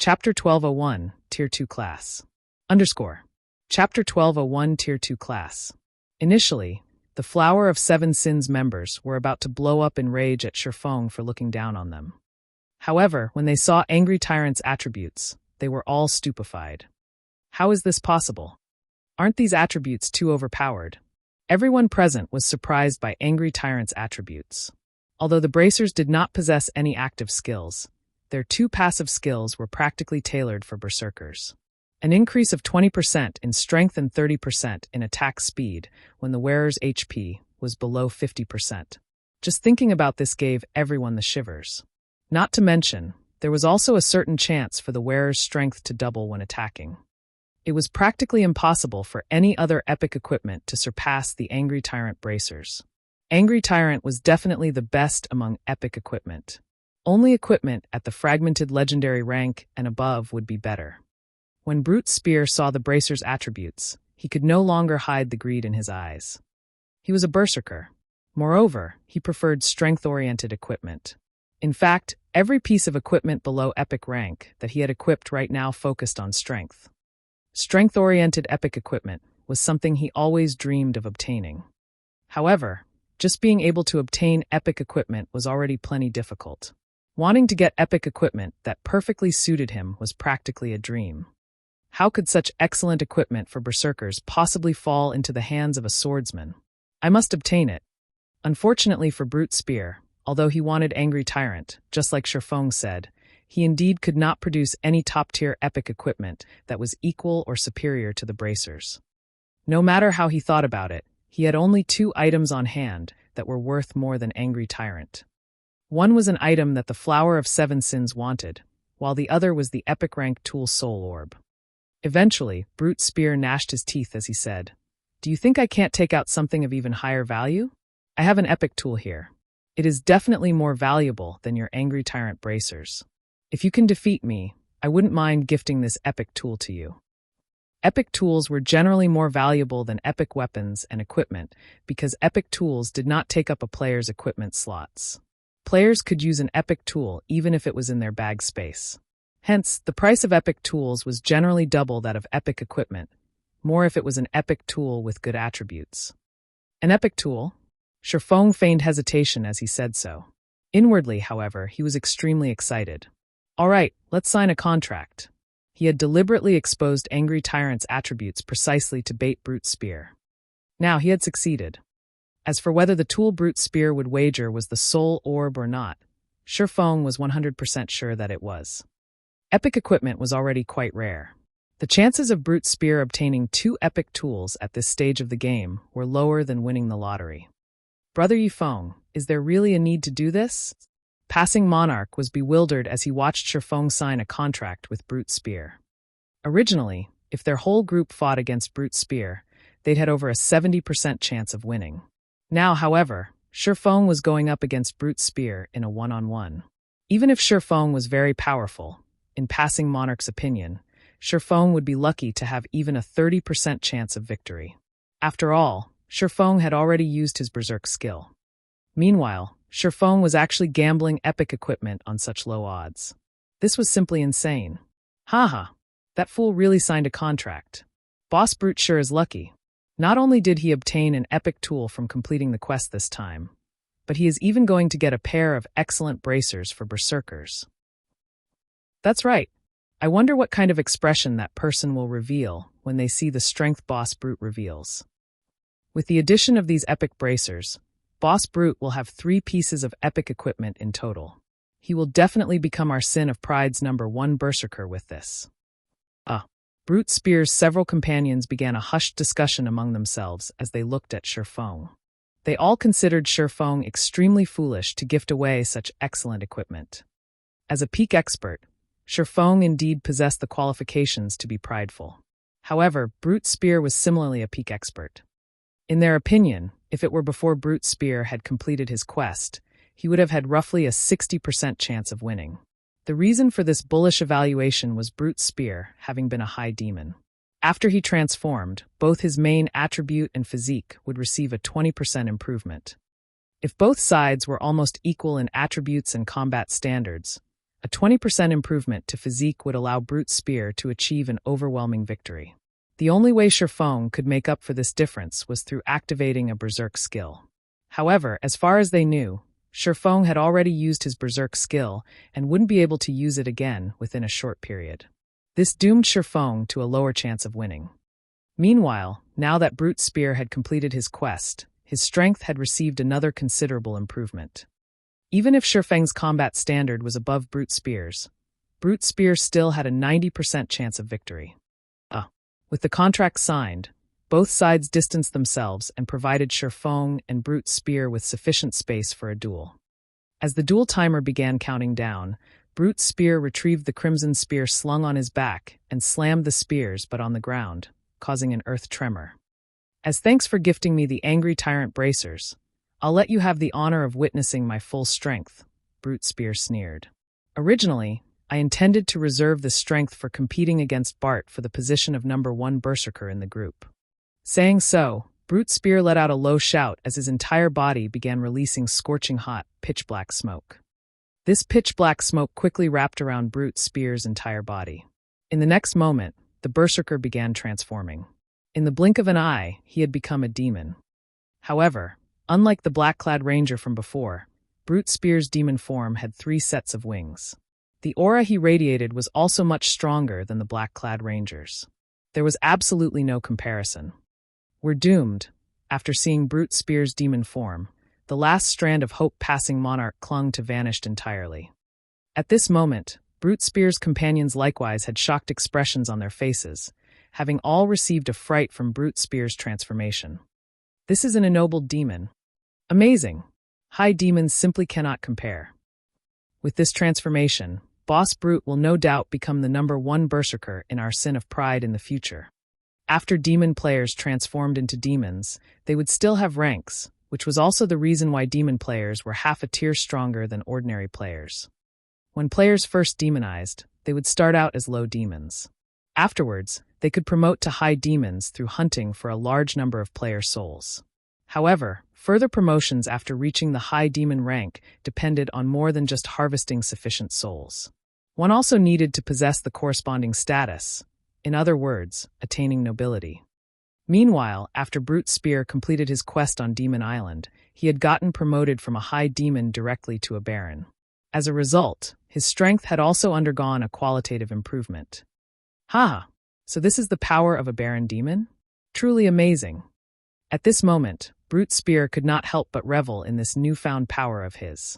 Chapter 1201, Tier 2 Class. Underscore. Chapter 1201, Tier 2 Class. Initially, the Flower of Seven Sins members were about to blow up in rage at Shifeng for looking down on them. However, when they saw Angry Tyrant's attributes, they were all stupefied. How is this possible? Aren't these attributes too overpowered? Everyone present was surprised by Angry Tyrant's attributes. Although the bracers did not possess any active skills, their two passive skills were practically tailored for berserkers. An increase of 20% in strength and 30% in attack speed when the wearer's HP was below 50%. Just thinking about this gave everyone the shivers. Not to mention, there was also a certain chance for the wearer's strength to double when attacking. It was practically impossible for any other epic equipment to surpass the Angry Tyrant bracers. Angry Tyrant was definitely the best among epic equipment. Only equipment at the fragmented legendary rank and above would be better. When Brute Spear saw the bracer's attributes, he could no longer hide the greed in his eyes. He was a berserker. Moreover, he preferred strength-oriented equipment. In fact, every piece of equipment below epic rank that he had equipped right now focused on strength. Strength-oriented epic equipment was something he always dreamed of obtaining. However, just being able to obtain epic equipment was already plenty difficult. Wanting to get epic equipment that perfectly suited him was practically a dream. How could such excellent equipment for berserkers possibly fall into the hands of a swordsman? I must obtain it. Unfortunately for Brute Spear, although he wanted Angry Tyrant, just like Shifeng said, he indeed could not produce any top-tier epic equipment that was equal or superior to the bracers. No matter how he thought about it, he had only two items on hand that were worth more than Angry Tyrant. One was an item that the Flower of Seven Sins wanted, while the other was the epic rank tool Soul Orb. Eventually, Brute Spear gnashed his teeth as he said, "Do you think I can't take out something of even higher value? I have an epic tool here. It is definitely more valuable than your Angry Tyrant bracers. If you can defeat me, I wouldn't mind gifting this epic tool to you." Epic tools were generally more valuable than epic weapons and equipment because epic tools did not take up a player's equipment slots. Players could use an epic tool even if it was in their bag space. Hence, the price of epic tools was generally double that of epic equipment, more if it was an epic tool with good attributes. An epic tool? Shifeng feigned hesitation as he said so. Inwardly, however, he was extremely excited. All right, let's sign a contract. He had deliberately exposed Angry Tyrant's attributes precisely to bait Brute Spear. Now he had succeeded. As for whether the tool Brute Spear would wager was the Soul Orb or not, Shifeng was 100% sure that it was. Epic equipment was already quite rare. The chances of Brute Spear obtaining two epic tools at this stage of the game were lower than winning the lottery. Brother Yifeng, is there really a need to do this? Passing Monarch was bewildered as he watched Shifeng sign a contract with Brute Spear. Originally, if their whole group fought against Brute Spear, they'd had over a 70% chance of winning. Now, however, Shifeng was going up against Brute Spear in a one-on-one. Even if Shifeng was very powerful, in Passing Monarch's opinion, Shifeng would be lucky to have even a 30% chance of victory. After all, Shifeng had already used his berserk skill. Meanwhile, Shifeng was actually gambling epic equipment on such low odds. This was simply insane. Haha, that fool really signed a contract. Boss Brute sure is lucky. Not only did he obtain an epic tool from completing the quest this time, but he is even going to get a pair of excellent bracers for berserkers. That's right. I wonder what kind of expression that person will reveal when they see the strength Boss Brute reveals. With the addition of these epic bracers, Boss Brute will have 3 pieces of epic equipment in total. He will definitely become our Sin of Pride's #1 berserker with this. Brute Spear's several companions began a hushed discussion among themselves as they looked at Shifeng. They all considered Shifeng extremely foolish to gift away such excellent equipment. As a peak expert, Shifeng indeed possessed the qualifications to be prideful. However, Brute Spear was similarly a peak expert. In their opinion, if it were before Brute Spear had completed his quest, he would have had roughly a 60% chance of winning. The reason for this bullish evaluation was Brute Spear having been a high demon. After he transformed, both his main attribute and physique would receive a 20% improvement. If both sides were almost equal in attributes and combat standards, A 20% improvement to physique would allow Brute Spear to achieve an overwhelming victory. The only way Sherfong could make up for this difference was through activating a Berserk skill. However, as far as they knew, Sherfong had already used his Berserk skill and wouldn't be able to use it again within a short period. This doomed Sherfong to a lower chance of winning. Meanwhile, now that Brute Spear had completed his quest, his strength had received another considerable improvement. Even if Sherfeng's combat standard was above Brute Spear's, Brute Spear still had a 90% chance of victory. With the contract signed, both sides distanced themselves and provided Sherfong and Brute Spear with sufficient space for a duel. As the duel timer began counting down, Brute Spear retrieved the crimson spear slung on his back and slammed the spears but on the ground, causing an earth tremor. As thanks for gifting me the angry tyrant bracers, I'll let you have the honor of witnessing my full strength, Brute Spear sneered. Originally, I intended to reserve the strength for competing against Bart for the position of number 1 berserker in the group. Saying so, Brute Spear let out a low shout as his entire body began releasing scorching hot, pitch-black smoke. This pitch-black smoke quickly wrapped around Brute Spear's entire body. In the next moment, the berserker began transforming. In the blink of an eye, he had become a demon. However, unlike the black-clad ranger from before, Brute Spear's demon form had 3 sets of wings. The aura he radiated was also much stronger than the black-clad ranger's. There was absolutely no comparison. We're doomed. After seeing Brute Spear's demon form, the last strand of hope-passing monarch clung to vanished entirely. At this moment, Brute Spear's companions likewise had shocked expressions on their faces, having all received a fright from Brute Spear's transformation. This is an ennobled demon. Amazing. High demons simply cannot compare. With this transformation, Boss Brute will no doubt become the number 1 berserker in our Sin of Pride in the future. After demon players transformed into demons, they would still have ranks, which was also the reason why demon players were half a tier stronger than ordinary players. When players first demonized, they would start out as low demons. Afterwards, they could promote to high demons through hunting for a large number of player souls. However, further promotions after reaching the high demon rank depended on more than just harvesting sufficient souls. One also needed to possess the corresponding status, in other words, attaining nobility. Meanwhile, after Brute Spear completed his quest on Demon Island, he had gotten promoted from a high demon directly to a baron. As a result, his strength had also undergone a qualitative improvement. So this is the power of a baron demon? Truly amazing. At this moment, Brute Spear could not help but revel in this newfound power of his.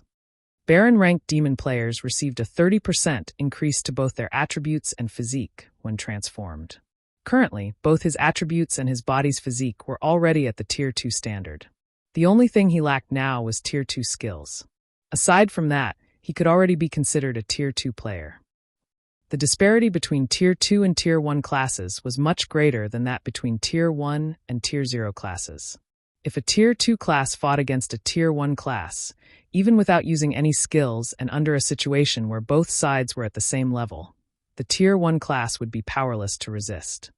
Baron-ranked demon players received a 30% increase to both their attributes and physique when transformed. Currently, both his attributes and his body's physique were already at the Tier 2 standard. The only thing he lacked now was Tier 2 skills. Aside from that, he could already be considered a Tier 2 player. The disparity between Tier 2 and Tier 1 classes was much greater than that between Tier 1 and Tier 0 classes. If a Tier 2 class fought against a Tier 1 class, even without using any skills and under a situation where both sides were at the same level, the Tier 1 class would be powerless to resist.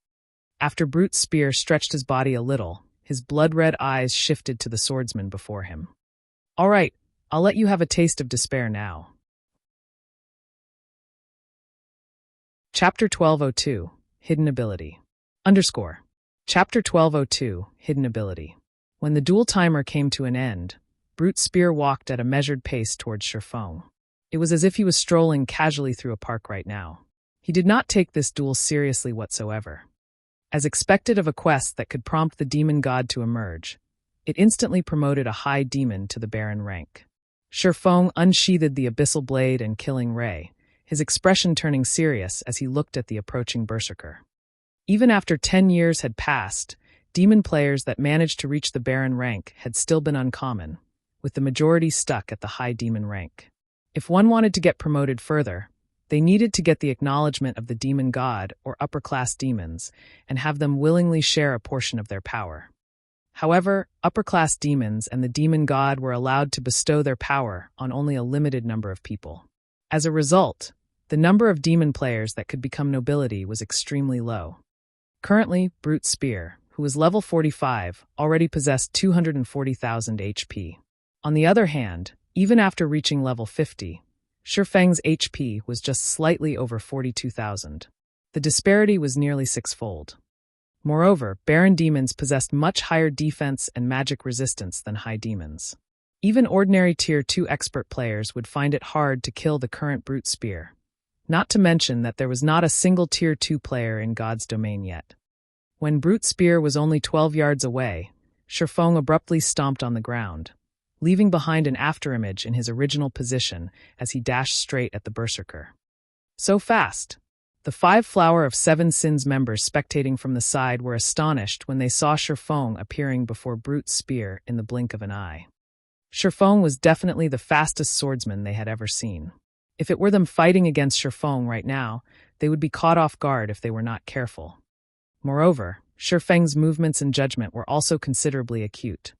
After Brute Spear stretched his body a little, his blood-red eyes shifted to the swordsman before him. All right, I'll let you have a taste of despair now. Chapter 1202, Hidden Ability. Chapter 1202, Hidden Ability. When the duel timer came to an end, Brute Spear walked at a measured pace towards Sherfong. It was as if he was strolling casually through a park right now. He did not take this duel seriously whatsoever. As expected of a quest that could prompt the demon god to emerge, it instantly promoted a high demon to the baron rank. Sherfong unsheathed the abyssal blade and killing ray, his expression turning serious as he looked at the approaching berserker. Even after 10 years had passed, demon players that managed to reach the baron rank had still been uncommon, with the majority stuck at the high demon rank. If one wanted to get promoted further, they needed to get the acknowledgement of the demon god or upper-class demons and have them willingly share a portion of their power. However, upper-class demons and the demon god were allowed to bestow their power on only a limited number of people. As a result, the number of demon players that could become nobility was extremely low. Currently, Brute Spear, who was level 45, already possessed 240,000 HP. On the other hand, even after reaching level 50, Shifeng's HP was just slightly over 42,000. The disparity was nearly sixfold. Moreover, Baron demons possessed much higher defense and magic resistance than high demons. Even ordinary Tier 2 expert players would find it hard to kill the current Brute Spear. Not to mention that there was not a single Tier 2 player in God's domain yet. When Brute Spear was only 12 yards away, Shifeng abruptly stomped on the ground, leaving behind an afterimage in his original position as he dashed straight at the berserker. So fast! The 5 Flower of 7 Sins members spectating from the side were astonished when they saw Shifeng appearing before Brute's spear in the blink of an eye. Shifeng was definitely the fastest swordsman they had ever seen. If it were them fighting against Shifeng right now, they would be caught off guard if they were not careful. Moreover, Shifeng's movements and judgment were also considerably acute.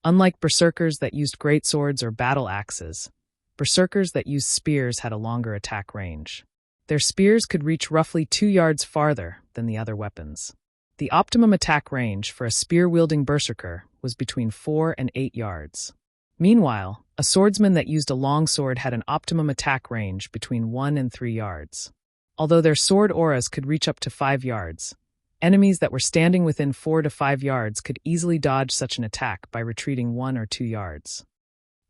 Unlike berserkers that used greatswords or battle axes, berserkers that used spears had a longer attack range. Their spears could reach roughly 2 yards farther than the other weapons. The optimum attack range for a spear-wielding berserker was between 4 and 8 yards. Meanwhile, a swordsman that used a longsword had an optimum attack range between 1 and 3 yards. Although their sword auras could reach up to 5 yards, enemies that were standing within 4 to 5 yards could easily dodge such an attack by retreating 1 or 2 yards.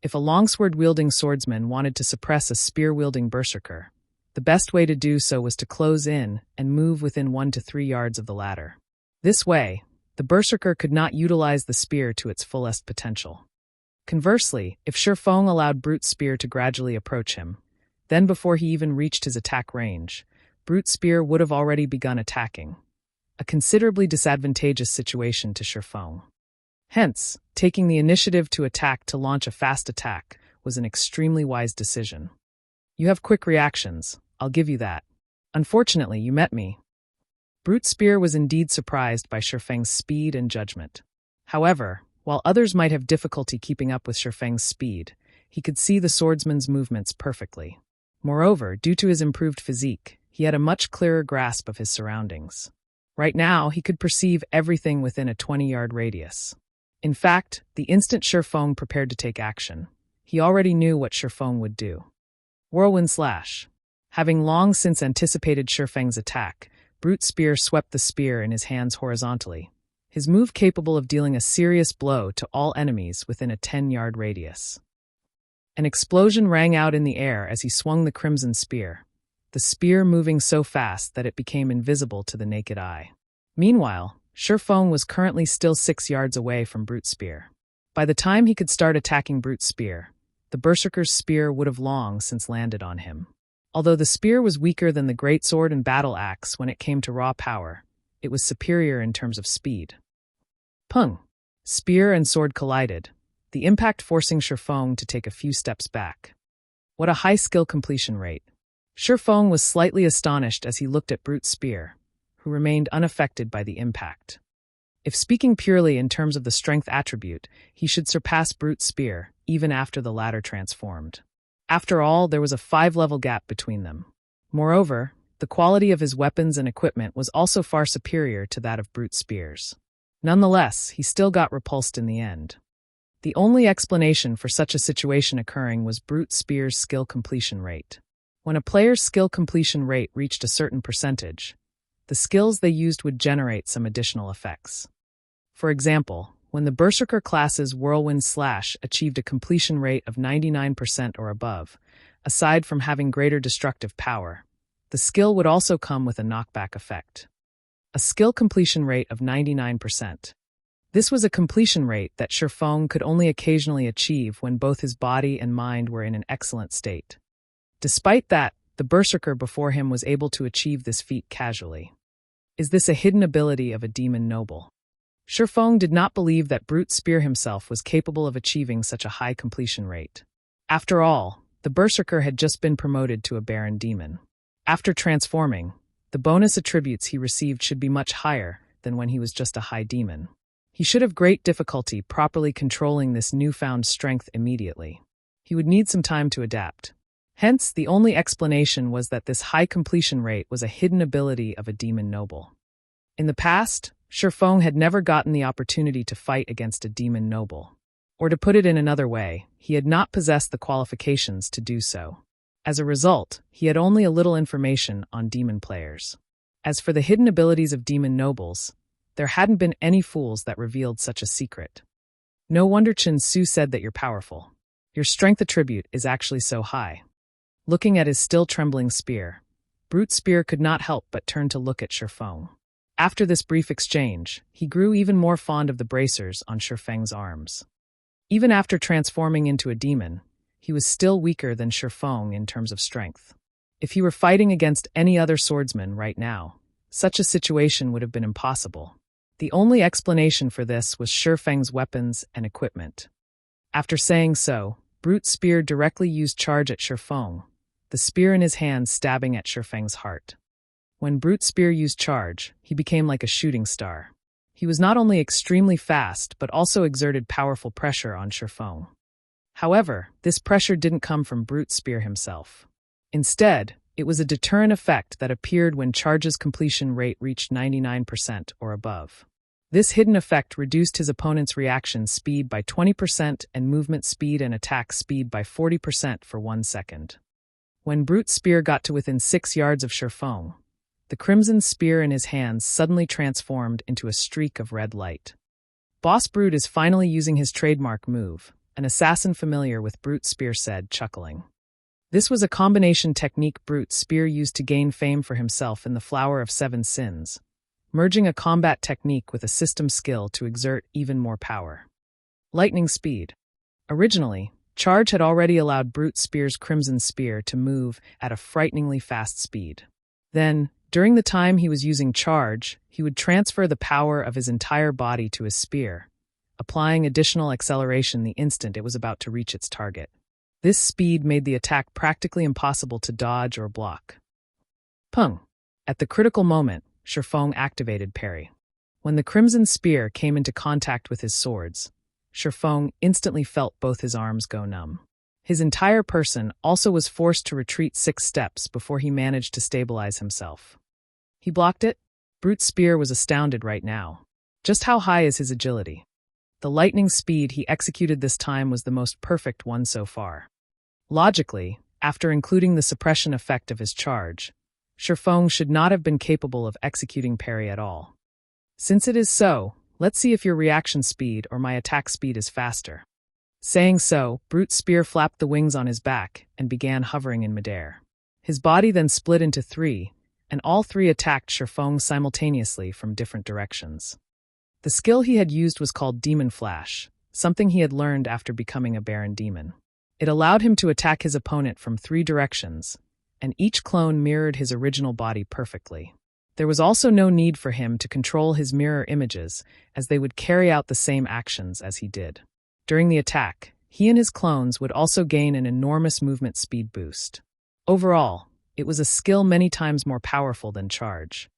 If a longsword-wielding swordsman wanted to suppress a spear-wielding berserker, the best way to do so was to close in and move within 1 to 3 yards of the latter. This way, the berserker could not utilize the spear to its fullest potential. Conversely, if Shifeng allowed Brute's spear to gradually approach him, then before he even reached his attack range, Brute's spear would have already begun attacking. A considerably disadvantageous situation to Shifeng. Hence, taking the initiative to attack to launch a fast attack was an extremely wise decision. You have quick reactions, I'll give you that. Unfortunately, you met me. Brute's spear was indeed surprised by Shifeng's speed and judgment. However, while others might have difficulty keeping up with Shifeng's speed, he could see the swordsman's movements perfectly. Moreover, due to his improved physique, he had a much clearer grasp of his surroundings. Right now, he could perceive everything within a 20-yard radius. In fact, the instant Shifeng prepared to take action, he already knew what Shifeng would do. Whirlwind Slash. Having long since anticipated Shifeng's attack, Brute's spear swept the spear in his hands horizontally, his move capable of dealing a serious blow to all enemies within a 10-yard radius. An explosion rang out in the air as he swung the crimson spear, the spear moving so fast that it became invisible to the naked eye. Meanwhile, Shifeng was currently still 6 yards away from Brute's spear. By the time he could start attacking Brute's spear, the berserker's spear would have long since landed on him. Although the spear was weaker than the greatsword and battle axe when it came to raw power, it was superior in terms of speed. Pung! Spear and sword collided, the impact forcing Shifeng to take a few steps back. What a high skill completion rate. Shifeng was slightly astonished as he looked at Brute's spear, who remained unaffected by the impact. If speaking purely in terms of the strength attribute, he should surpass Brute's spear, even after the latter transformed. After all, there was a 5-level gap between them. Moreover, the quality of his weapons and equipment was also far superior to that of Brute's spears. Nonetheless, he still got repulsed in the end. The only explanation for such a situation occurring was Brute's spear's skill completion rate. When a player's skill completion rate reached a certain percentage, the skills they used would generate some additional effects. For example, when the Berserker class's Whirlwind Slash achieved a completion rate of 99% or above, aside from having greater destructive power, the skill would also come with a knockback effect. A skill completion rate of 99%. This was a completion rate that Shifeng could only occasionally achieve when both his body and mind were in an excellent state. Despite that, the Berserker before him was able to achieve this feat casually. Is this a hidden ability of a demon noble? Shifeng did not believe that Brute's spear himself was capable of achieving such a high completion rate. After all, the Berserker had just been promoted to a Baron demon. After transforming, the bonus attributes he received should be much higher than when he was just a high demon. He should have great difficulty properly controlling this newfound strength immediately. He would need some time to adapt. Hence, the only explanation was that this high completion rate was a hidden ability of a demon noble. In the past, Shifeng had never gotten the opportunity to fight against a demon noble. Or to put it in another way, he had not possessed the qualifications to do so. As a result, he had only a little information on demon players. As for the hidden abilities of demon nobles, there hadn't been any fools that revealed such a secret. No wonder Chen Su said that you're powerful. Your strength attribute is actually so high. Looking at his still trembling spear, Brute Spear could not help but turn to look at Shifeng. After this brief exchange, he grew even more fond of the bracers on Shifeng's arms. Even after transforming into a demon, he was still weaker than Shifeng in terms of strength. If he were fighting against any other swordsman right now, such a situation would have been impossible. The only explanation for this was Shifeng's weapons and equipment. After saying so, Brute Spear directly used charge at Shifeng, the spear in his hand stabbing at Shifeng's heart. When Brute Spear used charge, he became like a shooting star. He was not only extremely fast but also exerted powerful pressure on Shifeng. However, this pressure didn't come from Brute Spear himself. Instead, it was a deterrent effect that appeared when charge's completion rate reached 99% or above. This hidden effect reduced his opponent's reaction speed by 20% and movement speed and attack speed by 40% for 1 second. When Brute Spear got to within 6 yards of Shifeng, the crimson spear in his hands suddenly transformed into a streak of red light. Boss Brute is finally using his trademark move, an assassin familiar with Brute Spear said, chuckling. This was a combination technique Brute Spear used to gain fame for himself in the Flower of Seven Sins, merging a combat technique with a system skill to exert even more power. Lightning speed. Originally, charge had already allowed Brute Spear's crimson spear to move at a frighteningly fast speed. Then, during the time he was using charge, he would transfer the power of his entire body to his spear, applying additional acceleration the instant it was about to reach its target. This speed made the attack practically impossible to dodge or block. Pung! At the critical moment, Shifeng activated parry. When the crimson spear came into contact with his swords, Shifeng instantly felt both his arms go numb. His entire person also was forced to retreat 6 steps before he managed to stabilize himself. He blocked it? Brute Spear was astounded right now. Just how high is his agility? The lightning speed he executed this time was the most perfect one so far. Logically, after including the suppression effect of his charge, Shifeng should not have been capable of executing parry at all. Since it is so, let's see if your reaction speed or my attack speed is faster. Saying so, Brute Spear flapped the wings on his back and began hovering in midair. His body then split into 3, and all 3 attacked Shifeng simultaneously from different directions. The skill he had used was called Demon Flash, something he had learned after becoming a Baron Demon. It allowed him to attack his opponent from 3 directions, and each clone mirrored his original body perfectly. There was also no need for him to control his mirror images, as they would carry out the same actions as he did. During the attack, he and his clones would also gain an enormous movement speed boost. Overall, it was a skill many times more powerful than charge.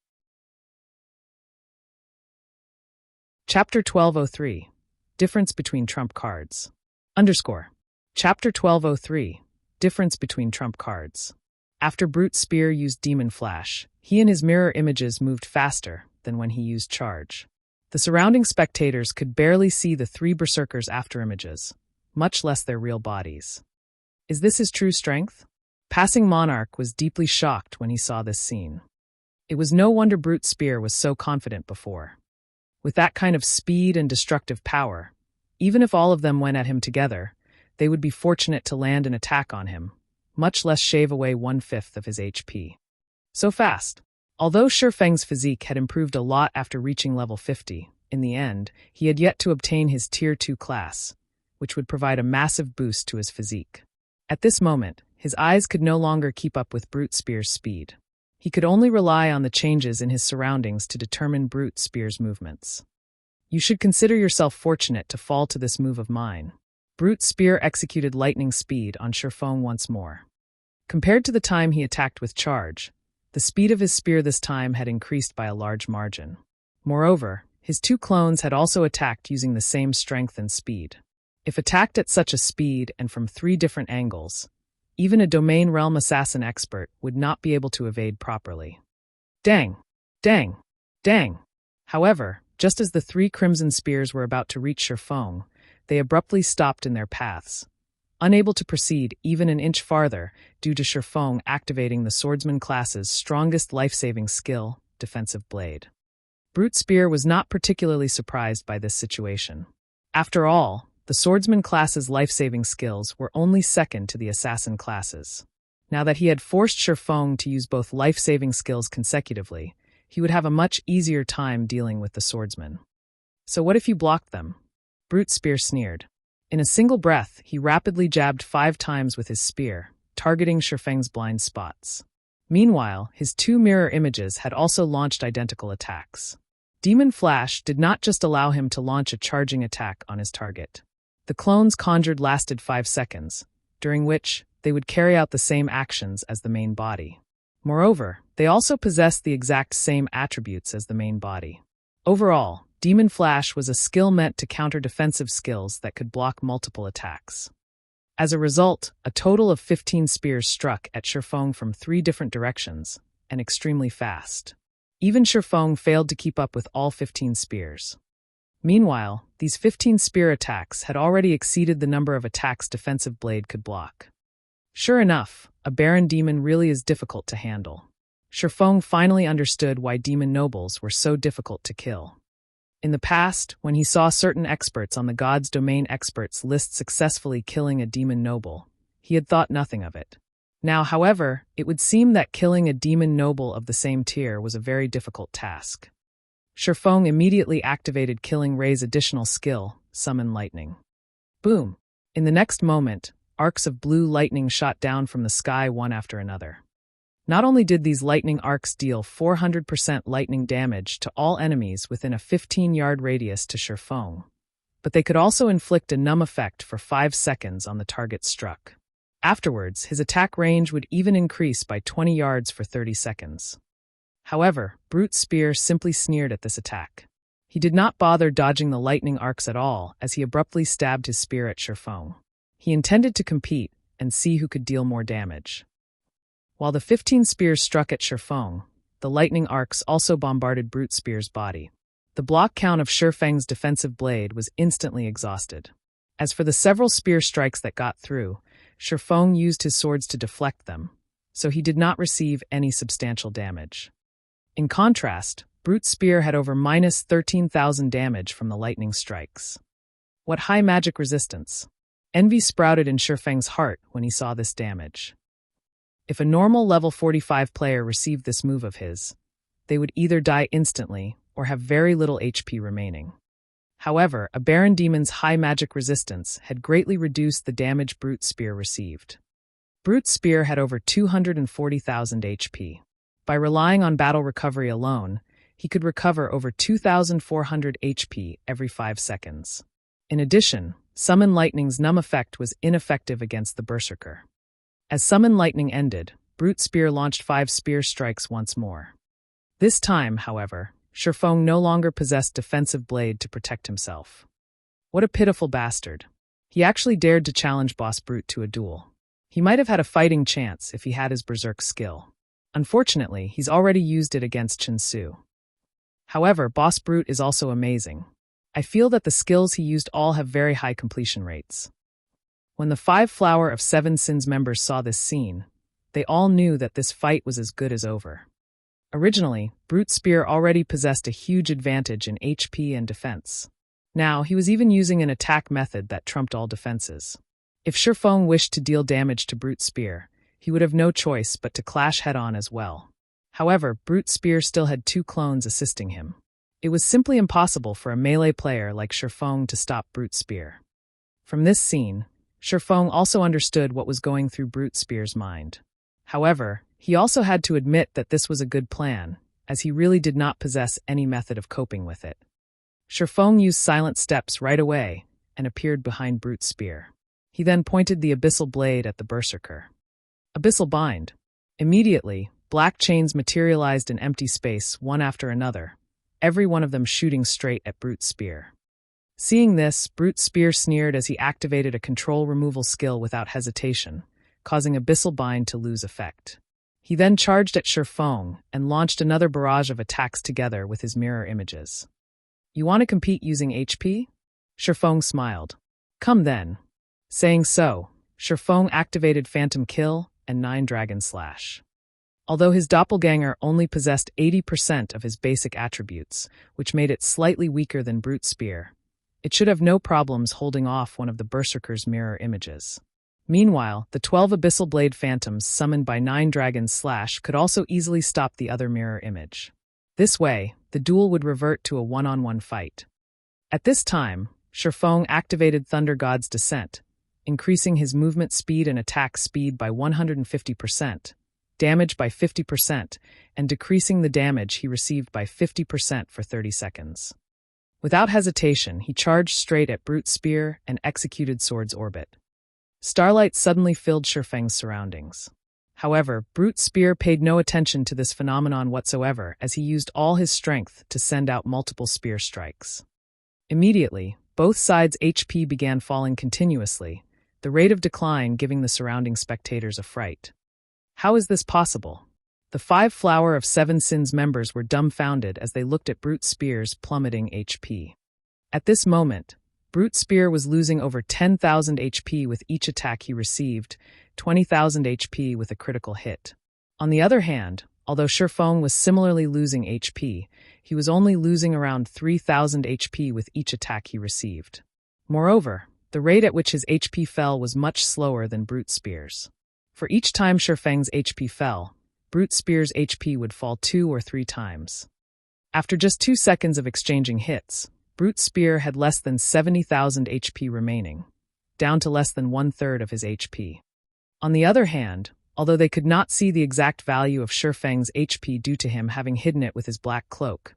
Chapter 1203. Difference between trump cards. Chapter 1203. Difference between trump cards. After Brute Spear used Demon Flash, he and his mirror images moved faster than when he used charge. The surrounding spectators could barely see the 3 berserkers' afterimages, much less their real bodies. Is this his true strength? Passing Monarch was deeply shocked when he saw this scene. It was no wonder Brute Spear was so confident before. With that kind of speed and destructive power, even if all of them went at him together, they would be fortunate to land an attack on him, much less shave away 1/5 of his HP. So fast. Although Shifeng's physique had improved a lot after reaching level 50, in the end, he had yet to obtain his Tier 2 class, which would provide a massive boost to his physique. At this moment, his eyes could no longer keep up with Brute Spear's speed. He could only rely on the changes in his surroundings to determine Brute Spear's movements. You should consider yourself fortunate to fall to this move of mine. Brute Spear executed lightning speed on Shifeng once more. Compared to the time he attacked with charge, the speed of his spear this time had increased by a large margin. Moreover, his 2 clones had also attacked using the same strength and speed. If attacked at such a speed and from 3 different angles, even a Domain Realm Assassin expert would not be able to evade properly. Dang! Dang! Dang! However, just as the 3 crimson spears were about to reach Shifeng, they abruptly stopped in their paths. unable to proceed even an inch farther due to Shifeng activating the swordsman class's strongest life-saving skill, Defensive Blade. Brute Spear was not particularly surprised by this situation. After all, the swordsman class's life-saving skills were only second to the assassin classes. Now that he had forced Shifeng to use both life-saving skills consecutively, he would have a much easier time dealing with the swordsman. So what if you blocked them? Brute Spear sneered. In a single breath, he rapidly jabbed 5 times with his spear, targeting Shifeng's blind spots. Meanwhile, his 2 mirror images had also launched identical attacks. Demon Flash did not just allow him to launch a charging attack on his target. The clones conjured lasted 5 seconds, during which they would carry out the same actions as the main body. Moreover, they also possessed the exact same attributes as the main body. Overall, Demon Flash was a skill meant to counter defensive skills that could block multiple attacks. As a result, a total of 15 spears struck at Shifeng from 3 different directions, and extremely fast. Even Shifeng failed to keep up with all 15 spears. Meanwhile, these 15 spear attacks had already exceeded the number of attacks Defensive Blade could block. Sure enough, a Baron Demon really is difficult to handle. Shifeng finally understood why demon nobles were so difficult to kill. In the past, when he saw certain experts on the God's Domain experts list successfully killing a demon noble, he had thought nothing of it. Now, however, it would seem that killing a demon noble of the same tier was a very difficult task. Shifeng immediately activated Killing Ray's additional skill, Summon Lightning. Boom! In the next moment, arcs of blue lightning shot down from the sky one after another. Not only did these lightning arcs deal 400% lightning damage to all enemies within a 15-yard radius to Shifeng, but they could also inflict a numb effect for 5 seconds on the target struck. Afterwards, his attack range would even increase by 20 yards for 30 seconds. However, Brute Spear simply sneered at this attack. He did not bother dodging the lightning arcs at all as he abruptly stabbed his spear at Shifeng. He intended to compete and see who could deal more damage. While the 15 spears struck at Shifeng, the lightning arcs also bombarded Brute Spear's body. The block count of Shifeng's defensive blade was instantly exhausted. As for the several spear strikes that got through, Shifeng used his swords to deflect them, so he did not receive any substantial damage. In contrast, Brute Spear had over minus 13,000 damage from the lightning strikes. What high magic resistance! Envy sprouted in Shifeng's heart when he saw this damage. If a normal level 45 player received this move of his, they would either die instantly or have very little HP remaining. However, a Baron Demon's high magic resistance had greatly reduced the damage Brute Spear received. Brute Spear had over 240,000 HP. By relying on battle recovery alone, he could recover over 2,400 HP every 5 seconds. In addition, Summon Lightning's numb effect was ineffective against the Berserker. As Summon Lightning ended, Brute Spear launched 5 spear strikes once more. This time, however, Shifeng no longer possessed Defensive Blade to protect himself. What a pitiful bastard. He actually dared to challenge Boss Brute to a duel. He might have had a fighting chance if he had his Berserk skill. Unfortunately, he's already used it against Chinsu. However, Boss Brute is also amazing. I feel that the skills he used all have very high completion rates. When the 5 Flower of 7 Sins members saw this scene, they all knew that this fight was as good as over. Originally, Brute Spear already possessed a huge advantage in HP and defense. Now, he was even using an attack method that trumped all defenses. If Shifeng wished to deal damage to Brute Spear, he would have no choice but to clash head-on as well. However, Brute Spear still had 2 clones assisting him. It was simply impossible for a melee player like Shifeng to stop Brute Spear. From this scene, Shifeng also understood what was going through Brute Spear's mind. However, he also had to admit that this was a good plan, as he really did not possess any method of coping with it. Shifeng used silent steps right away and appeared behind Brute Spear. He then pointed the Abyssal Blade at the Berserker. Abyssal Bind. Immediately, black chains materialized in empty space one after another, every one of them shooting straight at Brute Spear. Seeing this, Brute Spear sneered as he activated a control removal skill without hesitation, causing Abyssal Bind to lose effect. He then charged at Shifeng and launched another barrage of attacks together with his mirror images. You want to compete using HP? Shifeng smiled. Come then. Saying so, Shifeng activated Phantom Kill and 9 Dragon Slash. Although his doppelganger only possessed 80% of his basic attributes, which made it slightly weaker than Brute Spear, it should have no problems holding off one of the Berserker's mirror images. Meanwhile, the 12 Abyssal Blade Phantoms summoned by 9 Dragon Slash could also easily stop the other mirror image. This way, the duel would revert to a one-on-one fight. At this time, Shifeng activated Thunder God's Descent, increasing his movement speed and attack speed by 150%, damage by 50%, and decreasing the damage he received by 50% for 30 seconds. Without hesitation, he charged straight at Brute Spear and executed Sword's Orbit. Starlight suddenly filled Shifeng's surroundings. However, Brute Spear paid no attention to this phenomenon whatsoever as he used all his strength to send out multiple spear strikes. Immediately, both sides' HP began falling continuously, the rate of decline giving the surrounding spectators a fright. How is this possible? The 5 Flower of 7 Sins members were dumbfounded as they looked at Brute Spear's plummeting HP. At this moment, Brute Spear was losing over 10,000 HP with each attack he received, 20,000 HP with a critical hit. On the other hand, although Shifeng was similarly losing HP, he was only losing around 3,000 HP with each attack he received. Moreover, the rate at which his HP fell was much slower than Brute Spear's. For each time Shifeng's HP fell, Brute Spear's HP would fall 2 or 3 times. After just 2 seconds of exchanging hits, Brute Spear had less than 70,000 HP remaining, down to less than 1/3 of his HP. On the other hand, although they could not see the exact value of Shifeng's HP due to him having hidden it with his black cloak,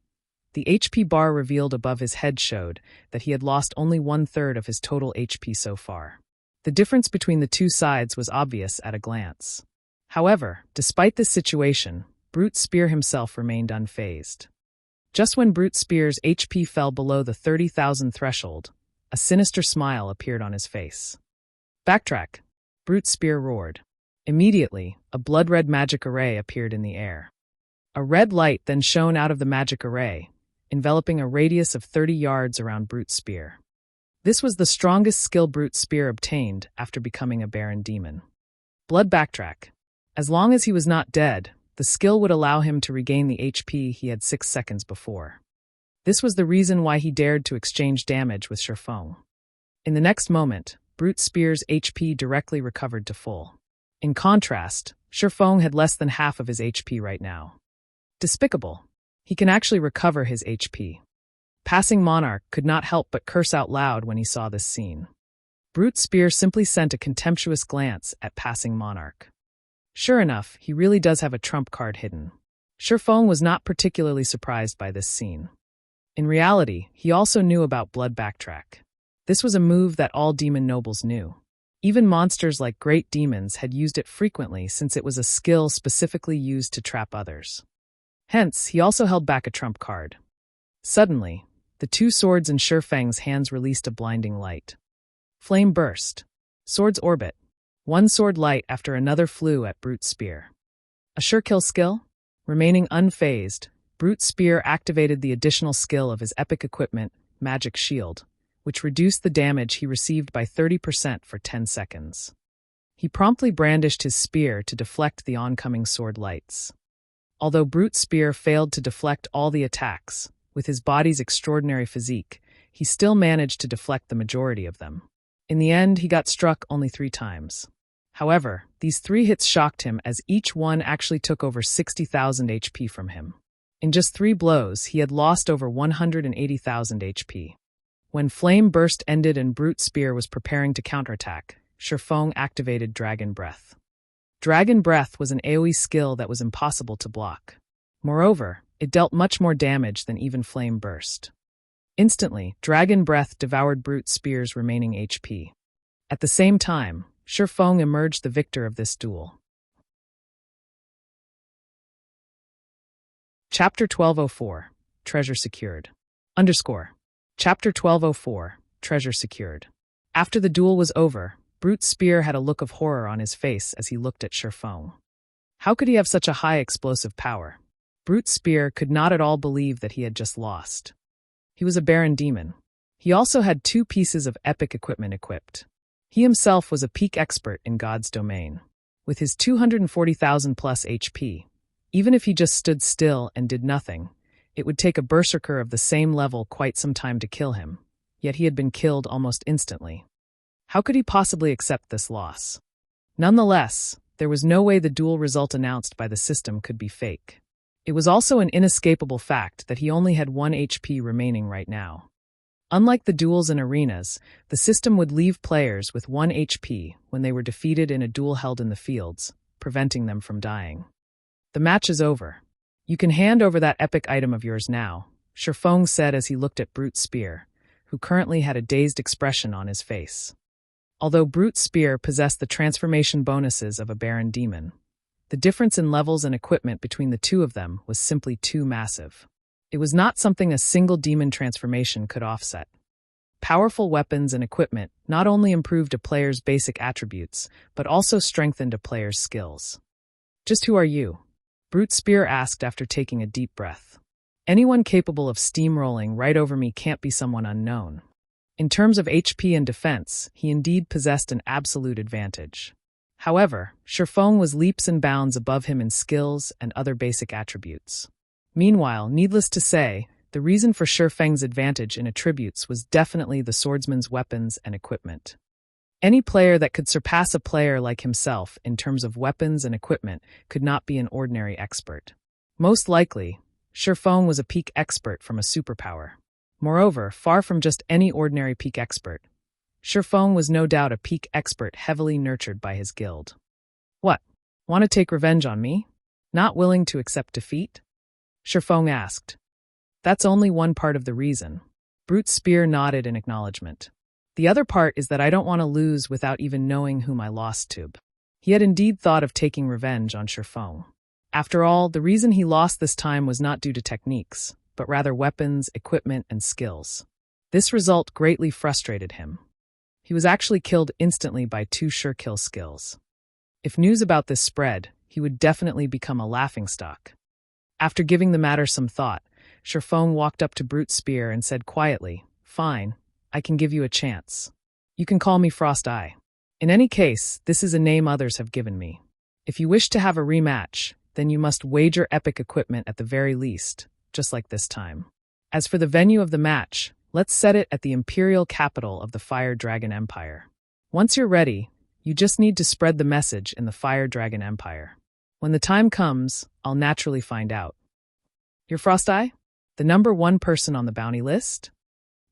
the HP bar revealed above his head showed that he had lost only 1/3 of his total HP so far. The difference between the two sides was obvious at a glance. However, despite this situation, Brute Spear himself remained unfazed. Just when Brute Spear's HP fell below the 30,000 threshold, a sinister smile appeared on his face. "Backtrack!" Brute Spear roared. Immediately, a blood-red magic array appeared in the air. A red light then shone out of the magic array, enveloping a radius of 30 yards around Brute Spear. This was the strongest skill Brute Spear obtained after becoming a Baron Demon. Blood Backtrack. As long as he was not dead, the skill would allow him to regain the HP he had 6 seconds before. This was the reason why he dared to exchange damage with Shifeng. In the next moment, Brute Spear's HP directly recovered to full. In contrast, Shifeng had less than half of his HP right now. Despicable. He can actually recover his HP. Passing Monarch could not help but curse out loud when he saw this scene. Brute Spear simply sent a contemptuous glance at Passing Monarch. Sure enough, he really does have a trump card hidden. Shifeng was not particularly surprised by this scene. In reality, he also knew about Blood Backtrack. This was a move that all demon nobles knew. Even monsters like great demons had used it frequently since it was a skill specifically used to trap others. Hence, he also held back a trump card. Suddenly, the 2 swords in Shifeng's hands released a blinding light. Flame burst. Sword's Orbit. 1 sword light after another flew at Brute Spear. A sure kill skill? Remaining unfazed, Brute Spear activated the additional skill of his epic equipment, Magic Shield, which reduced the damage he received by 30% for 10 seconds. He promptly brandished his spear to deflect the oncoming sword lights. Although Brute Spear failed to deflect all the attacks, with his body's extraordinary physique, he still managed to deflect the majority of them. In the end, he got struck only 3 times. However, these 3 hits shocked him as each one actually took over 60,000 HP from him. In just 3 blows, he had lost over 180,000 HP. When Flame Burst ended and Brute Spear was preparing to counterattack, Shifeng activated Dragon Breath. Dragon Breath was an AoE skill that was impossible to block. Moreover, it dealt much more damage than even Flame Burst. Instantly, Dragon Breath devoured Brute Spear's remaining HP. At the same time, Shifeng emerged the victor of this duel. Chapter 1204, Treasure Secured. Chapter 1204, Treasure Secured. After the duel was over, Brute Spear had a look of horror on his face as he looked at Shifeng. How could he have such a high explosive power? Brute Spear could not at all believe that he had just lost. He was a Baron Demon. He also had 2 pieces of epic equipment equipped. He himself was a peak expert in God's domain. With his 240,000 plus HP, even if he just stood still and did nothing, it would take a berserker of the same level quite some time to kill him, yet he had been killed almost instantly. How could he possibly accept this loss? Nonetheless, there was no way the duel result announced by the system could be fake. It was also an inescapable fact that he only had 1 HP remaining right now. Unlike the duels in arenas, the system would leave players with 1 HP when they were defeated in a duel held in the fields, preventing them from dying. The match is over. You can hand over that epic item of yours now, Shifeng said as he looked at Brute Spear, who currently had a dazed expression on his face. Although Brute Spear possessed the transformation bonuses of a Baron Demon, the difference in levels and equipment between the two of them was simply too massive. It was not something a single demon transformation could offset. Powerful weapons and equipment not only improved a player's basic attributes, but also strengthened a player's skills. Just who are you? Brute Spear asked after taking a deep breath. Anyone capable of steamrolling right over me can't be someone unknown. In terms of HP and defense, he indeed possessed an absolute advantage. However, Shifeng was leaps and bounds above him in skills and other basic attributes. Meanwhile, needless to say, the reason for Shifeng's advantage in attributes was definitely the swordsman's weapons and equipment. Any player that could surpass a player like himself in terms of weapons and equipment could not be an ordinary expert. Most likely, Shifeng was a peak expert from a superpower. Moreover, far from just any ordinary peak expert, Shifeng was no doubt a peak expert heavily nurtured by his guild. What? Want to take revenge on me? Not willing to accept defeat? Shifeng asked. That's only one part of the reason. Brute Spear nodded in acknowledgement. The other part is that I don't want to lose without even knowing whom I lost to. He had indeed thought of taking revenge on Shifeng. After all, the reason he lost this time was not due to techniques, but rather weapons, equipment, and skills. This result greatly frustrated him. He was actually killed instantly by 2 sure-kill skills. If news about this spread, he would definitely become a laughingstock. After giving the matter some thought, Shifeng walked up to Brute Spear and said quietly, "Fine, I can give you a chance. You can call me Frost Eye. In any case, this is a name others have given me. If you wish to have a rematch, then you must wager epic equipment at the very least, just like this time. As for the venue of the match, let's set it at the imperial capital of the Fire Dragon Empire. Once you're ready, you just need to spread the message in the Fire Dragon Empire. When the time comes, I'll naturally find out." You're Frost Eye? The number 1 person on the bounty list?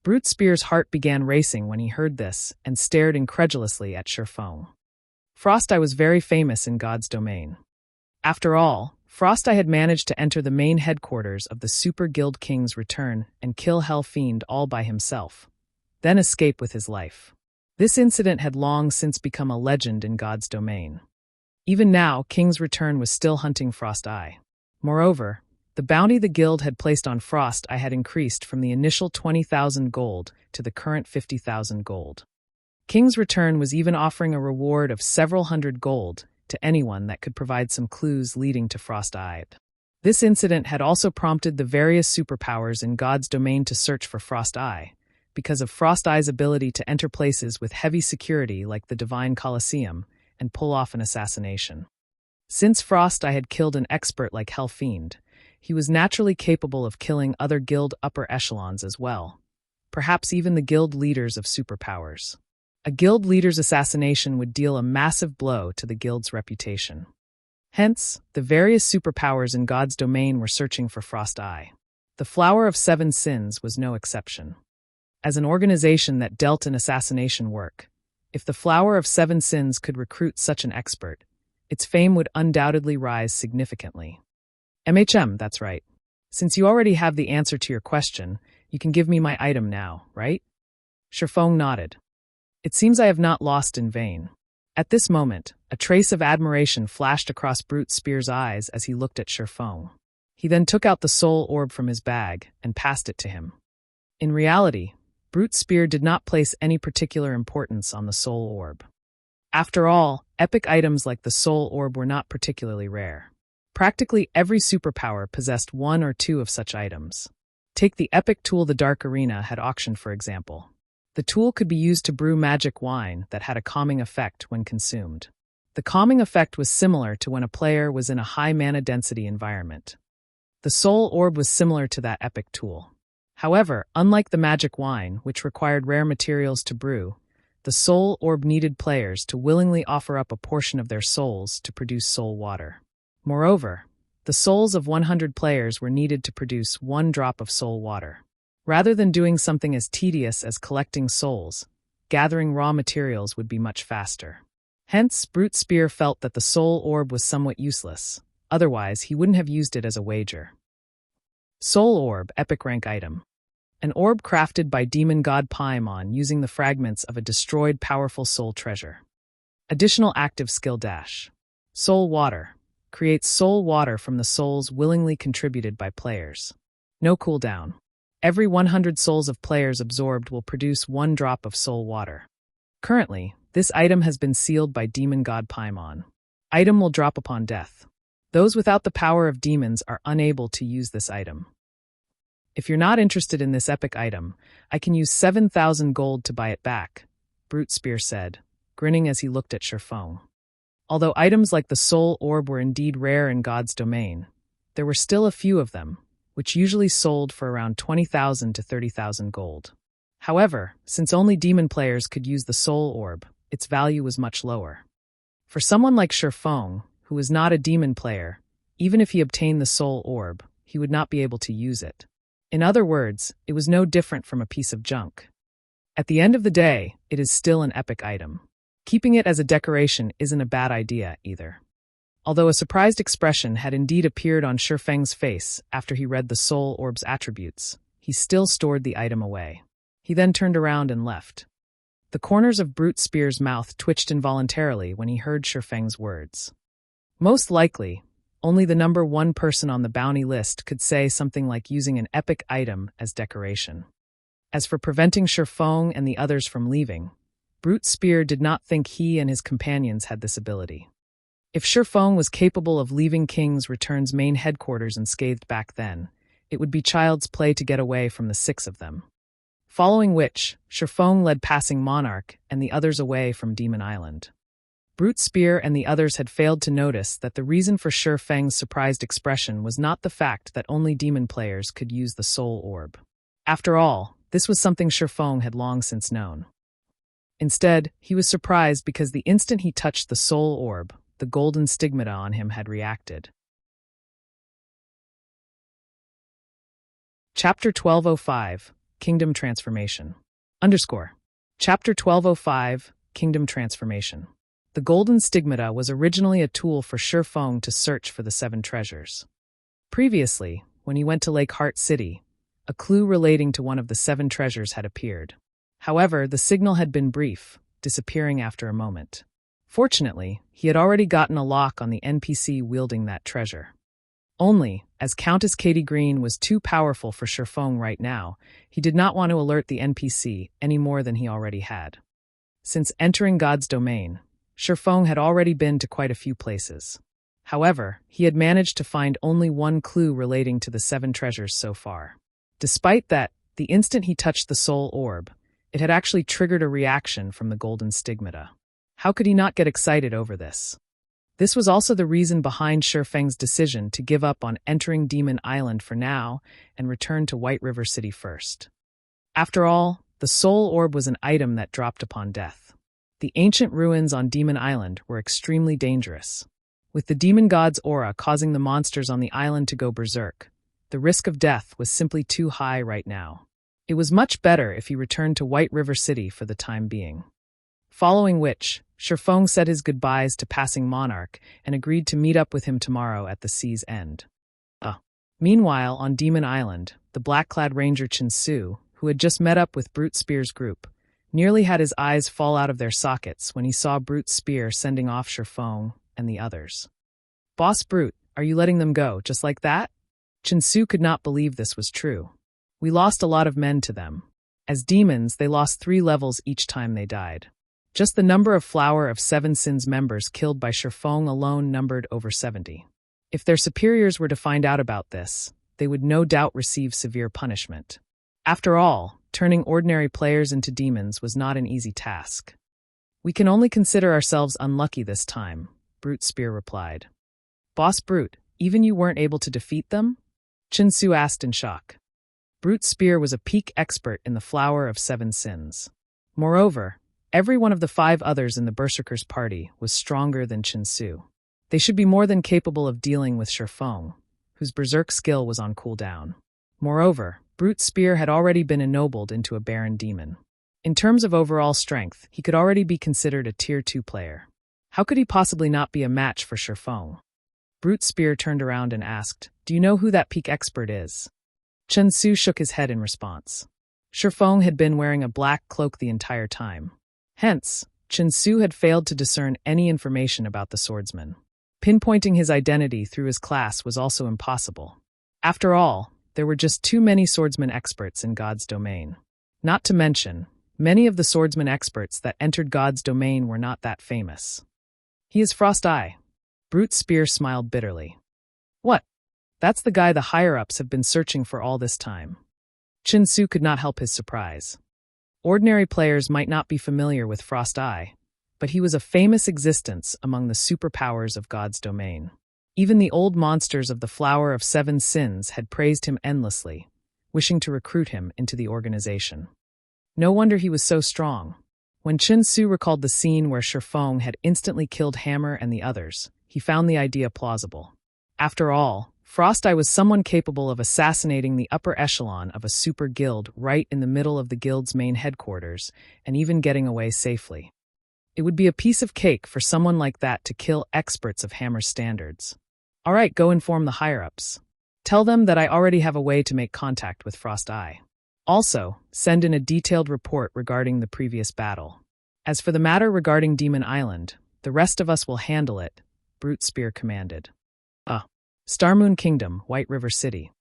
Brute Spear's heart began racing when he heard this and stared incredulously at Shifeng. Frost Eye was very famous in God's domain. After all, Frost Eye had managed to enter the main headquarters of the Super Guild King's Return and kill Hell Fiend all by himself, then escape with his life. This incident had long since become a legend in God's domain. Even now, King's Return was still hunting Frost Eye. Moreover, the bounty the guild had placed on Frost Eye had increased from the initial 20,000 gold to the current 50,000 gold. King's Return was even offering a reward of several hundred gold to anyone that could provide some clues leading to Frost Eye. This incident had also prompted the various superpowers in God's domain to search for Frost Eye, because of Frost Eye's ability to enter places with heavy security like the Divine Colosseum and pull off an assassination. Since Frost Eye had killed an expert like Hell Fiend, he was naturally capable of killing other guild upper echelons as well, perhaps even the guild leaders of superpowers. A guild leader's assassination would deal a massive blow to the guild's reputation. Hence, the various superpowers in God's domain were searching for Frost Eye. The Flower of 7 Sins was no exception. As an organization that dealt in assassination work, if the Flower of 7 Sins could recruit such an expert, its fame would undoubtedly rise significantly. That's right. Since you already have the answer to your question, you can give me my item now, right? Shifeng nodded. It seems I have not lost in vain. At this moment, a trace of admiration flashed across Brute Spear's eyes as he looked at Shifeng. He then took out the soul orb from his bag and passed it to him. In reality, Brute Spear did not place any particular importance on the soul orb. After all, epic items like the soul orb were not particularly rare. Practically every superpower possessed 1 or 2 of such items. Take the epic tool the Dark Arena had auctioned, for example. The tool could be used to brew magic wine that had a calming effect when consumed. The calming effect was similar to when a player was in a high mana density environment. The soul orb was similar to that epic tool. However, unlike the magic wine, which required rare materials to brew, the soul orb needed players to willingly offer up a portion of their souls to produce soul water. Moreover, the souls of 100 players were needed to produce 1 drop of soul water. Rather than doing something as tedious as collecting souls, gathering raw materials would be much faster. Hence, Brute Spear felt that the soul orb was somewhat useless. Otherwise, he wouldn't have used it as a wager. Soul Orb, Epic Rank Item. An orb crafted by demon god Paimon using the fragments of a destroyed powerful soul treasure. Additional active skill dash. Soul Water. Creates soul water from the souls willingly contributed by players. No cooldown. Every 100 souls of players absorbed will produce 1 drop of soul water. Currently, this item has been sealed by demon god Paimon. Item will drop upon death. Those without the power of demons are unable to use this item. If you're not interested in this epic item, I can use 7,000 gold to buy it back, Brute Spear said, grinning as he looked at Sherfong. Although items like the soul orb were indeed rare in God's domain, there were still a few of them, which usually sold for around 20,000 to 30,000 gold. However, since only demon players could use the soul orb, its value was much lower. For someone like Sherfong, who was not a demon player, even if he obtained the soul orb, he would not be able to use it. In other words, it was no different from a piece of junk. At the end of the day, it is still an epic item. Keeping it as a decoration isn't a bad idea either. Although a surprised expression had indeed appeared on Sherfeng's face after he read the soul orb's attributes, he still stored the item away. He then turned around and left. The corners of Brute Spear's mouth twitched involuntarily when he heard Sherfeng's words. Most likely, only the number 1 person on the bounty list could say something like using an epic item as decoration. As for preventing Sherfong and the others from leaving, Brute Spear did not think he and his companions had this ability. If Sherfong was capable of leaving King's Return's main headquarters unscathed back then, it would be child's play to get away from the 6 of them. Following which, Sherfong led Passing Monarch and the others away from Demon Island. Brute Spear and the others had failed to notice that the reason for Sherfeng's surprised expression was not the fact that only demon players could use the soul orb. After all, this was something Sherfong had long since known. Instead, he was surprised because the instant he touched the soul orb, the golden stigmata on him had reacted. Chapter 1205, Kingdom Transformation. Chapter 1205, Kingdom Transformation. The golden stigmata was originally a tool for Sherfong to search for the 7 treasures. Previously, when he went to Lake Heart City, a clue relating to one of the 7 treasures had appeared. However, the signal had been brief, disappearing after a moment. Fortunately, he had already gotten a lock on the NPC wielding that treasure. Only, as Countess Katie Green was too powerful for Sherfong right now, he did not want to alert the NPC any more than he already had. Since entering God's domain, Sherfong had already been to quite a few places. However, he had managed to find only 1 clue relating to the 7 treasures so far. Despite that, the instant he touched the soul orb, it had actually triggered a reaction from the golden stigmata. How could he not get excited over this? This was also the reason behind Sherfeng's decision to give up on entering Demon Island for now and return to White River City first. After all, the soul orb was an item that dropped upon death. The ancient ruins on Demon Island were extremely dangerous. With the demon god's aura causing the monsters on the island to go berserk, the risk of death was simply too high right now. It was much better if he returned to White River City for the time being. Following which, Sherfong said his goodbyes to Passing Monarch and agreed to meet up with him tomorrow at the sea's end. Meanwhile, on Demon Island, the black-clad ranger Chinsu, who had just met up with Brute Spear's group, nearly had his eyes fall out of their sockets when he saw Brute Spear sending off Sherfong and the others. "Boss Brute, are you letting them go, just like that?" Chinsu could not believe this was true. "We lost a lot of men to them. As demons, they lost 3 levels each time they died. Just the number of Flower of 7 Sins members killed by Sherfong alone numbered over 70. If their superiors were to find out about this, they would no doubt receive severe punishment. After all, turning ordinary players into demons was not an easy task. "We can only consider ourselves unlucky this time," Brute Spear replied. "Boss Brute, even you weren't able to defeat them?" Chinsu asked in shock. Brute Spear was a peak expert in the Flower of Seven Sins. Moreover, every one of the 5 others in the Berserkers' party was stronger than Chinsu. They should be more than capable of dealing with Shifeng, whose berserk skill was on cooldown. Moreover, Brute Spear had already been ennobled into a Baron Demon. In terms of overall strength, he could already be considered a Tier 2 player. How could he possibly not be a match for Shifeng? Brute Spear turned around and asked, "Do you know who that peak expert is?" Chinsu shook his head in response. Shifeng had been wearing a black cloak the entire time. Hence, Chinsu had failed to discern any information about the swordsman. Pinpointing his identity through his class was also impossible. After all, there were just too many swordsman experts in God's domain. Not to mention, many of the swordsman experts that entered God's domain were not that famous. "He is Frost Eye." Brute Spear smiled bitterly. "What? That's the guy the higher-ups have been searching for all this time." Chinsu could not help his surprise. Ordinary players might not be familiar with Frost Eye, but he was a famous existence among the superpowers of God's domain. Even the old monsters of the Flower of Seven Sins had praised him endlessly, wishing to recruit him into the organization. No wonder he was so strong. When Chinsu recalled the scene where Shifeng had instantly killed Hammer and the others, he found the idea plausible. After all, Frost Eye was someone capable of assassinating the upper echelon of a super guild right in the middle of the guild's main headquarters, and even getting away safely. It would be a piece of cake for someone like that to kill experts of Hammer's standards. "All right, go inform the higher-ups. Tell them that I already have a way to make contact with Frost Eye. Also, send in a detailed report regarding the previous battle. As for the matter regarding Demon Island, the rest of us will handle it," Brute Spear commanded. Starmoon Kingdom, White River City.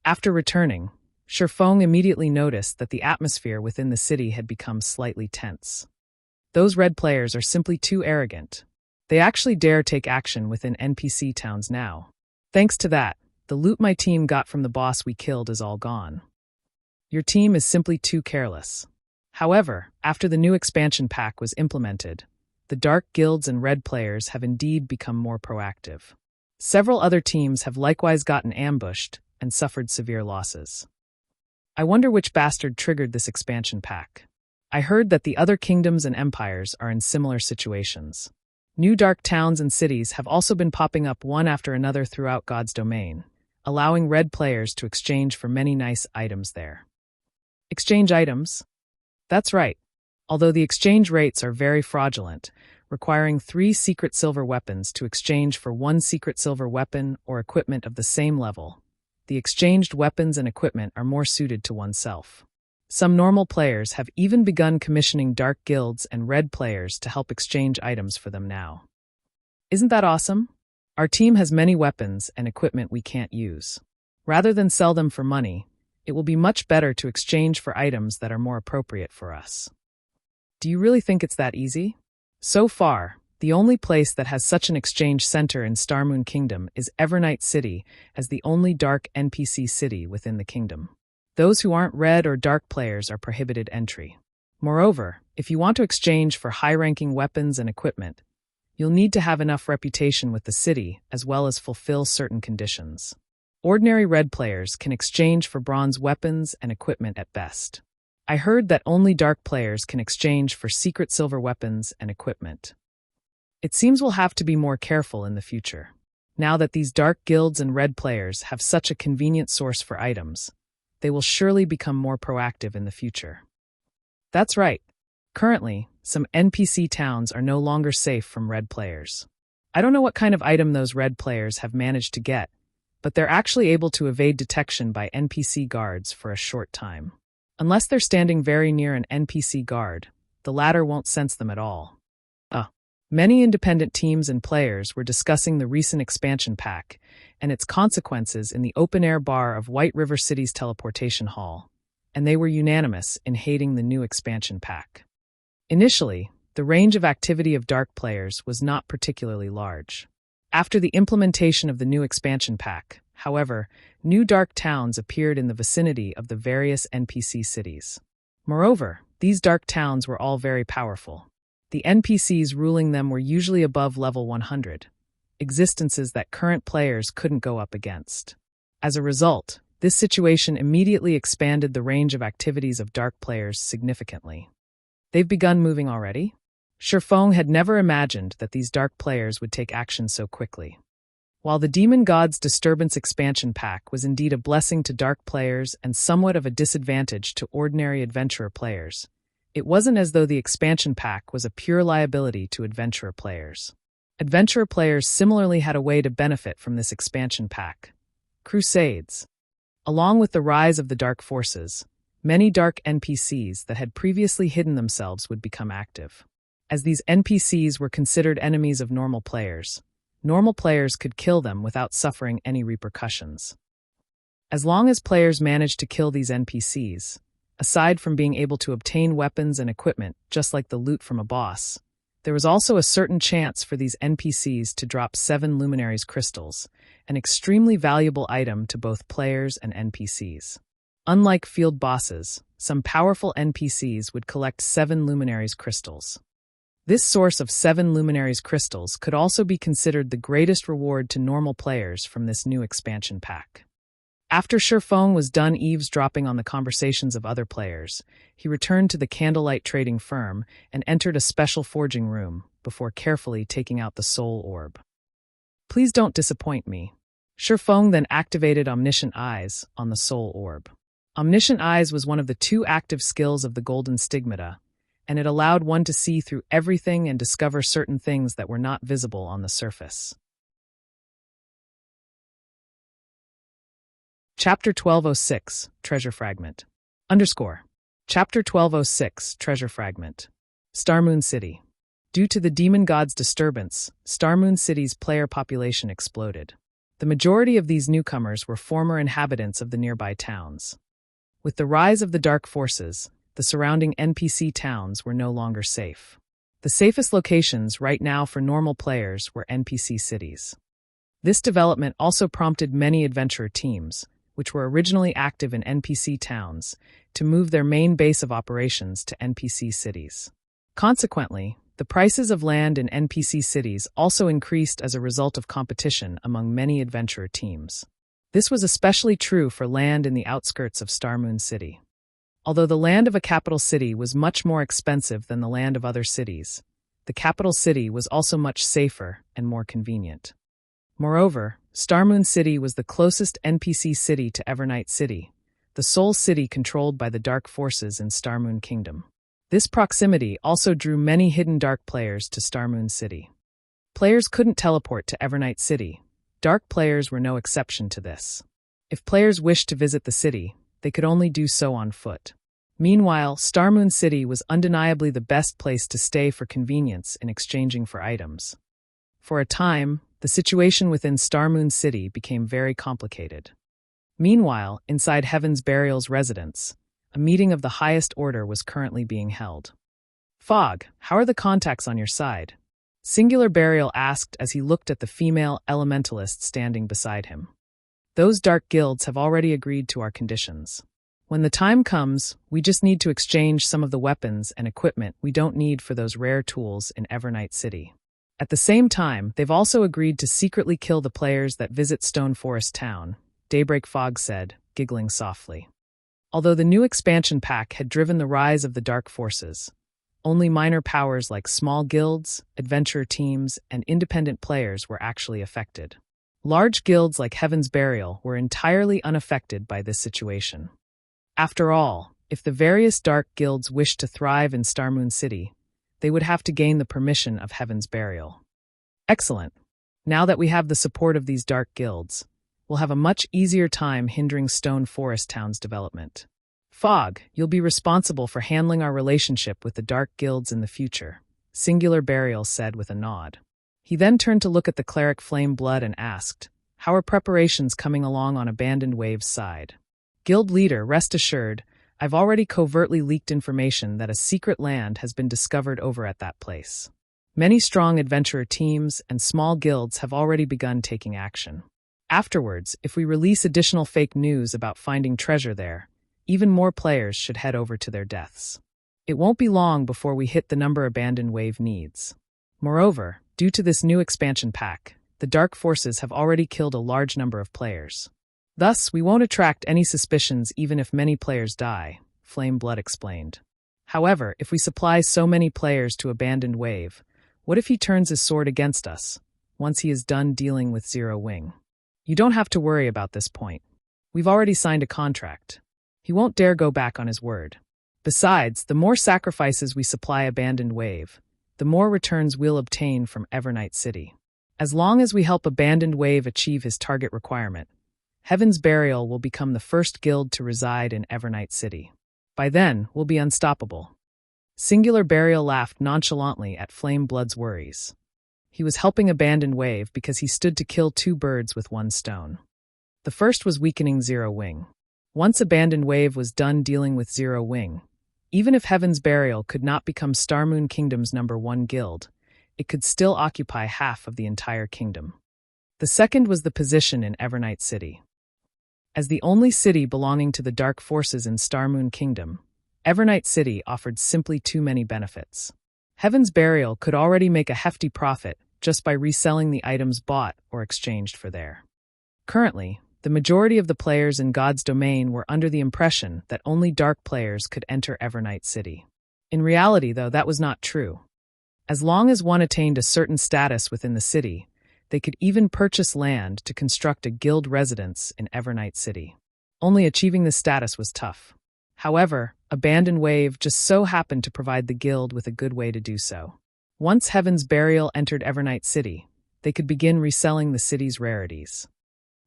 After returning, Shifeng immediately noticed that the atmosphere within the city had become slightly tense. Those red players are simply too arrogant. They actually dare take action within NPC towns now. Thanks to that, the loot my team got from the boss we killed is all gone. Your team is simply too careless. However, after the new expansion pack was implemented, the dark guilds and red players have indeed become more proactive. Several other teams have likewise gotten ambushed and suffered severe losses. I wonder which bastard triggered this expansion pack. I heard that the other kingdoms and empires are in similar situations. New dark towns and cities have also been popping up one after another throughout God's domain, allowing red players to exchange for many nice items there. Exchange items? That's right. Although the exchange rates are very fraudulent, requiring 3 secret silver weapons to exchange for 1 secret silver weapon or equipment of the same level, the exchanged weapons and equipment are more suited to oneself. Some normal players have even begun commissioning dark guilds and red players to help exchange items for them now. Isn't that awesome? Our team has many weapons and equipment we can't use. Rather than sell them for money, it will be much better to exchange for items that are more appropriate for us. Do you really think it's that easy? So far, the only place that has such an exchange center in Starmoon Kingdom is Evernight City as the only dark NPC city within the kingdom. Those who aren't red or dark players are prohibited entry. Moreover, if you want to exchange for high-ranking weapons and equipment, you'll need to have enough reputation with the city as well as fulfill certain conditions. Ordinary red players can exchange for bronze weapons and equipment at best. I heard that only dark players can exchange for secret silver weapons and equipment. It seems we'll have to be more careful in the future. Now that these dark guilds and red players have such a convenient source for items, they will surely become more proactive in the future. That's right. Currently, some NPC towns are no longer safe from red players. I don't know what kind of item those red players have managed to get, but they're actually able to evade detection by NPC guards for a short time. Unless they're standing very near an NPC guard, the latter won't sense them at all. Many independent teams and players were discussing the recent expansion pack and its consequences in the open-air bar of White River City's teleportation hall, and they were unanimous in hating the new expansion pack. Initially, the range of activity of dark players was not particularly large. After the implementation of the new expansion pack, however, new dark towns appeared in the vicinity of the various NPC cities. Moreover, these dark towns were all very powerful. The NPCs ruling them were usually above level 100, existences that current players couldn't go up against. As a result, this situation immediately expanded the range of activities of dark players significantly. They've begun moving already? Shifeng had never imagined that these dark players would take action so quickly. While the Demon God's Disturbance expansion pack was indeed a blessing to dark players and somewhat of a disadvantage to ordinary adventurer players, it wasn't as though the expansion pack was a pure liability to adventurer players. Adventurer players similarly had a way to benefit from this expansion pack: crusades. Along with the rise of the dark forces, many dark NPCs that had previously hidden themselves would become active. As these NPCs were considered enemies of normal players could kill them without suffering any repercussions. As long as players managed to kill these NPCs, aside from being able to obtain weapons and equipment just like the loot from a boss, there was also a certain chance for these NPCs to drop 7 Luminaries crystals, an extremely valuable item to both players and NPCs. Unlike field bosses, some powerful NPCs would collect 7 Luminaries crystals. This source of 7 Luminaries crystals could also be considered the greatest reward to normal players from this new expansion pack. After Shifeng was done eavesdropping on the conversations of other players, he returned to the candlelight trading firm and entered a special forging room before carefully taking out the soul orb. Please don't disappoint me. Shifeng then activated Omniscient Eyes on the soul orb. Omniscient Eyes was one of the 2 active skills of the Golden Stigmata, and it allowed one to see through everything and discover certain things that were not visible on the surface. Chapter 1206, Treasure Fragment. Chapter 1206, Treasure Fragment. Starmoon City. Due to the Demon God's Disturbance, Starmoon City's player population exploded. The majority of these newcomers were former inhabitants of the nearby towns. With the rise of the dark forces, the surrounding NPC towns were no longer safe. The safest locations right now for normal players were NPC cities. This development also prompted many adventurer teams, which were originally active in NPC towns, to move their main base of operations to NPC cities. Consequently, the prices of land in NPC cities also increased as a result of competition among many adventurer teams. This was especially true for land in the outskirts of Starmoon City. Although the land of a capital city was much more expensive than the land of other cities, the capital city was also much safer and more convenient. Moreover, Starmoon City was the closest NPC city to Evernight City, the sole city controlled by the dark forces in Starmoon Kingdom. This proximity also drew many hidden dark players to Starmoon City. Players couldn't teleport to Evernight City. Dark players were no exception to this. If players wished to visit the city, they could only do so on foot. Meanwhile, Starmoon City was undeniably the best place to stay for convenience in exchanging for items. For a time, the situation within Starmoon City became very complicated. Meanwhile, inside Heaven's Burial's residence, a meeting of the highest order was currently being held. Fog, how are the contacts on your side? Singular Burial asked as he looked at the female elementalist standing beside him. Those dark guilds have already agreed to our conditions. When the time comes, we just need to exchange some of the weapons and equipment we don't need for those rare tools in Evernight City. At the same time, they've also agreed to secretly kill the players that visit Stone Forest Town, Daybreak Fog said, giggling softly. Although the new expansion pack had driven the rise of the dark forces, only minor powers like small guilds, adventurer teams, and independent players were actually affected. Large guilds like Heaven's Burial were entirely unaffected by this situation. After all, if the various dark guilds wished to thrive in Starmoon City, they would have to gain the permission of Heaven's Burial. Excellent. Now that we have the support of these dark guilds, we'll have a much easier time hindering Stone Forest Town's development. Fog, you'll be responsible for handling our relationship with the dark guilds in the future, Singular Burial said with a nod. He then turned to look at the cleric Flame Blood and asked, how are preparations coming along on Abandoned Wave's side? Guild leader, rest assured, I've already covertly leaked information that a secret land has been discovered over at that place. Many strong adventurer teams and small guilds have already begun taking action. Afterwards, if we release additional fake news about finding treasure there, even more players should head over to their deaths. It won't be long before we hit the number Abandoned Wave needs. Moreover, due to this new expansion pack, the Dark Forces have already killed a large number of players. Thus, we won't attract any suspicions even if many players die, Flame Blood explained. However, if we supply so many players to Abandoned Wave, what if he turns his sword against us, once he is done dealing with Zero Wing? You don't have to worry about this point. We've already signed a contract. He won't dare go back on his word. Besides, the more sacrifices we supply Abandoned Wave, the more returns we'll obtain from Evernight City. As long as we help Abandoned Wave achieve his target requirement, Heaven's Burial will become the first guild to reside in Evernight City. By then, we'll be unstoppable. Singular Burial laughed nonchalantly at Flame Blood's worries. He was helping Abandoned Wave because he stood to kill two birds with one stone. The first was weakening Zero Wing. Once Abandoned Wave was done dealing with Zero Wing, even if Heaven's Burial could not become Starmoon Kingdom's #1 guild, it could still occupy half of the entire kingdom. The second was the position in Evernight City. As the only city belonging to the Dark Forces in Starmoon Kingdom, Evernight City offered simply too many benefits. Heaven's Burial could already make a hefty profit just by reselling the items bought or exchanged for there. Currently, the majority of the players in God's domain were under the impression that only dark players could enter Evernight City. In reality, though, that was not true. As long as one attained a certain status within the city, they could even purchase land to construct a guild residence in Evernight City. Only achieving this status was tough. However, Abandoned Wave just so happened to provide the guild with a good way to do so. Once Heaven's Burial entered Evernight City, they could begin reselling the city's rarities.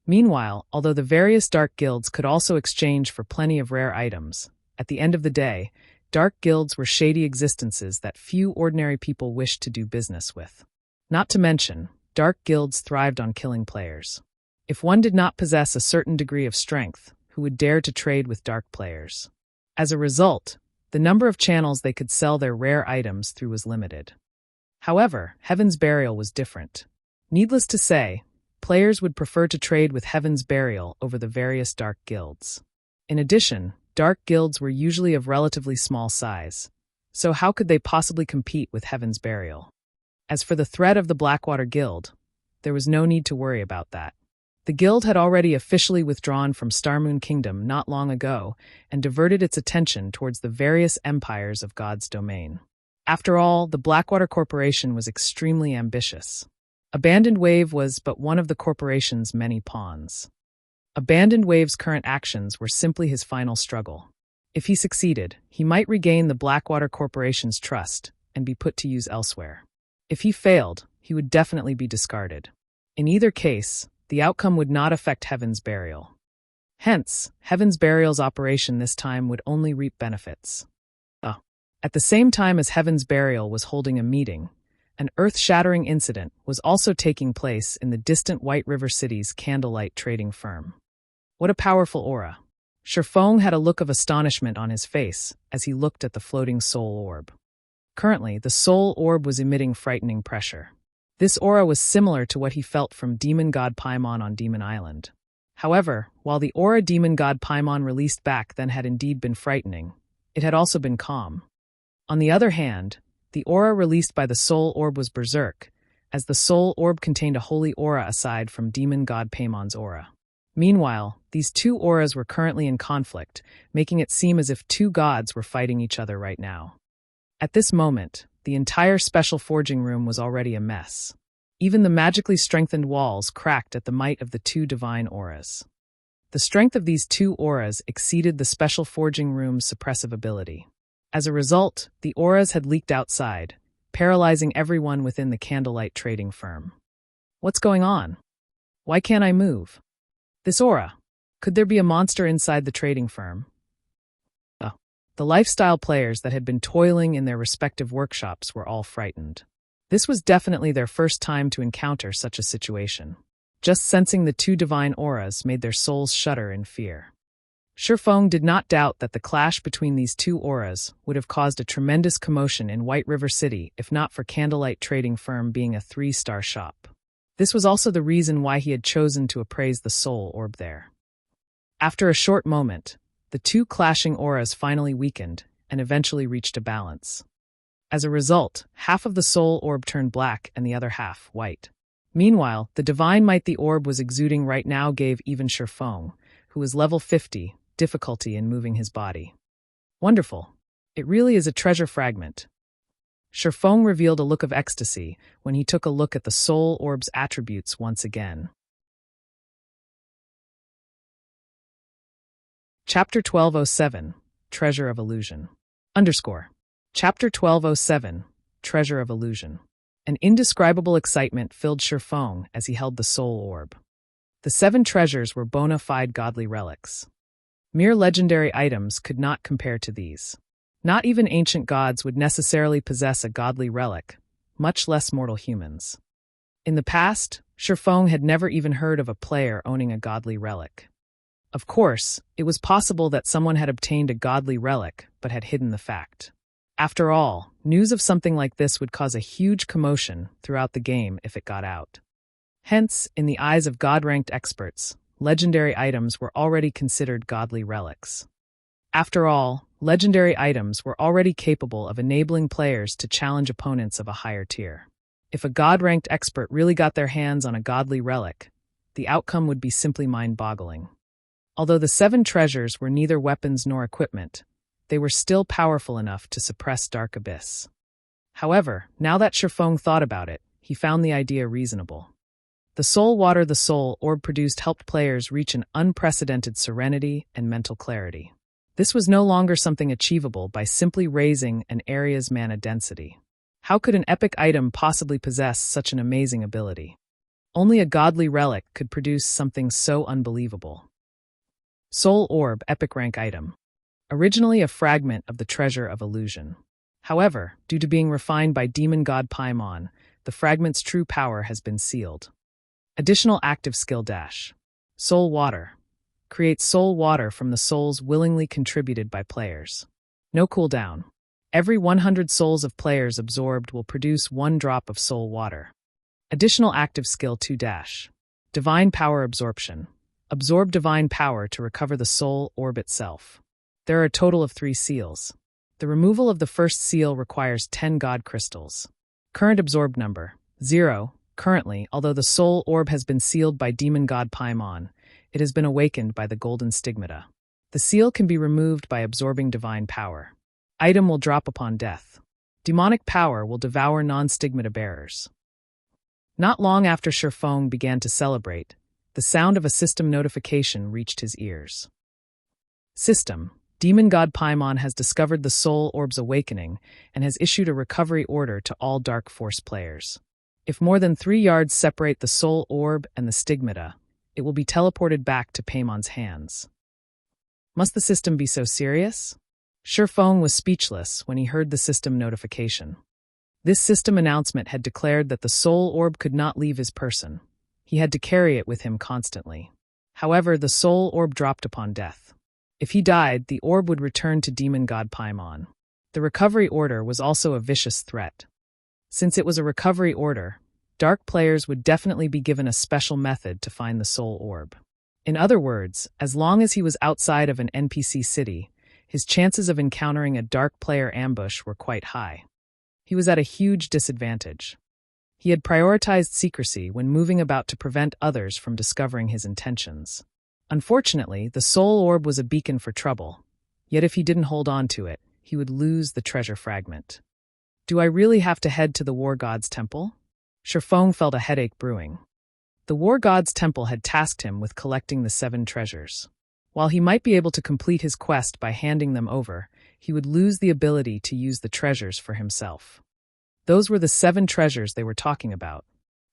Meanwhile, although the various dark guilds could also exchange for plenty of rare items, at the end of the day, dark guilds were shady existences that few ordinary people wished to do business with. Not to mention, dark guilds thrived on killing players. If one did not possess a certain degree of strength, who would dare to trade with dark players? As a result, the number of channels they could sell their rare items through was limited. However, Heaven's Burial was different. Needless to say, players would prefer to trade with Heaven's Burial over the various dark guilds. In addition, dark guilds were usually of relatively small size, so how could they possibly compete with Heaven's Burial? As for the threat of the Blackwater Guild, there was no need to worry about that. The guild had already officially withdrawn from Starmoon Kingdom not long ago and diverted its attention towards the various empires of God's domain. After all, the Blackwater Corporation was extremely ambitious. Abandoned Wave was but one of the corporation's many pawns. Abandoned Wave's current actions were simply his final struggle. If he succeeded, he might regain the Blackwater Corporation's trust and be put to use elsewhere. If he failed, he would definitely be discarded. In either case, the outcome would not affect Heaven's Burial. Hence, Heaven's Burial's operation this time would only reap benefits. At the same time as Heaven's Burial was holding a meeting, an earth-shattering incident was also taking place in the distant White River City's candlelight trading firm. What a powerful aura! Shifeng had a look of astonishment on his face as he looked at the floating soul orb. Currently, the soul orb was emitting frightening pressure. This aura was similar to what he felt from Demon God Paimon on Demon Island. However, while the aura Demon God Paimon released back then had indeed been frightening, it had also been calm. On the other hand, the aura released by the soul orb was berserk, as the soul orb contained a holy aura aside from Demon God Paimon's aura. Meanwhile, these two auras were currently in conflict, making it seem as if two gods were fighting each other right now. At this moment, the entire special forging room was already a mess. Even the magically strengthened walls cracked at the might of the two divine auras. The strength of these two auras exceeded the special forging room's suppressive ability. As a result, the auras had leaked outside, paralyzing everyone within the candlelight trading firm. What's going on? Why can't I move? This aura. Could there be a monster inside the trading firm? The lifestyle players that had been toiling in their respective workshops were all frightened. This was definitely their first time to encounter such a situation. Just sensing the two divine auras made their souls shudder in fear. Shifeng did not doubt that the clash between these two auras would have caused a tremendous commotion in White River City if not for Candlelight Trading Firm being a 3-star shop. This was also the reason why he had chosen to appraise the soul orb there. After a short moment, The two clashing auras finally weakened and eventually reached a balance. As a result, half of the soul orb turned black and the other half white. Meanwhile, the divine might the orb was exuding right now gave even Shifeng, who was level 50, difficulty in moving his body. Wonderful. It really is a treasure fragment. Shifeng revealed a look of ecstasy when he took a look at the soul orb's attributes once again. Chapter 1207, Treasure of Illusion. Chapter 1207, Treasure of Illusion. An indescribable excitement filled Shifeng as he held the soul orb. The 7 treasures were bona fide godly relics. Mere legendary items could not compare to these. Not even ancient gods would necessarily possess a godly relic, much less mortal humans. In the past, Shifeng had never even heard of a player owning a godly relic. Of course, it was possible that someone had obtained a godly relic but had hidden the fact. After all, news of something like this would cause a huge commotion throughout the game if it got out. Hence, in the eyes of god-ranked experts, legendary items were already considered godly relics. After all, legendary items were already capable of enabling players to challenge opponents of a higher tier. If a god-ranked expert really got their hands on a godly relic, the outcome would be simply mind-boggling. Although the 7 treasures were neither weapons nor equipment, they were still powerful enough to suppress Dark Abyss. However, now that Shifeng thought about it, he found the idea reasonable. The soul water the soul orb produced helped players reach an unprecedented serenity and mental clarity. This was no longer something achievable by simply raising an area's mana density. How could an epic item possibly possess such an amazing ability? Only a godly relic could produce something so unbelievable. Soul Orb Epic Rank Item. Originally a fragment of the Treasure of Illusion. However, due to being refined by demon god Paimon, the fragment's true power has been sealed. Additional active skill dash. Soul Water. Creates soul water from the souls willingly contributed by players. No cooldown. Every 100 souls of players absorbed will produce 1 drop of soul water. Additional active skill 2 dash. Divine Power Absorption. Absorb divine power to recover the soul orb itself. There are a total of 3 seals. The removal of the first seal requires 10 god crystals. Current absorbed number, 0. Currently, although the soul orb has been sealed by demon god Paimon, it has been awakened by the golden stigmata. The seal can be removed by absorbing divine power. Item will drop upon death. Demonic power will devour non-stigmata bearers. Not long after Shifeng began to celebrate, the sound of a system notification reached his ears. System. Demon god Paimon has discovered the soul orb's awakening and has issued a recovery order to all Dark Force players. If more than 3 yards separate the soul orb and the stigmata, it will be teleported back to Paimon's hands. Must the system be so serious? Shifeng was speechless when he heard the system notification. This system announcement had declared that the soul orb could not leave his person. He had to carry it with him constantly. However, the soul orb dropped upon death. If he died, the orb would return to demon god Paimon. The recovery order was also a vicious threat. Since it was a recovery order, Dark players would definitely be given a special method to find the soul orb. In other words, as long as he was outside of an NPC city, his chances of encountering a Dark player ambush were quite high. He was at a huge disadvantage. He had prioritized secrecy when moving about to prevent others from discovering his intentions. Unfortunately, the soul orb was a beacon for trouble, yet if he didn't hold on to it, he would lose the treasure fragment. Do I really have to head to the War God's temple? Shifeng felt a headache brewing. The War God's temple had tasked him with collecting the 7 treasures. While he might be able to complete his quest by handing them over, he would lose the ability to use the treasures for himself. Those were the 7 treasures they were talking about.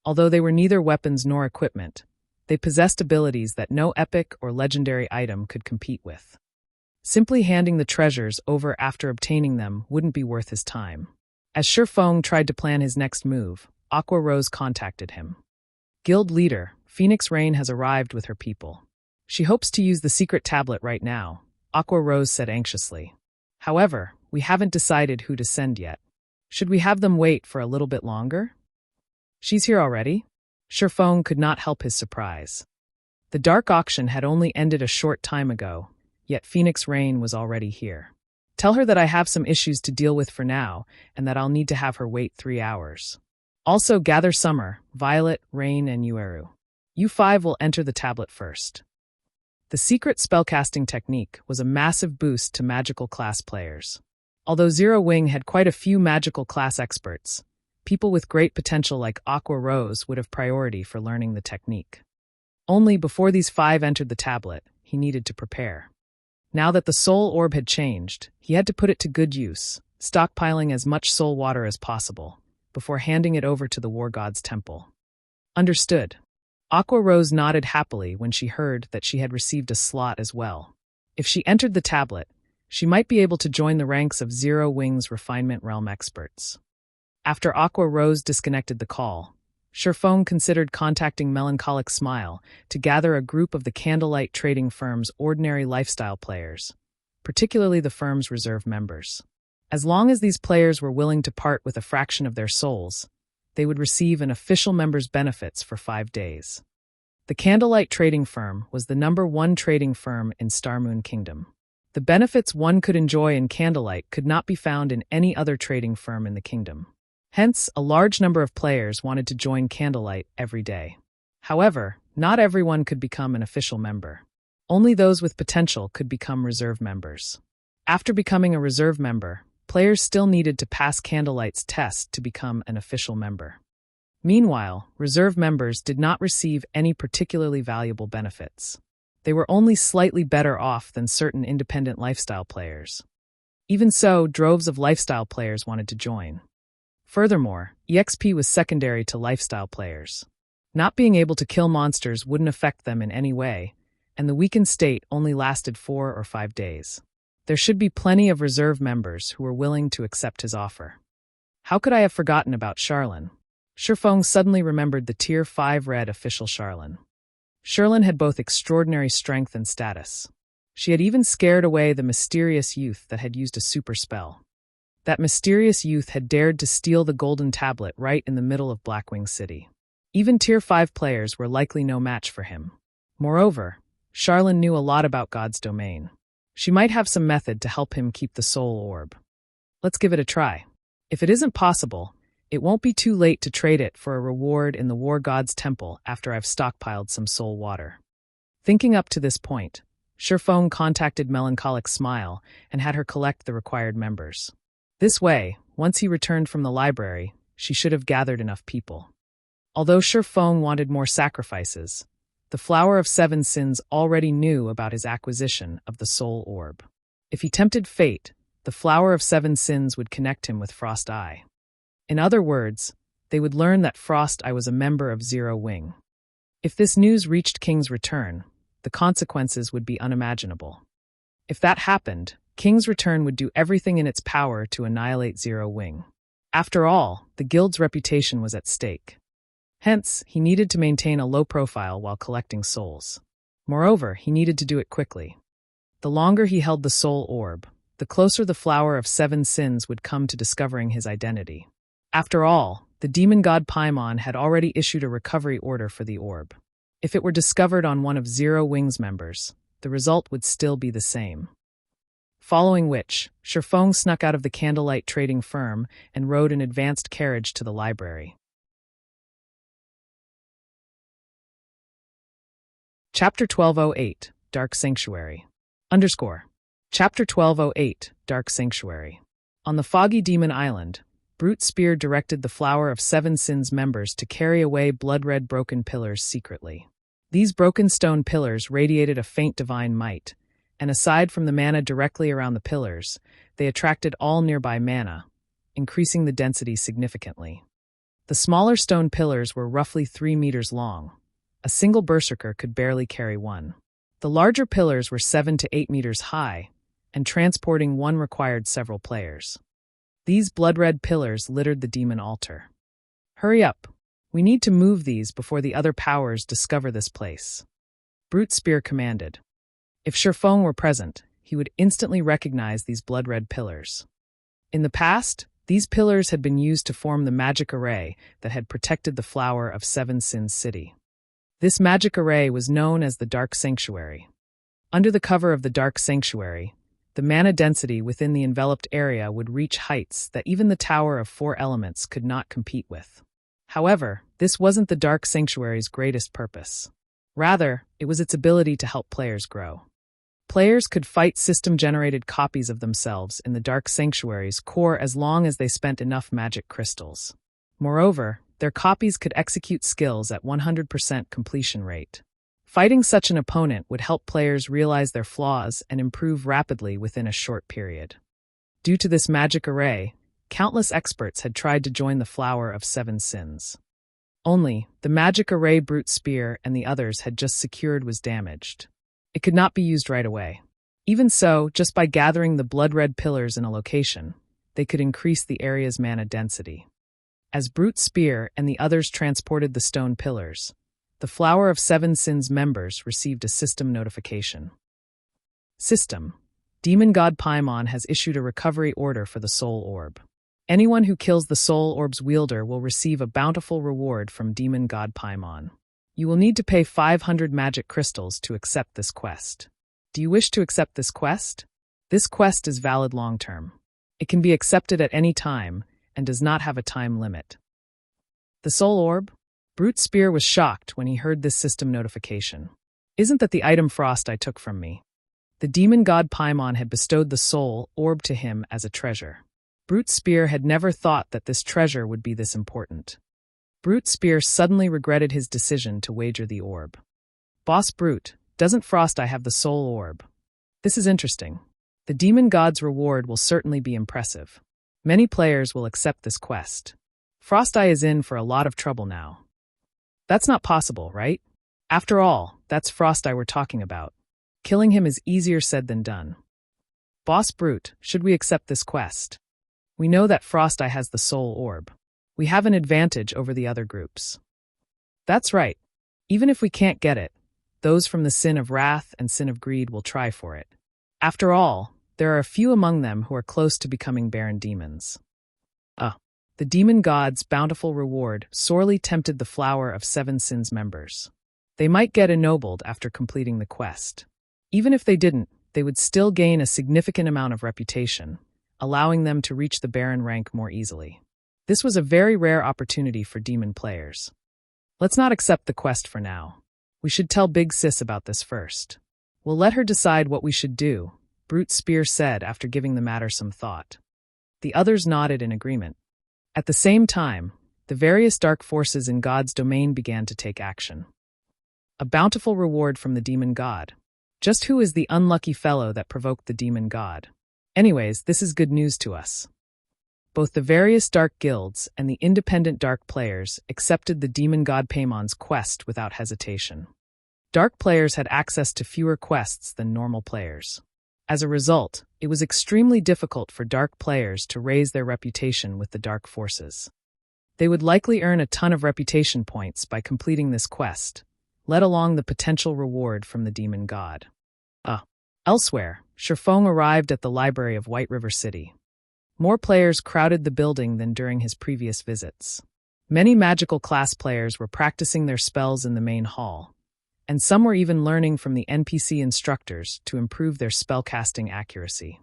Although they were neither weapons nor equipment, they possessed abilities that no epic or legendary item could compete with. Simply handing the treasures over after obtaining them wouldn't be worth his time. As Shifeng tried to plan his next move, Aqua Rose contacted him. Guild leader, Phoenix Rain has arrived with her people. She hopes to use the secret tablet right now, Aqua Rose said anxiously. However, we haven't decided who to send yet. Should we have them wait for a little bit longer? She's here already? Shifeng could not help his surprise. The dark auction had only ended a short time ago, yet Phoenix Rain was already here. Tell her that I have some issues to deal with for now, and that I'll need to have her wait 3 hours. Also, gather Summer, Violet, Rain, and Ueru. You 5 will enter the tablet first. The secret spellcasting technique was a massive boost to magical class players. Although Zero Wing had quite a few magical class experts, people with great potential like Aqua Rose would have priority for learning the technique. Only before these 5 entered the tablet, he needed to prepare. Now that the soul orb had changed, he had to put it to good use, stockpiling as much soul water as possible, before handing it over to the War God's temple. Understood. Aqua Rose nodded happily when she heard that she had received a slot as well. If she entered the tablet, she might be able to join the ranks of Zero Wing's Refinement Realm experts. After Aqua Rose disconnected the call, Sherfone considered contacting Melancholic Smile to gather a group of the Candlelight Trading Firm's ordinary lifestyle players, particularly the firm's reserve members. As long as these players were willing to part with a fraction of their souls, they would receive an official member's benefits for 5 days. The Candlelight Trading Firm was the #1 trading firm in Starmoon Kingdom. The benefits one could enjoy in Candlelight could not be found in any other trading firm in the kingdom. Hence, a large number of players wanted to join Candlelight every day. However, not everyone could become an official member. Only those with potential could become reserve members. After becoming a reserve member, players still needed to pass Candlelight's test to become an official member. Meanwhile, reserve members did not receive any particularly valuable benefits. They were only slightly better off than certain independent lifestyle players. Even so, droves of lifestyle players wanted to join. Furthermore, EXP was secondary to lifestyle players. Not being able to kill monsters wouldn't affect them in any way, and the weakened state only lasted 4 or 5 days. There should be plenty of reserve members who were willing to accept his offer. How could I have forgotten about Charlene? Sherfone suddenly remembered the Tier 5 red official Charlene. Charlene had both extraordinary strength and status. She had even scared away the mysterious youth that had used a super spell. That mysterious youth had dared to steal the golden tablet right in the middle of Blackwing City. Even Tier 5 players were likely no match for him. Moreover, Charlene knew a lot about God's domain. She might have some method to help him keep the soul orb. Let's give it a try. If it isn't possible, it won't be too late to trade it for a reward in the War God's temple after I've stockpiled some soul water. Thinking up to this point, Sherfone contacted Melancholic Smile and had her collect the required members. This way, once he returned from the library, she should have gathered enough people. Although Sherfone wanted more sacrifices, the Flower of 7 Sins already knew about his acquisition of the soul orb. If he tempted fate, the Flower of 7 Sins would connect him with Frost Eye. In other words, they would learn that Frost Eye was a member of Zero Wing. If this news reached King's Return, the consequences would be unimaginable. If that happened, King's Return would do everything in its power to annihilate Zero Wing. After all, the guild's reputation was at stake. Hence, he needed to maintain a low profile while collecting souls. Moreover, he needed to do it quickly. The longer he held the soul orb, the closer the Flower of 7 Sins would come to discovering his identity. After all, the demon god Paimon had already issued a recovery order for the orb. If it were discovered on one of Zero Wing's members, the result would still be the same. Following which, Sherfone snuck out of the Candlelight Trading Firm and rode an advanced carriage to the library. Chapter 1208, Dark Sanctuary. Chapter 1208, Dark Sanctuary. On the foggy demon island, Brute Spear directed the Flower of 7 Sins members to carry away blood-red broken pillars secretly. These broken stone pillars radiated a faint divine might, and aside from the mana directly around the pillars, they attracted all nearby mana, increasing the density significantly. The smaller stone pillars were roughly 3 meters long. A single berserker could barely carry one. The larger pillars were 7 to 8 meters high, and transporting one required several players. These blood-red pillars littered the demon altar. Hurry up! We need to move these before the other powers discover this place. Brute Spear commanded. If Sherfone were present, he would instantly recognize these blood-red pillars. In the past, these pillars had been used to form the magic array that had protected the Flower of 7 Sins city. This magic array was known as the Dark Sanctuary. Under the cover of the Dark Sanctuary, the mana density within the enveloped area would reach heights that even the Tower of Four Elements could not compete with. However, this wasn't the Dark Sanctuary's greatest purpose. Rather, it was its ability to help players grow. Players could fight system-generated copies of themselves in the Dark Sanctuary's core as long as they spent enough magic crystals. Moreover, their copies could execute skills at 100% completion rate. Fighting such an opponent would help players realize their flaws and improve rapidly within a short period. Due to this magic array, countless experts had tried to join the Flower of Seven Sins. Only, the magic array Brute Spear and the others had just secured was damaged. It could not be used right away. Even so, just by gathering the blood-red pillars in a location, they could increase the area's mana density. As Brute Spear and the others transported the stone pillars, the Flower of Seven Sins members received a system notification. System: Demon God Paimon has issued a recovery order for the Soul Orb. Anyone who kills the Soul Orb's wielder will receive a bountiful reward from Demon God Paimon. You will need to pay 500 magic crystals to accept this quest. Do you wish to accept this quest? This quest is valid long-term. It can be accepted at any time and does not have a time limit. The Soul Orb? Brute Spear was shocked when he heard this system notification. Isn't that the item Frost I took from me? The demon god Paimon had bestowed the Soul Orb to him as a treasure. Brute Spear had never thought that this treasure would be this important. Brute Spear suddenly regretted his decision to wager the orb. Boss Brute, doesn't Frost I have the Soul Orb? This is interesting. The demon god's reward will certainly be impressive. Many players will accept this quest. Frost Eye is in for a lot of trouble now. That's not possible, right? After all, that's Frost Eye we're talking about. Killing him is easier said than done. Boss Brute, should we accept this quest? We know that Frost Eye has the Soul Orb. We have an advantage over the other groups. That's right. Even if we can't get it, those from the Sin of Wrath and Sin of Greed will try for it. After all, there are a few among them who are close to becoming Baron Demons. The demon god's bountiful reward sorely tempted the Flower of Seven Sins members. They might get ennobled after completing the quest. Even if they didn't, they would still gain a significant amount of reputation, allowing them to reach the Baron rank more easily. This was a very rare opportunity for demon players. Let's not accept the quest for now. We should tell Big Sis about this first. We'll let her decide what we should do, Brute Spear said after giving the matter some thought. The others nodded in agreement. At the same time, the various dark forces in God's domain began to take action. A bountiful reward from the demon god. Just who is the unlucky fellow that provoked the demon god? Anyways, this is good news to us. Both the various dark guilds and the independent dark players accepted the demon god Paimon's quest without hesitation. Dark players had access to fewer quests than normal players. As a result, it was extremely difficult for dark players to raise their reputation with the dark forces. They would likely earn a ton of reputation points by completing this quest, let alone the potential reward from the demon god. Elsewhere, Sherfong arrived at the library of White River City. More players crowded the building than during his previous visits. Many magical class players were practicing their spells in the main hall, and some were even learning from the NPC instructors to improve their spellcasting accuracy.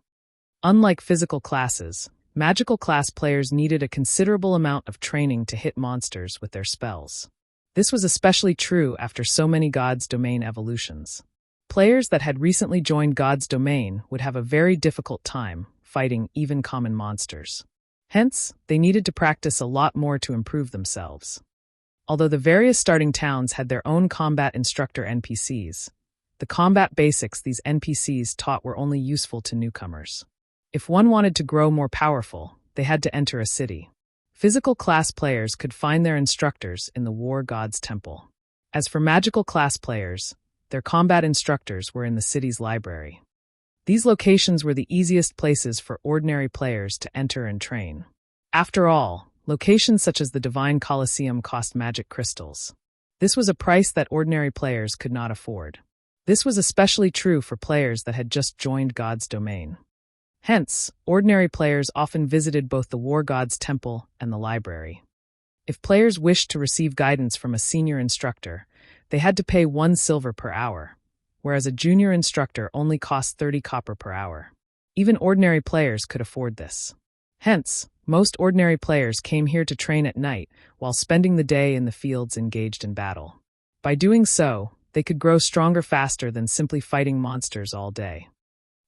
Unlike physical classes, magical class players needed a considerable amount of training to hit monsters with their spells. This was especially true after so many God's Domain evolutions. Players that had recently joined God's Domain would have a very difficult time fighting even common monsters. Hence, they needed to practice a lot more to improve themselves. Although the various starting towns had their own combat instructor NPCs, the combat basics these NPCs taught were only useful to newcomers. If one wanted to grow more powerful, they had to enter a city. Physical class players could find their instructors in the War God's Temple. As for magical class players, their combat instructors were in the city's library. These locations were the easiest places for ordinary players to enter and train. After all, locations such as the Divine Colosseum cost magic crystals. This was a price that ordinary players could not afford. This was especially true for players that had just joined God's Domain. Hence, ordinary players often visited both the War God's Temple and the library. If players wished to receive guidance from a senior instructor, they had to pay 1 silver per hour, whereas a junior instructor only cost 30 copper per hour. Even ordinary players could afford this. Hence, most ordinary players came here to train at night while spending the day in the fields engaged in battle. By doing so, they could grow stronger faster than simply fighting monsters all day.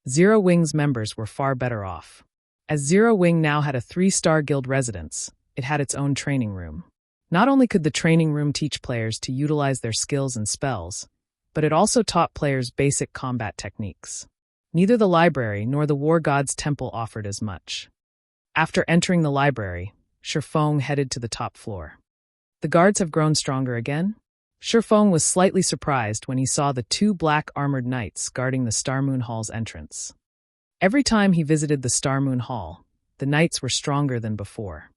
Zero Wing's members were far better off. As Zero Wing now had a 3-star guild residence, it had its own training room. Not only could the training room teach players to utilize their skills and spells, but it also taught players basic combat techniques. Neither the library nor the War God's Temple offered as much. After entering the library, Shifeng headed to the top floor. The guards have grown stronger again? Shifeng was slightly surprised when he saw the 2 black armored knights guarding the Star Moon Hall's entrance. Every time he visited the Star Moon Hall, the knights were stronger than before.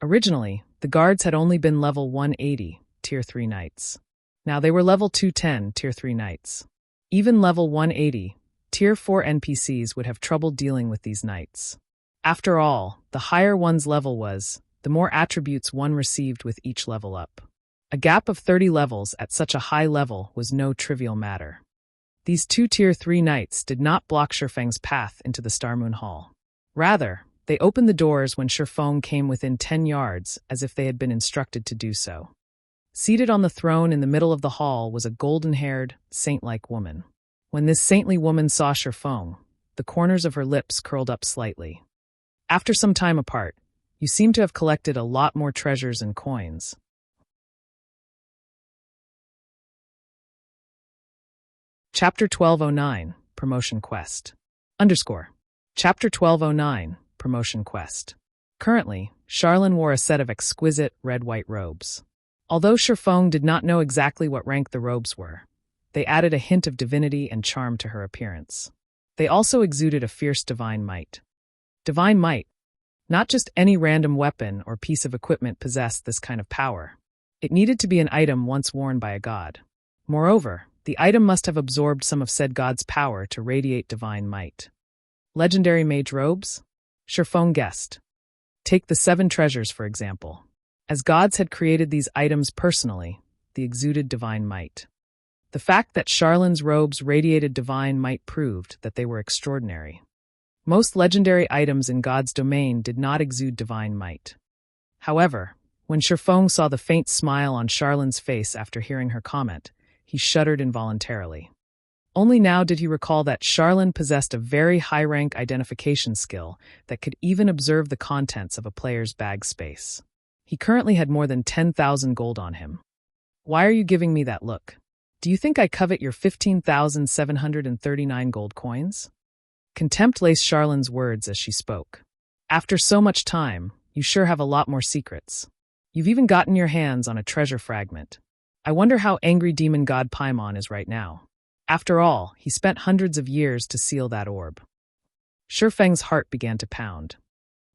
Originally, the guards had only been level 180, Tier 3 knights. Now they were level 210, Tier 3 knights. Even level 180, Tier 4 NPCs would have trouble dealing with these knights. After all, the higher one's level was, the more attributes one received with each level up. A gap of 30 levels at such a high level was no trivial matter. These 2 Tier 3 knights did not block Shifeng's path into the Star Moon Hall. Rather, they opened the doors when Shifeng came within 10 yards, as if they had been instructed to do so. Seated on the throne in the middle of the hall was a golden-haired, saint-like woman. When this saintly woman saw Shifeng, the corners of her lips curled up slightly. After some time apart, you seem to have collected a lot more treasures and coins. Chapter 1209, Promotion Quest. Chapter 1209, Promotion Quest. Currently, Charlene wore a set of exquisite red-white robes. Although Shifeng did not know exactly what rank the robes were, they added a hint of divinity and charm to her appearance. They also exuded a fierce divine might. Divine might. Not just any random weapon or piece of equipment possessed this kind of power. It needed to be an item once worn by a god. Moreover, the item must have absorbed some of said god's power to radiate divine might. Legendary mage robes? Shifeng guessed. Take the 7 treasures, for example. As gods had created these items personally, they exuded divine might. The fact that Charlene's robes radiated divine might proved that they were extraordinary. Most legendary items in God's domain did not exude divine might. However, when Shifeng saw the faint smile on Charlene's face after hearing her comment, he shuddered involuntarily. Only now did he recall that Charlene possessed a very high-rank identification skill that could even observe the contents of a player's bag space. He currently had more than 10,000 gold on him. Why are you giving me that look? Do you think I covet your 15,739 gold coins? Contempt laced Charlene's words as she spoke. After so much time, you sure have a lot more secrets. You've even gotten your hands on a treasure fragment. I wonder how angry demon god Paimon is right now. After all, he spent hundreds of years to seal that orb. Shifeng's heart began to pound.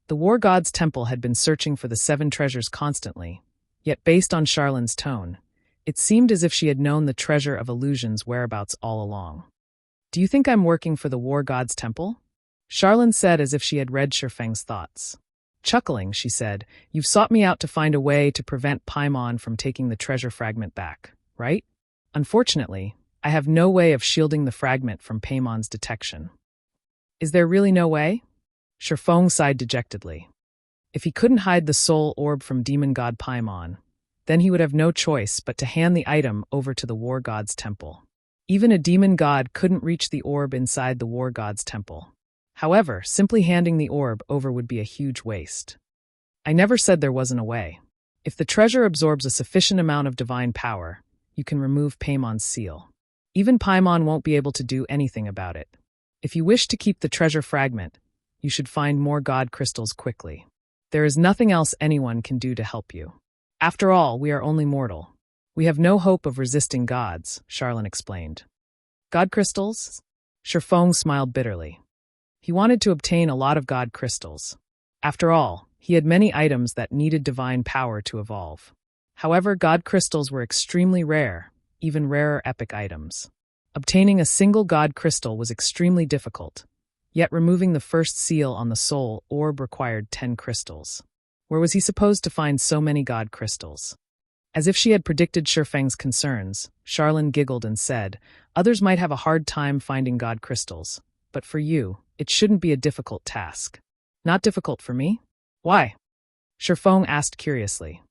The War God's Temple had been searching for the 7 treasures constantly, yet based on Charlene's tone, it seemed as if she had known the treasure of illusion's whereabouts all along. Do you think I'm working for the War God's Temple? Charlene said as if she had read Shifeng's thoughts. Chuckling, she said, You've sought me out to find a way to prevent Paimon from taking the treasure fragment back, right? Unfortunately, I have no way of shielding the fragment from Paimon's detection. Is there really no way? Shifeng sighed dejectedly. If he couldn't hide the soul orb from demon god Paimon, then he would have no choice but to hand the item over to the War God's Temple. Even a demon god couldn't reach the orb inside the War God's Temple. However, simply handing the orb over would be a huge waste. I never said there wasn't a way. If the treasure absorbs a sufficient amount of divine power, you can remove Paimon's seal. Even Paimon won't be able to do anything about it. If you wish to keep the treasure fragment, you should find more god crystals quickly. There is nothing else anyone can do to help you. After all, we are only mortal. We have no hope of resisting gods, Charlene explained. God crystals? Shifeng smiled bitterly. He wanted to obtain a lot of god crystals. After all, he had many items that needed divine power to evolve. However, god crystals were extremely rare, even rarer epic items. Obtaining a single god crystal was extremely difficult, yet removing the first seal on the soul orb required 10 crystals. Where was he supposed to find so many god crystals? As if she had predicted Shifeng's concerns, Charlene giggled and said, Others might have a hard time finding God crystals, but for you, it shouldn't be a difficult task. Not difficult for me? Why? Sherfong asked curiously.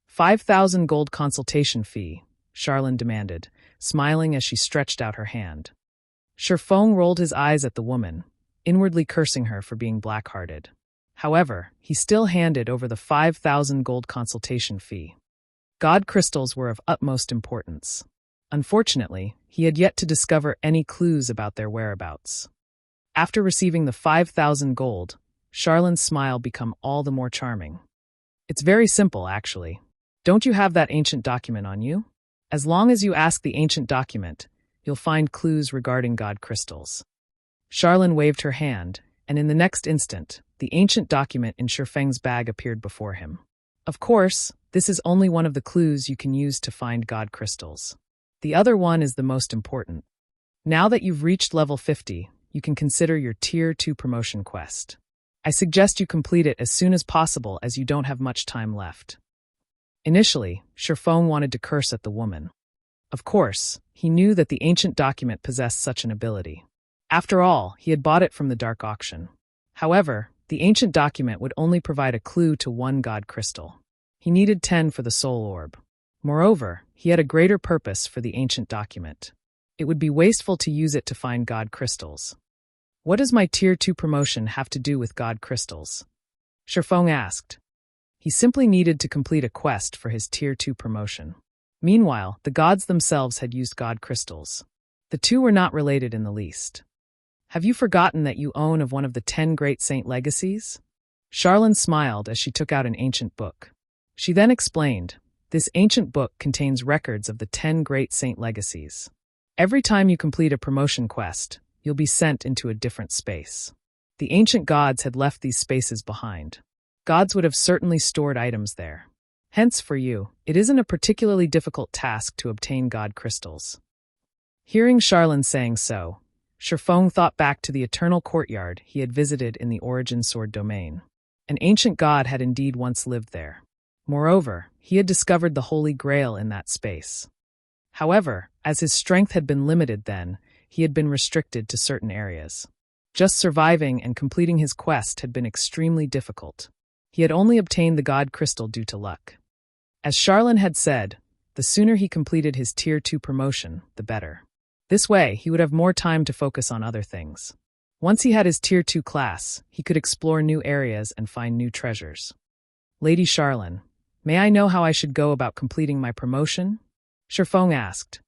5,000 gold consultation fee, Charlene demanded, smiling as she stretched out her hand. Sherfong rolled his eyes at the woman, inwardly cursing her for being black-hearted. However, he still handed over the 5,000 gold consultation fee. God crystals were of utmost importance. Unfortunately, he had yet to discover any clues about their whereabouts. After receiving the 5,000 gold, Charlene's smile became all the more charming. It's very simple, actually. Don't you have that ancient document on you? As long as you ask the ancient document, you'll find clues regarding God crystals. Charlene waved her hand, and in the next instant, the ancient document in Sherfeng's bag appeared before him. Of course, this is only one of the clues you can use to find God crystals. The other one is the most important. Now that you've reached level 50, you can consider your Tier 2 promotion quest. I suggest you complete it as soon as possible as you don't have much time left. Initially, Sherfong wanted to curse at the woman. Of course, he knew that the ancient document possessed such an ability. After all, he had bought it from the dark auction. However, the ancient document would only provide a clue to one God crystal. He needed 10 for the soul orb. Moreover, he had a greater purpose for the ancient document. It would be wasteful to use it to find God crystals. What does my Tier 2 promotion have to do with God crystals? Sherfong asked. He simply needed to complete a quest for his Tier 2 promotion. Meanwhile, the gods themselves had used God crystals. The two were not related in the least. Have you forgotten that you own of one of the 10 great saint legacies? Charlene smiled as she took out an ancient book. She then explained, this ancient book contains records of the 10 great saint legacies. Every time you complete a promotion quest, you'll be sent into a different space. The ancient gods had left these spaces behind. Gods would have certainly stored items there. Hence, for you, it isn't a particularly difficult task to obtain God crystals. Hearing Charlene saying so, Sherfong thought back to the eternal courtyard he had visited in the Origin Sword domain. An ancient god had indeed once lived there. Moreover, he had discovered the Holy Grail in that space. However, as his strength had been limited then, he had been restricted to certain areas. Just surviving and completing his quest had been extremely difficult. He had only obtained the God crystal due to luck. As Charlene had said, the sooner he completed his Tier 2 promotion, the better. This way, he would have more time to focus on other things. Once he had his Tier 2 class, he could explore new areas and find new treasures. Lady Charlene, may I know how I should go about completing my promotion? Sherfong asked.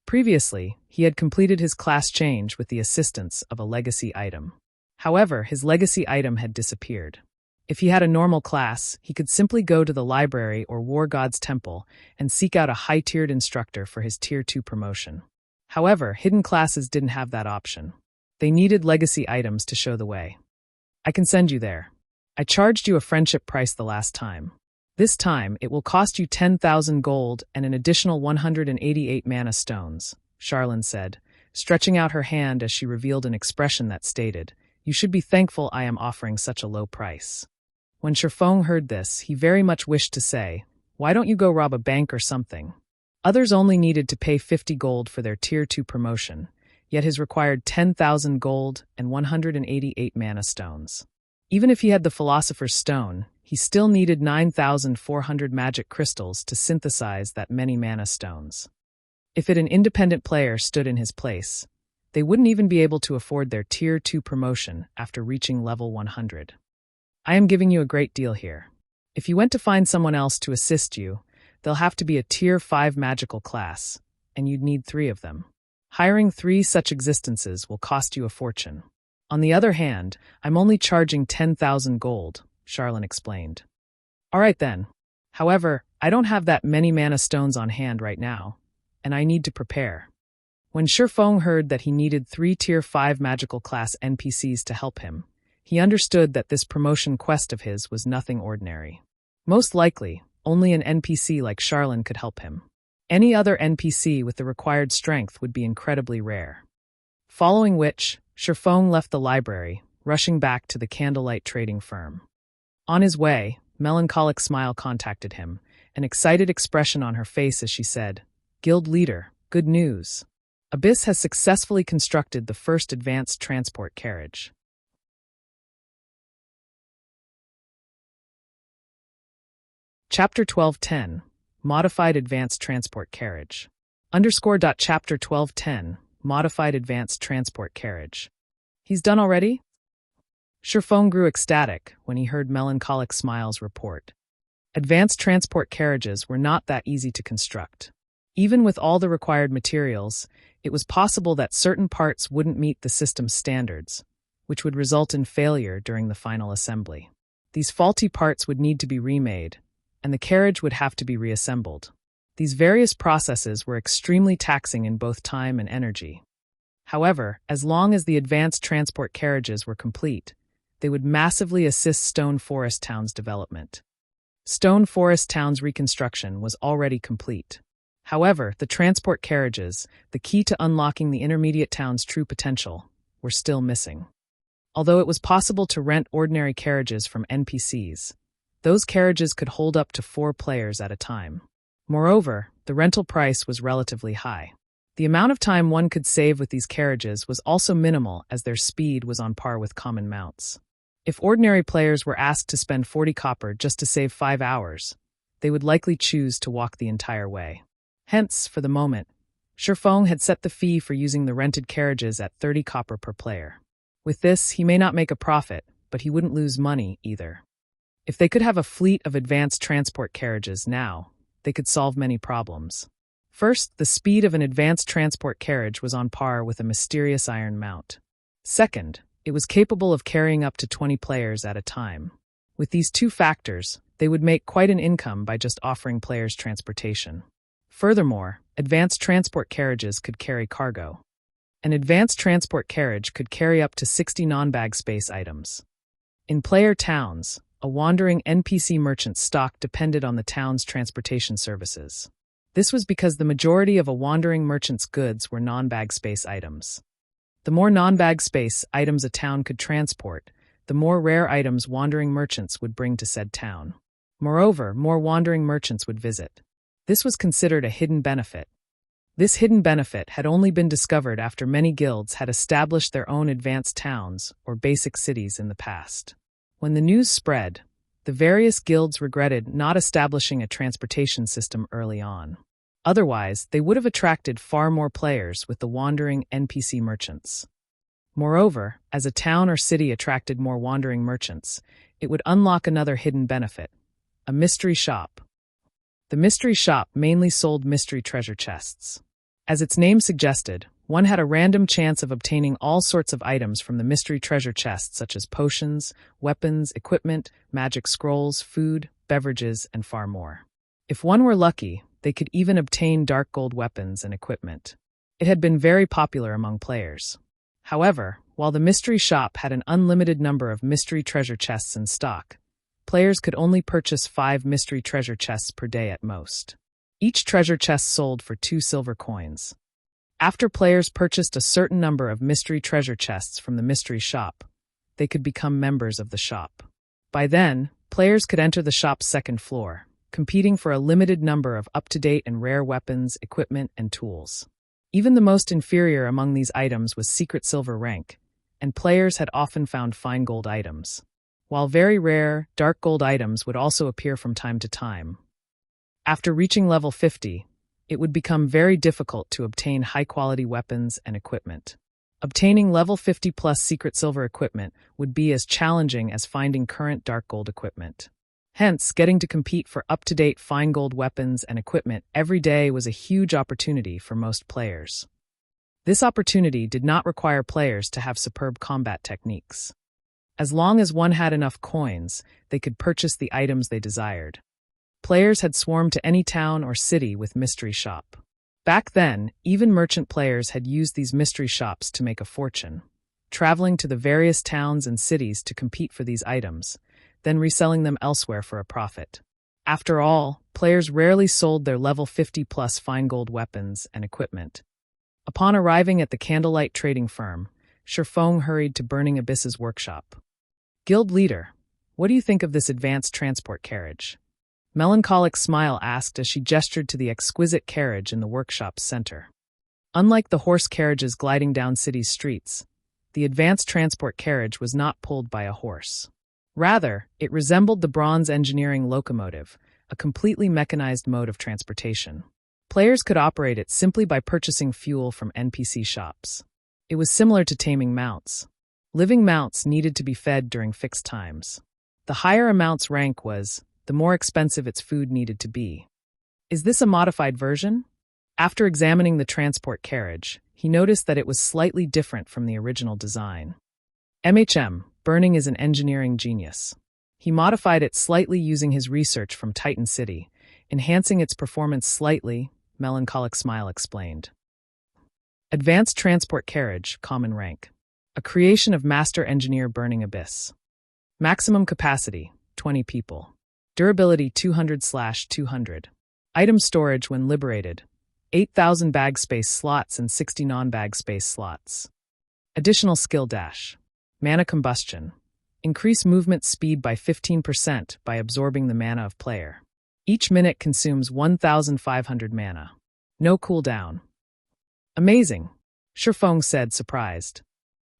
Previously, he had completed his class change with the assistance of a legacy item. However, his legacy item had disappeared. If he had a normal class, he could simply go to the library or War God's temple and seek out a high-tiered instructor for his Tier 2 promotion. However, hidden classes didn't have that option. They needed legacy items to show the way. I can send you there. I charged you a friendship price the last time. This time, it will cost you 10,000 gold and an additional 188 mana stones, Charlene said, stretching out her hand as she revealed an expression that stated, "You should be thankful I am offering such a low price." When Sherfong heard this, he very much wished to say, "Why don't you go rob a bank or something?" Others only needed to pay 50 gold for their Tier 2 promotion, yet his required 10,000 gold and 188 mana stones. Even if he had the Philosopher's Stone, he still needed 9,400 magic crystals to synthesize that many mana stones. If an independent player stood in his place, they wouldn't even be able to afford their Tier 2 promotion after reaching level 100. I am giving you a great deal here. If you went to find someone else to assist you, they'll have to be a Tier 5 magical class, and you'd need 3 of them. Hiring 3 such existences will cost you a fortune. On the other hand, I'm only charging 10,000 gold, Charlene explained. All right then. However, I don't have that many mana stones on hand right now, and I need to prepare. When Sherfong heard that he needed 3 Tier 5 magical class NPCs to help him, he understood that this promotion quest of his was nothing ordinary. Most likely, only an NPC like Charlene could help him. Any other NPC with the required strength would be incredibly rare. Following which, Sherfong left the library, rushing back to the candlelight trading firm. On his way, melancholic smile contacted him, an excited expression on her face as she said, "Guild leader, good news." Abyss has successfully constructed the first advanced transport carriage. Chapter 1210, Modified Advanced Transport Carriage. Chapter 1210, Modified Advanced Transport Carriage. He's done already? Sherfone grew ecstatic when he heard Melancholic Smile's report. Advanced transport carriages were not that easy to construct. Even with all the required materials, it was possible that certain parts wouldn't meet the system's standards, which would result in failure during the final assembly. These faulty parts would need to be remade, and the carriage would have to be reassembled. These various processes were extremely taxing in both time and energy. However, as long as the advanced transport carriages were complete, they would massively assist Stone Forest Town's development. Stone Forest Town's reconstruction was already complete. However, the transport carriages, the key to unlocking the intermediate town's true potential, were still missing. Although it was possible to rent ordinary carriages from NPCs, those carriages could hold up to 4 players at a time. Moreover, the rental price was relatively high. The amount of time one could save with these carriages was also minimal, as their speed was on par with common mounts. If ordinary players were asked to spend 40 copper just to save 5 hours, they would likely choose to walk the entire way. Hence, for the moment, Sherfone had set the fee for using the rented carriages at 30 copper per player. With this, he may not make a profit, but he wouldn't lose money either. If they could have a fleet of advanced transport carriages now, they could solve many problems. First, the speed of an advanced transport carriage was on par with a mysterious iron mount. Second, it was capable of carrying up to 20 players at a time. With these 2 factors, they would make quite an income by just offering players transportation. Furthermore, advanced transport carriages could carry cargo. An advanced transport carriage could carry up to 60 non-bag space items. In player towns, a wandering NPC merchant's stock depended on the town's transportation services. This was because the majority of a wandering merchant's goods were non-bag space items. The more non-bag space items a town could transport, the more rare items wandering merchants would bring to said town. Moreover, more wandering merchants would visit. This was considered a hidden benefit. This hidden benefit had only been discovered after many guilds had established their own advanced towns or basic cities in the past. When the news spread, the various guilds regretted not establishing a transportation system early on. Otherwise, they would have attracted far more players with the wandering NPC merchants. Moreover, as a town or city attracted more wandering merchants, it would unlock another hidden benefit: a mystery shop. The mystery shop mainly sold mystery treasure chests. As its name suggested, one had a random chance of obtaining all sorts of items from the mystery treasure chests, such as potions, weapons, equipment, magic scrolls, food, beverages, and far more. If one were lucky, they could even obtain dark gold weapons and equipment. It had been very popular among players. However, while the mystery shop had an unlimited number of mystery treasure chests in stock, players could only purchase 5 mystery treasure chests per day at most. Each treasure chest sold for 2 silver coins. After players purchased a certain number of mystery treasure chests from the mystery shop, they could become members of the shop. By then, players could enter the shop's second floor, competing for a limited number of up-to-date and rare weapons, equipment, and tools. Even the most inferior among these items was secret silver rank, and players had often found fine gold items. While very rare, dark gold items would also appear from time to time. After reaching level 50, it would become very difficult to obtain high-quality weapons and equipment. Obtaining level 50 plus secret silver equipment would be as challenging as finding current dark gold equipment. Hence, getting to compete for up-to-date fine gold weapons and equipment every day was a huge opportunity for most players. This opportunity did not require players to have superb combat techniques. As long as one had enough coins, they could purchase the items they desired. Players had swarmed to any town or city with mystery shop. Back then, even merchant players had used these mystery shops to make a fortune, traveling to the various towns and cities to compete for these items, then reselling them elsewhere for a profit. After all, players rarely sold their level 50 plus fine gold weapons and equipment. Upon arriving at the candlelight trading firm, Sherfone hurried to Burning Abyss's workshop. Guild leader, what do you think of this advanced transport carriage? Melancholic Smile asked as she gestured to the exquisite carriage in the workshop's center. Unlike the horse carriages gliding down cities' streets, the advanced transport carriage was not pulled by a horse. Rather, it resembled the bronze engineering locomotive, a completely mechanized mode of transportation. Players could operate it simply by purchasing fuel from NPC shops. It was similar to taming mounts. Living mounts needed to be fed during fixed times. The higher a mount's rank was, the more expensive its food needed to be. Is this a modified version? After examining the transport carriage, he noticed that it was slightly different from the original design. Burning is an engineering genius. He modified it slightly using his research from Titan City, enhancing its performance slightly, Melancholic Smile explained. Advanced Transport Carriage, Common Rank. A creation of Master Engineer Burning Abyss. Maximum capacity, 20 people. Durability 200/200. Item storage when liberated, 8,000 bag space slots and 60 non-bag space slots. Additional skill dash. Mana combustion. Increase movement speed by 15% by absorbing the mana of player. Each minute consumes 1,500 mana. No cooldown. Amazing, Shifeng said, surprised.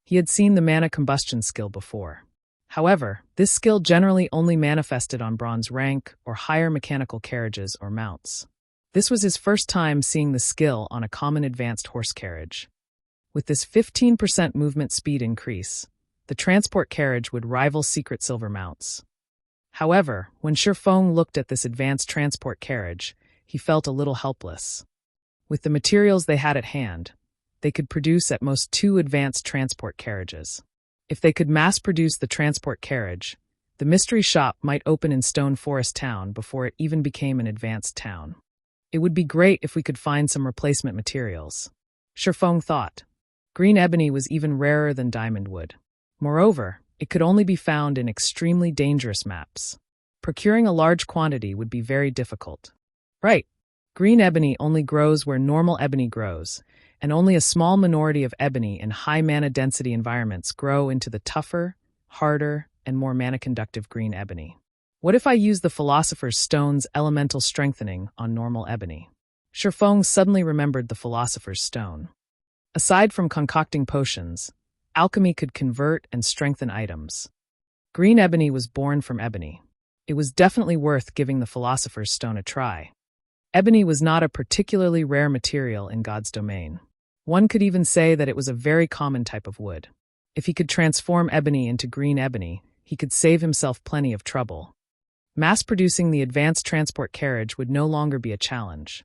He had seen the mana combustion skill before. However, this skill generally only manifested on bronze rank or higher mechanical carriages or mounts. This was his first time seeing the skill on a common advanced horse carriage. With this 15% movement speed increase, the transport carriage would rival secret silver mounts. However, when Shifeng looked at this advanced transport carriage, he felt a little helpless. With the materials they had at hand, they could produce at most 2 advanced transport carriages. If they could mass-produce the transport carriage, the mystery shop might open in Stone Forest Town before it even became an advanced town. It would be great if we could find some replacement materials. Shifeng thought. Green ebony was even rarer than diamond wood. Moreover, it could only be found in extremely dangerous maps. Procuring a large quantity would be very difficult. Right. Green ebony only grows where normal ebony grows, and only a small minority of ebony in high mana density environments grow into the tougher, harder, and more mana-conductive green ebony. What if I use the Philosopher's Stone's elemental strengthening on normal ebony? Shifeng suddenly remembered the Philosopher's Stone. Aside from concocting potions, alchemy could convert and strengthen items. Green ebony was born from ebony. It was definitely worth giving the Philosopher's Stone a try. Ebony was not a particularly rare material in God's domain. One could even say that it was a very common type of wood. If he could transform ebony into green ebony, he could save himself plenty of trouble. Mass-producing the advanced transport carriage would no longer be a challenge.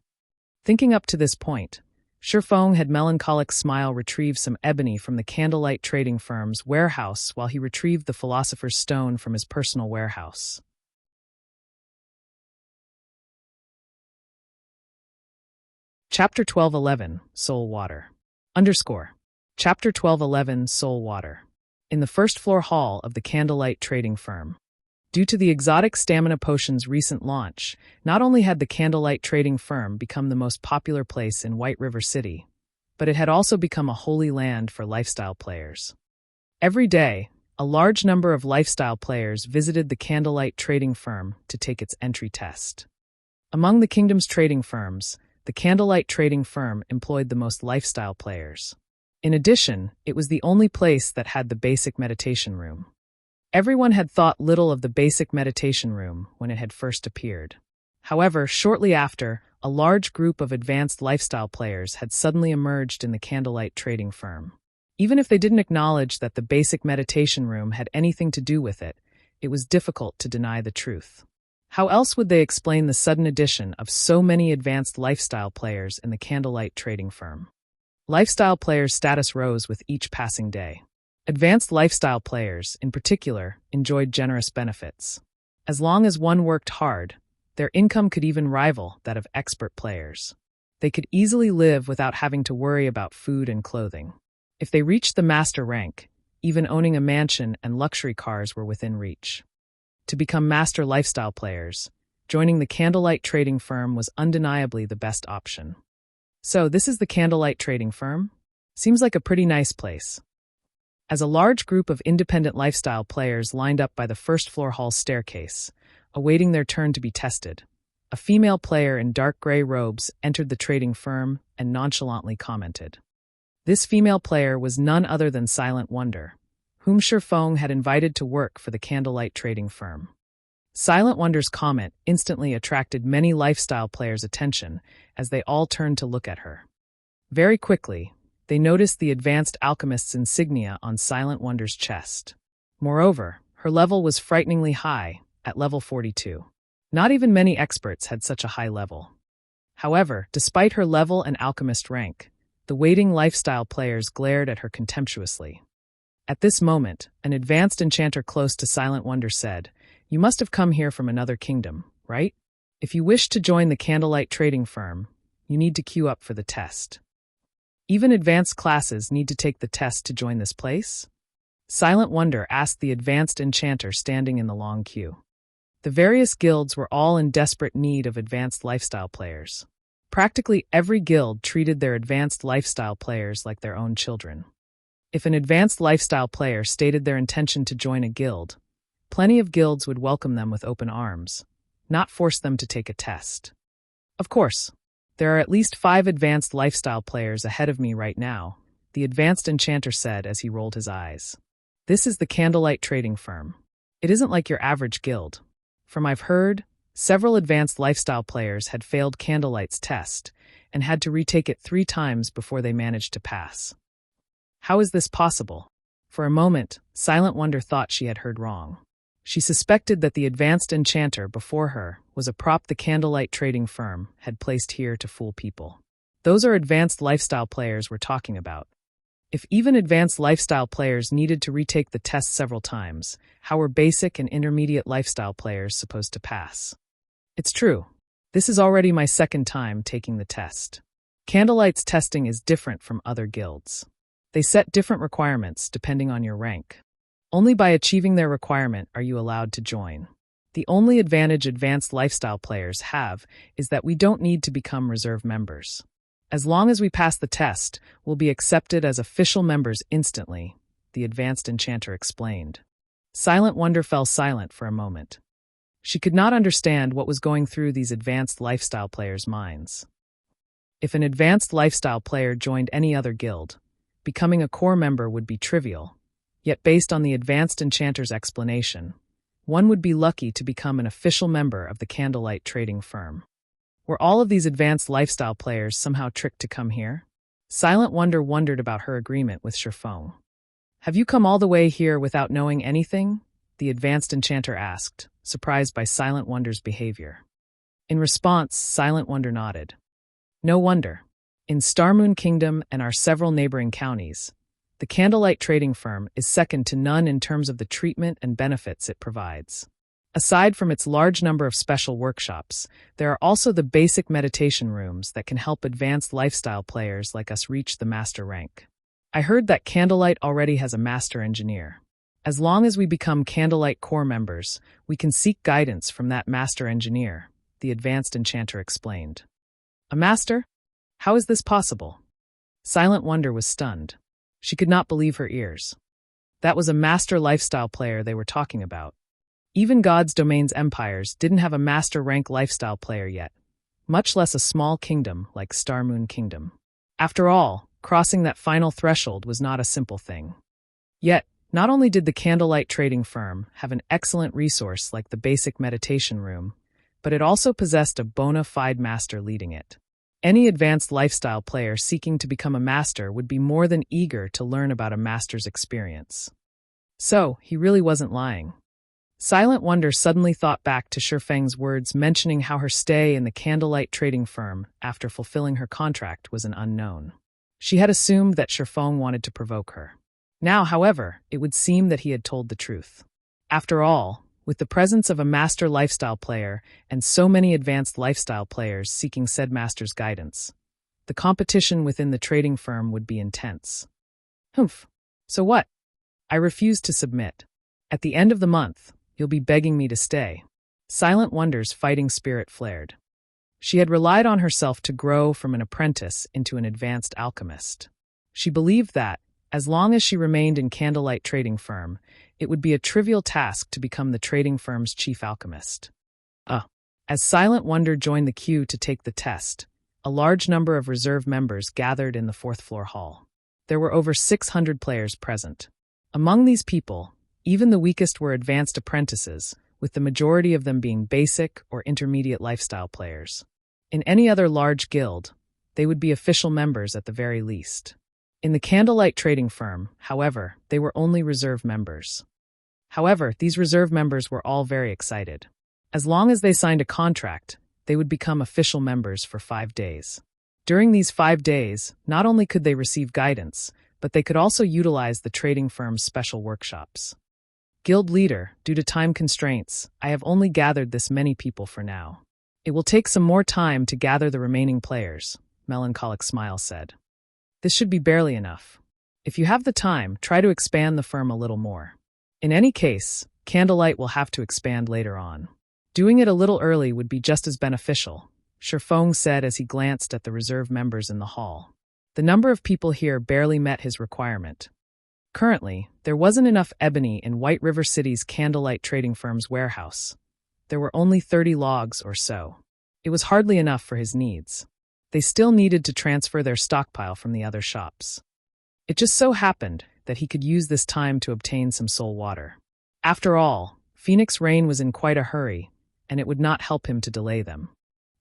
Thinking up to this point, Shifeng had Melancholic Smile retrieve some ebony from the candlelight trading firm's warehouse while he retrieved the Philosopher's Stone from his personal warehouse. Chapter 1211, Soul Water. Chapter 1211, Soul Water. In the first floor hall of the candlelight trading firm. Due to the exotic stamina potion's recent launch, not only had the candlelight trading firm become the most popular place in White River City, but it had also become a holy land for lifestyle players. Every day, a large number of lifestyle players visited the candlelight trading firm to take its entry test. Among the kingdom's trading firms, the candlelight trading firm employed the most lifestyle players. In addition, it was the only place that had the basic meditation room. Everyone had thought little of the basic meditation room when it had first appeared. However, shortly after, a large group of advanced lifestyle players had suddenly emerged in the candlelight trading firm. Even if they didn't acknowledge that the basic meditation room had anything to do with it, it was difficult to deny the truth. How else would they explain the sudden addition of so many advanced lifestyle players in the candlelight trading firm? Lifestyle players' status rose with each passing day. Advanced lifestyle players, in particular, enjoyed generous benefits. As long as one worked hard, their income could even rival that of expert players. They could easily live without having to worry about food and clothing. If they reached the master rank, even owning a mansion and luxury cars were within reach. To become master lifestyle players, joining the candlelight trading firm was undeniably the best option. So, this is the candlelight trading firm? Seems like a pretty nice place. As a large group of independent lifestyle players lined up by the first floor hall staircase, awaiting their turn to be tested, A female player in dark gray robes entered the trading firm and nonchalantly commented. This female player was none other than Silent Wonder, whom Shifeng had invited to work for the candlelight trading firm. Silent Wonder's comment instantly attracted many lifestyle players' attention as they all turned to look at her. Very quickly, they noticed the advanced alchemist's insignia on Silent Wonder's chest. Moreover, her level was frighteningly high, at level 42. Not even many experts had such a high level. However, despite her level and alchemist rank, the waiting lifestyle players glared at her contemptuously. At this moment, an advanced enchanter close to Silent Wonder said, "You must have come here from another kingdom, right? If you wish to join the candlelight trading firm, you need to queue up for the test. Even advanced classes need to take the test to join this place?" Silent Wonder asked the advanced enchanter standing in the long queue. The various guilds were all in desperate need of advanced lifestyle players. Practically every guild treated their advanced lifestyle players like their own children. If an advanced lifestyle player stated their intention to join a guild, plenty of guilds would welcome them with open arms, not force them to take a test. Of course, there are at least 5 advanced lifestyle players ahead of me right now, the advanced enchanter said as he rolled his eyes. This is the candlelight trading firm. It isn't like your average guild. From I've heard, several advanced lifestyle players had failed Candlelight's test and had to retake it 3 times before they managed to pass. How is this possible? For a moment, Silent Wonder thought she had heard wrong. She suspected that the advanced enchanter before her was a prop the candlelight trading firm had placed here to fool people. Those are advanced lifestyle players we're talking about. If even advanced lifestyle players needed to retake the test several times, how were basic and intermediate lifestyle players supposed to pass? It's true. This is already my 2nd time taking the test. Candlelight's testing is different from other guilds. They set different requirements depending on your rank. Only by achieving their requirement are you allowed to join. The only advantage advanced lifestyle players have is that we don't need to become reserve members. As long as we pass the test, we'll be accepted as official members instantly, the advanced enchanter explained. Silent Wonder fell silent for a moment. She could not understand what was going through these advanced lifestyle players' minds. If an advanced lifestyle player joined any other guild, becoming a core member would be trivial, yet based on the advanced enchanter's explanation, one would be lucky to become an official member of the candlelight trading firm. Were all of these advanced lifestyle players somehow tricked to come here? Silent Wonder wondered about her agreement with Shifeng. "Have you come all the way here without knowing anything?" the advanced enchanter asked, surprised by Silent Wonder's behavior. In response, Silent Wonder nodded. "No wonder. In Starmoon Kingdom and our several neighboring counties, the candlelight trading firm is second to none in terms of the treatment and benefits it provides. Aside from its large number of special workshops, there are also the basic meditation rooms that can help advanced lifestyle players like us reach the master rank. I heard that Candlelight already has a master engineer. As long as we become Candlelight core members, we can seek guidance from that master engineer," the advanced enchanter explained. "A master? How is this possible?" Silent Wonder was stunned. She could not believe her ears. That was a master lifestyle player they were talking about. Even God's Domain's empires didn't have a master rank lifestyle player yet, much less a small kingdom like Starmoon Kingdom. After all, crossing that final threshold was not a simple thing. Yet, not only did the candlelight trading firm have an excellent resource like the basic meditation room, but it also possessed a bona fide master leading it. Any advanced lifestyle player seeking to become a master would be more than eager to learn about a master's experience. So, he really wasn't lying. Silent Wonder suddenly thought back to Shifeng's words mentioning how her stay in the candlelight trading firm after fulfilling her contract was an unknown. She had assumed that Shifeng wanted to provoke her. Now, however, it would seem that he had told the truth. After all, with the presence of a master lifestyle player and so many advanced lifestyle players seeking said master's guidance, the competition within the trading firm would be intense. Humph. So what? I refuse to submit. At the end of the month, you'll be begging me to stay. Silent Wonder's fighting spirit flared. She had relied on herself to grow from an apprentice into an advanced alchemist. She believed that, as long as she remained in Candlelight Trading Firm, it would be a trivial task to become the trading firm's chief alchemist. As Silent Wonder joined the queue to take the test, a large number of reserve members gathered in the fourth-floor hall. There were over 600 players present. Among these people, even the weakest were advanced apprentices, with the majority of them being basic or intermediate lifestyle players. In any other large guild, they would be official members at the very least. In the Candlelight trading firm, however, they were only reserve members. However, these reserve members were all very excited. As long as they signed a contract, they would become official members for 5 days. During these 5 days, not only could they receive guidance, but they could also utilize the trading firm's special workshops. Guild leader, due to time constraints, I have only gathered this many people for now. It will take some more time to gather the remaining players, Melancholic Smile said. This should be barely enough. If you have the time, try to expand the firm a little more. In any case, Candlelight will have to expand later on. Doing it a little early would be just as beneficial, Shifeng said as he glanced at the reserve members in the hall. The number of people here barely met his requirement. Currently, there wasn't enough ebony in White River City's Candlelight trading firm's warehouse. There were only 30 logs or so. It was hardly enough for his needs. They still needed to transfer their stockpile from the other shops. It just so happened that he could use this time to obtain some soul water. After all, Phoenix Rain was in quite a hurry, and it would not help him to delay them.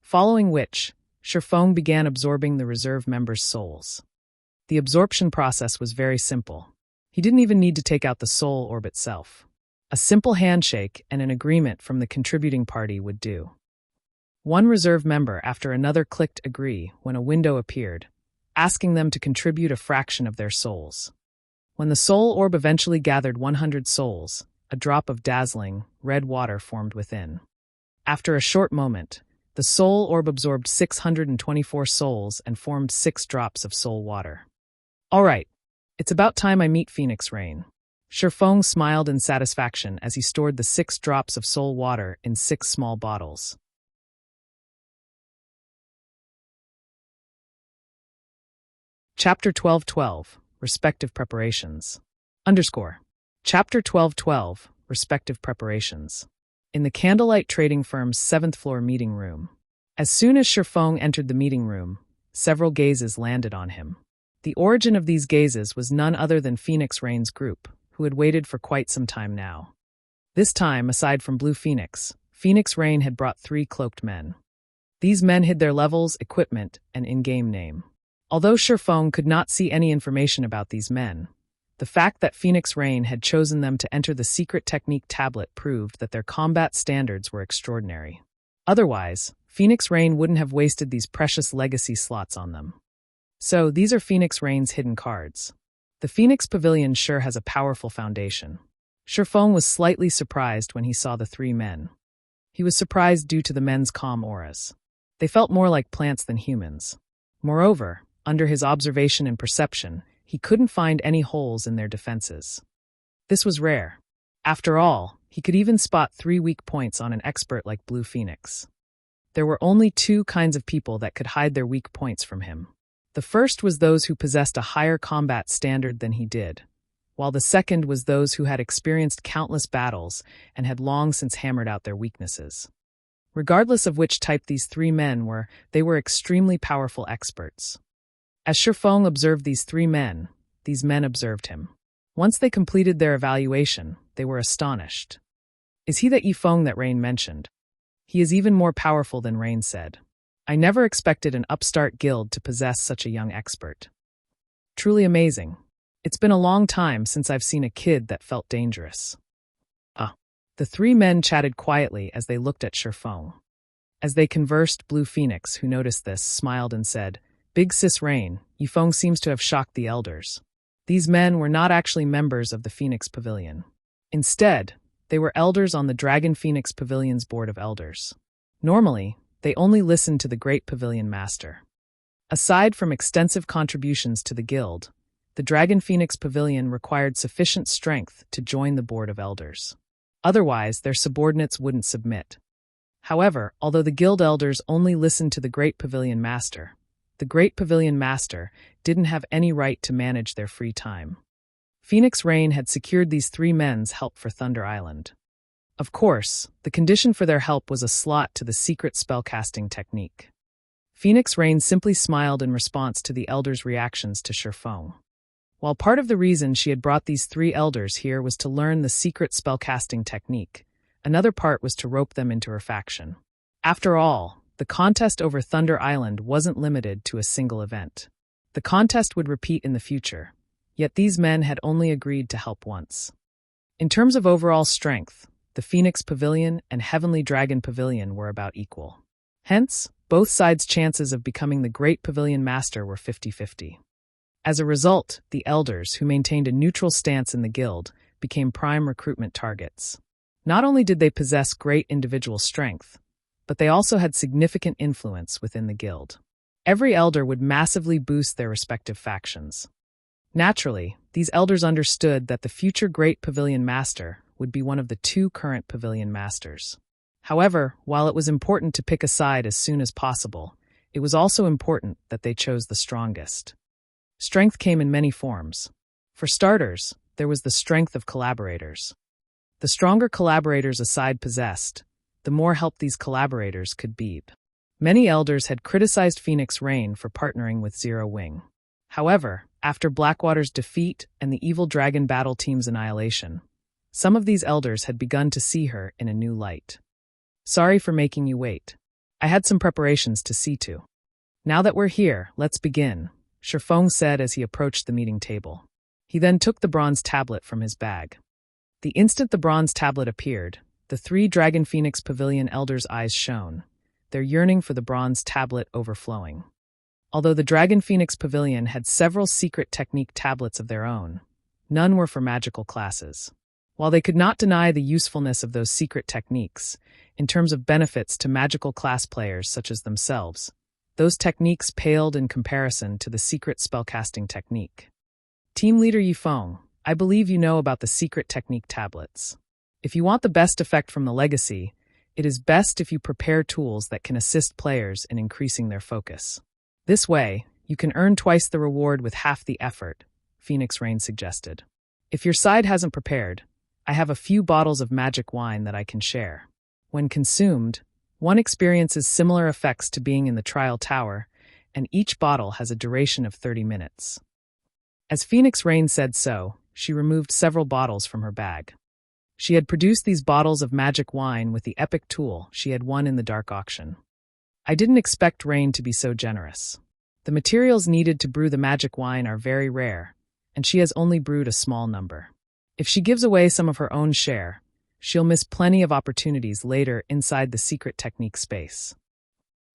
Following which, Shifeng began absorbing the reserve members' souls. The absorption process was very simple. He didn't even need to take out the soul orb itself. A simple handshake and an agreement from the contributing party would do. One reserve member after another clicked agree when a window appeared, asking them to contribute a fraction of their souls. When the soul orb eventually gathered 100 souls, a drop of dazzling, red water formed within. After a short moment, the soul orb absorbed 624 souls and formed 6 drops of soul water. All right, it's about time I meet Phoenix Rain. Shifeng smiled in satisfaction as he stored the 6 drops of soul water in 6 small bottles. Chapter 12:12, Respective Preparations. Chapter 12:12, Respective Preparations. In the Candlelight trading firm's 7th-floor meeting room. As soon as Shifeng entered the meeting room, several gazes landed on him. The origin of these gazes was none other than Phoenix Rain's group, who had waited for quite some time now. This time, aside from Blue Phoenix, Phoenix Rain had brought 3 cloaked men. These men hid their levels, equipment, and in-game name. Although Shifeng could not see any information about these men, the fact that Phoenix Rain had chosen them to enter the secret technique tablet proved that their combat standards were extraordinary. Otherwise, Phoenix Rain wouldn't have wasted these precious legacy slots on them. So, these are Phoenix Rain's hidden cards. The Phoenix Pavilion sure has a powerful foundation. Shifeng was slightly surprised when he saw the 3 men. He was surprised due to the men's calm auras. They felt more like plants than humans. Moreover, under his observation and perception, he couldn't find any holes in their defenses. This was rare. After all, he could even spot 3 weak points on an expert like Blue Phoenix. There were only 2 kinds of people that could hide their weak points from him. The first was those who possessed a higher combat standard than he did, while the second was those who had experienced countless battles and had long since hammered out their weaknesses. Regardless of which type these 3 men were, they were extremely powerful experts. As Shifeng observed these 3 men, these men observed him. Once they completed their evaluation, they were astonished. Is he the Yifeng that Rain mentioned? He is even more powerful than Rain said. I never expected an upstart guild to possess such a young expert. Truly amazing. It's been a long time since I've seen a kid that felt dangerous. The 3 men chatted quietly as they looked at Shifeng. As they conversed, Blue Phoenix, who noticed this, smiled and said, Big Sis Rain, Yifeng seems to have shocked the elders. These men were not actually members of the Phoenix Pavilion. Instead, they were elders on the Dragon Phoenix Pavilion's Board of Elders. Normally, they only listened to the Great Pavilion Master. Aside from extensive contributions to the guild, the Dragon Phoenix Pavilion required sufficient strength to join the Board of Elders. Otherwise, their subordinates wouldn't submit. However, although the guild elders only listened to the Great Pavilion Master, the Great Pavilion Master didn't have any right to manage their free time. Phoenix Rain had secured these 3 men's help for Thunder Island. Of course, the condition for their help was a slot to the secret spellcasting technique. Phoenix Rain simply smiled in response to the elders' reactions to Sherfong. While part of the reason she had brought these 3 elders here was to learn the secret spellcasting technique, another part was to rope them into her faction. After all, the contest over Thunder Island wasn't limited to a single event. The contest would repeat in the future, yet these men had only agreed to help once. In terms of overall strength, the Phoenix Pavilion and Heavenly Dragon Pavilion were about equal. Hence, both sides' chances of becoming the Great Pavilion Master were 50-50. As a result, the elders, who maintained a neutral stance in the guild, became prime recruitment targets. Not only did they possess great individual strength, but they also had significant influence within the guild. Every elder would massively boost their respective factions. Naturally, these elders understood that the future Great Pavilion Master would be one of the 2 current Pavilion Masters. However, while it was important to pick a side as soon as possible, it was also important that they chose the strongest. Strength came in many forms. For starters, there was the strength of collaborators. The stronger collaborators a side possessed, the more help these collaborators could be. Many elders had criticized Phoenix Rain for partnering with Zero Wing. However, after Blackwater's defeat and the Evil Dragon Battle Team's annihilation, some of these elders had begun to see her in a new light. Sorry for making you wait. I had some preparations to see to. Now that we're here, let's begin, Sherfong said as he approached the meeting table. He then took the bronze tablet from his bag. The instant the bronze tablet appeared, the 3 Dragon Phoenix Pavilion elders' eyes shone, their yearning for the bronze tablet overflowing. Although the Dragon Phoenix Pavilion had several secret technique tablets of their own, none were for magical classes. While they could not deny the usefulness of those secret techniques, in terms of benefits to magical class players such as themselves, those techniques paled in comparison to the secret spellcasting technique. Team Leader Yifeng, I believe you know about the secret technique tablets. If you want the best effect from the legacy, it is best if you prepare tools that can assist players in increasing their focus. This way, you can earn twice the reward with half the effort, Phoenix Rain suggested. If your side hasn't prepared, I have a few bottles of magic wine that I can share. When consumed, one experiences similar effects to being in the trial tower, and each bottle has a duration of 30 minutes. As Phoenix Rain said so, she removed several bottles from her bag. She had produced these bottles of magic wine with the epic tool she had won in the dark auction. I didn't expect Rain to be so generous. The materials needed to brew the magic wine are very rare, and she has only brewed a small number. If she gives away some of her own share, she'll miss plenty of opportunities later inside the secret technique space.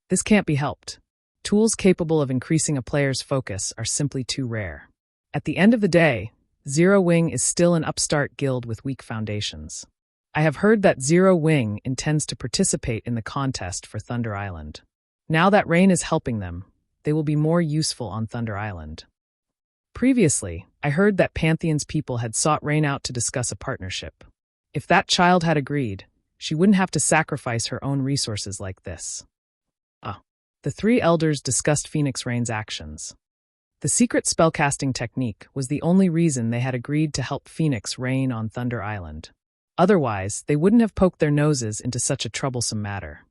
This can't be helped. Tools capable of increasing a player's focus are simply too rare. At the end of the day, Zero Wing is still an upstart guild with weak foundations. I have heard that Zero Wing intends to participate in the contest for Thunder Island. Now that Rain is helping them, they will be more useful on Thunder Island. Previously, I heard that Pantheon's people had sought Rain out to discuss a partnership. If that child had agreed, she wouldn't have to sacrifice her own resources like this. The 3 elders discussed Phoenix Rain's actions. The secret spellcasting technique was the only reason they had agreed to help Phoenix Rain on Thunder Island. Otherwise, they wouldn't have poked their noses into such a troublesome matter.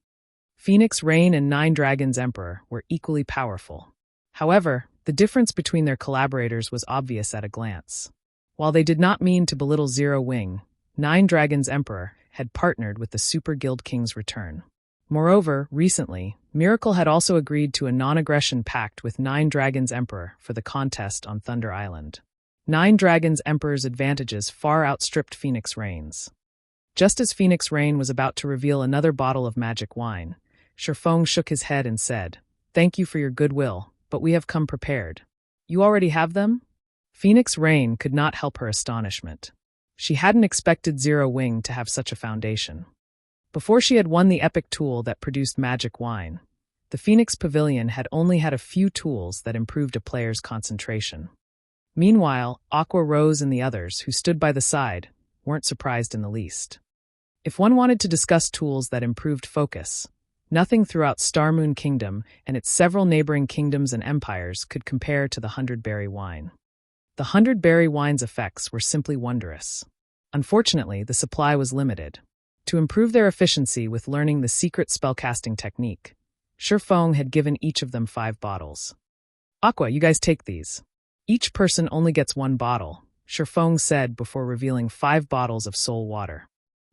Phoenix Rain and 9 Dragons Emperor were equally powerful. However, the difference between their collaborators was obvious at a glance. While they did not mean to belittle Zero Wing, 9 Dragons Emperor had partnered with the Super Guild King's return. Moreover, recently, Miracle had also agreed to a non-aggression pact with 9 Dragons Emperor for the contest on Thunder Island. 9 Dragons Emperor's advantages far outstripped Phoenix Rain's. Just as Phoenix Rain was about to reveal another bottle of magic wine, Sherfong shook his head and said, "Thank you for your goodwill, but we have come prepared." "You already have them?" Phoenix Rain could not help her astonishment. She hadn't expected Zero Wing to have such a foundation. Before she had won the epic tool that produced magic wine, the Phoenix Pavilion had only had a few tools that improved a player's concentration. Meanwhile, Aqua Rose and the others, who stood by the side, weren't surprised in the least. If one wanted to discuss tools that improved focus, nothing throughout Starmoon Kingdom and its several neighboring kingdoms and empires could compare to the 100-berry wine. The 100-berry wine's effects were simply wondrous. Unfortunately, the supply was limited. To improve their efficiency with learning the secret spellcasting technique, Shifeng had given each of them 5 bottles. Aqua, you guys take these. Each person only gets 1 bottle, Shifeng said before revealing 5 bottles of soul water.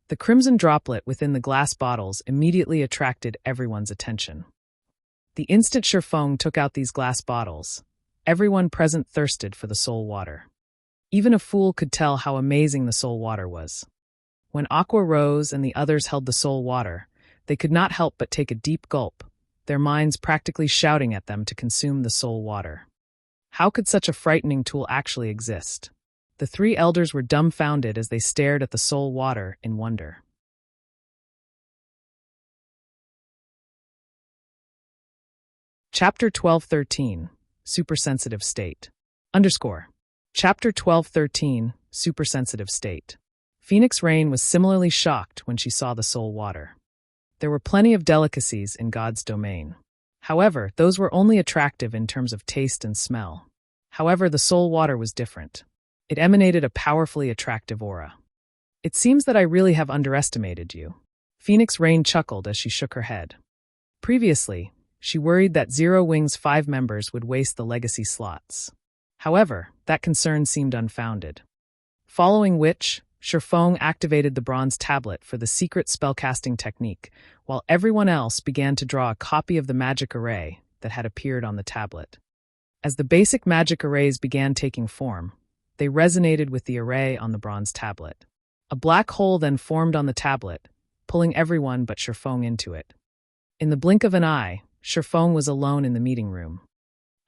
The crimson droplet within the glass bottles immediately attracted everyone's attention. The instant Shifeng took out these glass bottles, everyone present thirsted for the soul water. Even a fool could tell how amazing the soul water was. When Aqua Rose and the others held the soul water, they could not help but take a deep gulp, their minds practically shouting at them to consume the soul water. How could such a frightening tool actually exist? The 3 elders were dumbfounded as they stared at the soul water in wonder. Chapter 12:13, Supersensitive State. Chapter 12:13, Supersensitive State. Phoenix Rain was similarly shocked when she saw the soul water. There were plenty of delicacies in God's domain. However, those were only attractive in terms of taste and smell. However, the soul water was different. It emanated a powerfully attractive aura. It seems that I really have underestimated you. Phoenix Rain chuckled as she shook her head. Previously, she worried that Zero Wing's 5 members would waste the legacy slots. However, that concern seemed unfounded. Following which, Shifeng activated the bronze tablet for the secret spellcasting technique, while everyone else began to draw a copy of the magic array that had appeared on the tablet. As the basic magic arrays began taking form, they resonated with the array on the bronze tablet. A black hole then formed on the tablet, pulling everyone but Shifeng into it. In the blink of an eye, Shifeng was alone in the meeting room.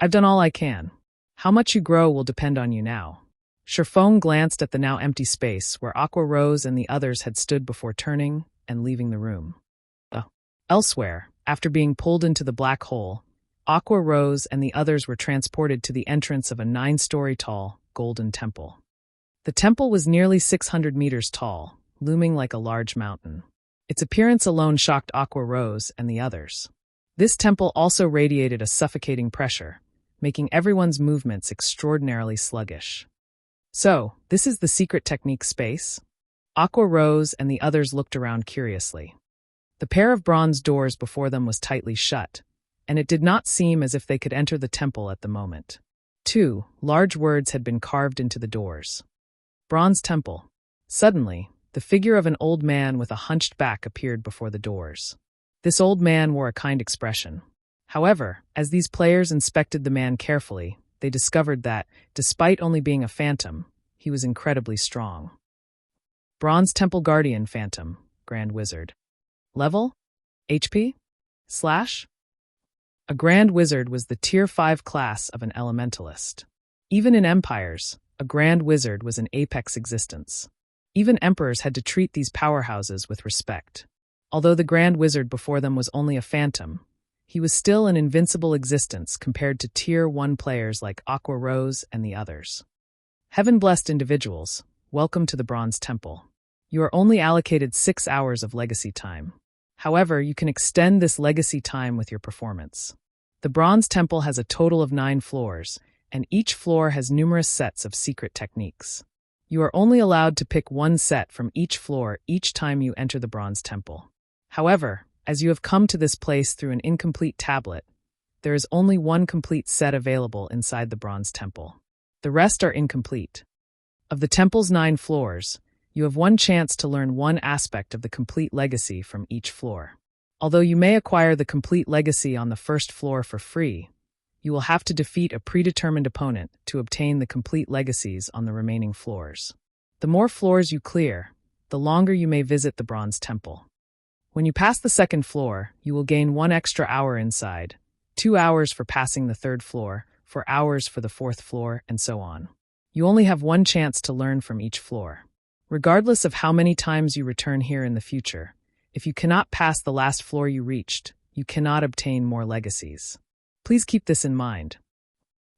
I've done all I can. How much you grow will depend on you now. Shifeng glanced at the now empty space where Aqua Rose and the others had stood before turning and leaving the room. Elsewhere, after being pulled into the black hole, Aqua Rose and the others were transported to the entrance of a 9-story tall, golden temple. The temple was nearly 600 meters tall, looming like a large mountain. Its appearance alone shocked Aqua Rose and the others. This temple also radiated a suffocating pressure, making everyone's movements extraordinarily sluggish. So, this is the secret technique space? Aqua Rose and the others looked around curiously. The pair of bronze doors before them was tightly shut, and it did not seem as if they could enter the temple at the moment. 2 large words had been carved into the doors. Bronze Temple. Suddenly, the figure of an old man with a hunched back appeared before the doors. This old man wore a kind expression. However, as these players inspected the man carefully, they discovered that, despite only being a phantom, he was incredibly strong. Bronze Temple Guardian Phantom, Grand Wizard. Level? HP? / A Grand Wizard was the Tier 5 class of an elementalist. Even in empires, a Grand Wizard was an apex existence. Even emperors had to treat these powerhouses with respect. Although the Grand Wizard before them was only a phantom, he was still an invincible existence compared to Tier 1 players like Aqua Rose and the others. Heaven-blessed individuals, welcome to the Bronze Temple. You are only allocated 6 hours of legacy time. However, you can extend this legacy time with your performance. The Bronze Temple has a total of 9 floors, and each floor has numerous sets of secret techniques. You are only allowed to pick 1 set from each floor each time you enter the Bronze Temple. However, as you have come to this place through an incomplete tablet, there is only 1 complete set available inside the Bronze Temple. The rest are incomplete. Of the temple's 9 floors, you have 1 chance to learn 1 aspect of the complete legacy from each floor. Although you may acquire the complete legacy on the first floor for free, you will have to defeat a predetermined opponent to obtain the complete legacies on the remaining floors. The more floors you clear, the longer you may visit the Bronze Temple. When you pass the 2nd floor, you will gain 1 extra hour inside, 2 hours for passing the 3rd floor, 4 hours for the 4th floor, and so on. You only have 1 chance to learn from each floor. Regardless of how many times you return here in the future, if you cannot pass the last floor you reached, you cannot obtain more legacies. Please keep this in mind.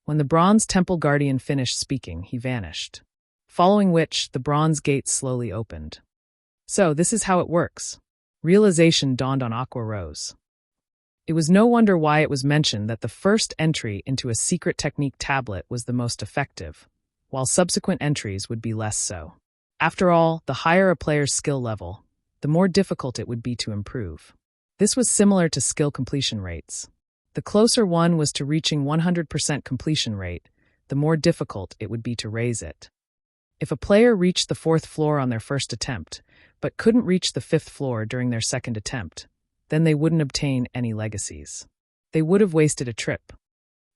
When the Bronze Temple Guardian finished speaking, he vanished, following which the bronze gates slowly opened. So, this is how it works. Realization dawned on Aqua Rose. It was no wonder why it was mentioned that the first entry into a secret technique tablet was the most effective, while subsequent entries would be less so. After all, the higher a player's skill level, the more difficult it would be to improve. This was similar to skill completion rates. The closer one was to reaching 100% completion rate, the more difficult it would be to raise it. If a player reached the 4th floor on their first attempt, but couldn't reach the 5th floor during their second attempt, then they wouldn't obtain any legacies. They would have wasted a trip.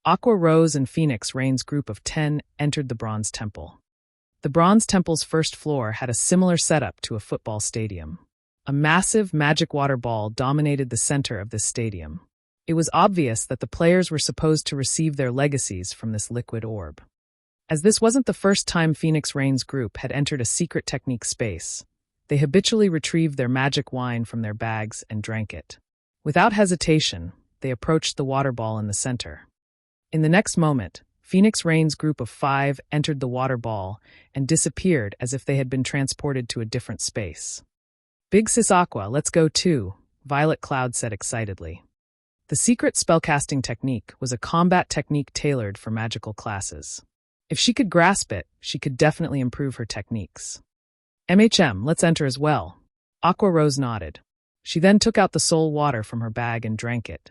Aqua Rose and Phoenix Rain's group of 10 entered the Bronze Temple. The Bronze Temple's first floor had a similar setup to a football stadium. A massive magic water ball dominated the center of this stadium. It was obvious that the players were supposed to receive their legacies from this liquid orb. As this wasn't the first time Phoenix Rain's group had entered a secret technique space, they habitually retrieved their magic wine from their bags and drank it. Without hesitation, they approached the water ball in the center. In the next moment, Phoenix Rain's group of 5 entered the water ball and disappeared as if they had been transported to a different space. "Big Sis Aqua, let's go too," Violet Cloud said excitedly. The secret spellcasting technique was a combat technique tailored for magical classes. If she could grasp it, she could definitely improve her techniques. Let's enter as well." Aqua Rose nodded. She then took out the soul water from her bag and drank it.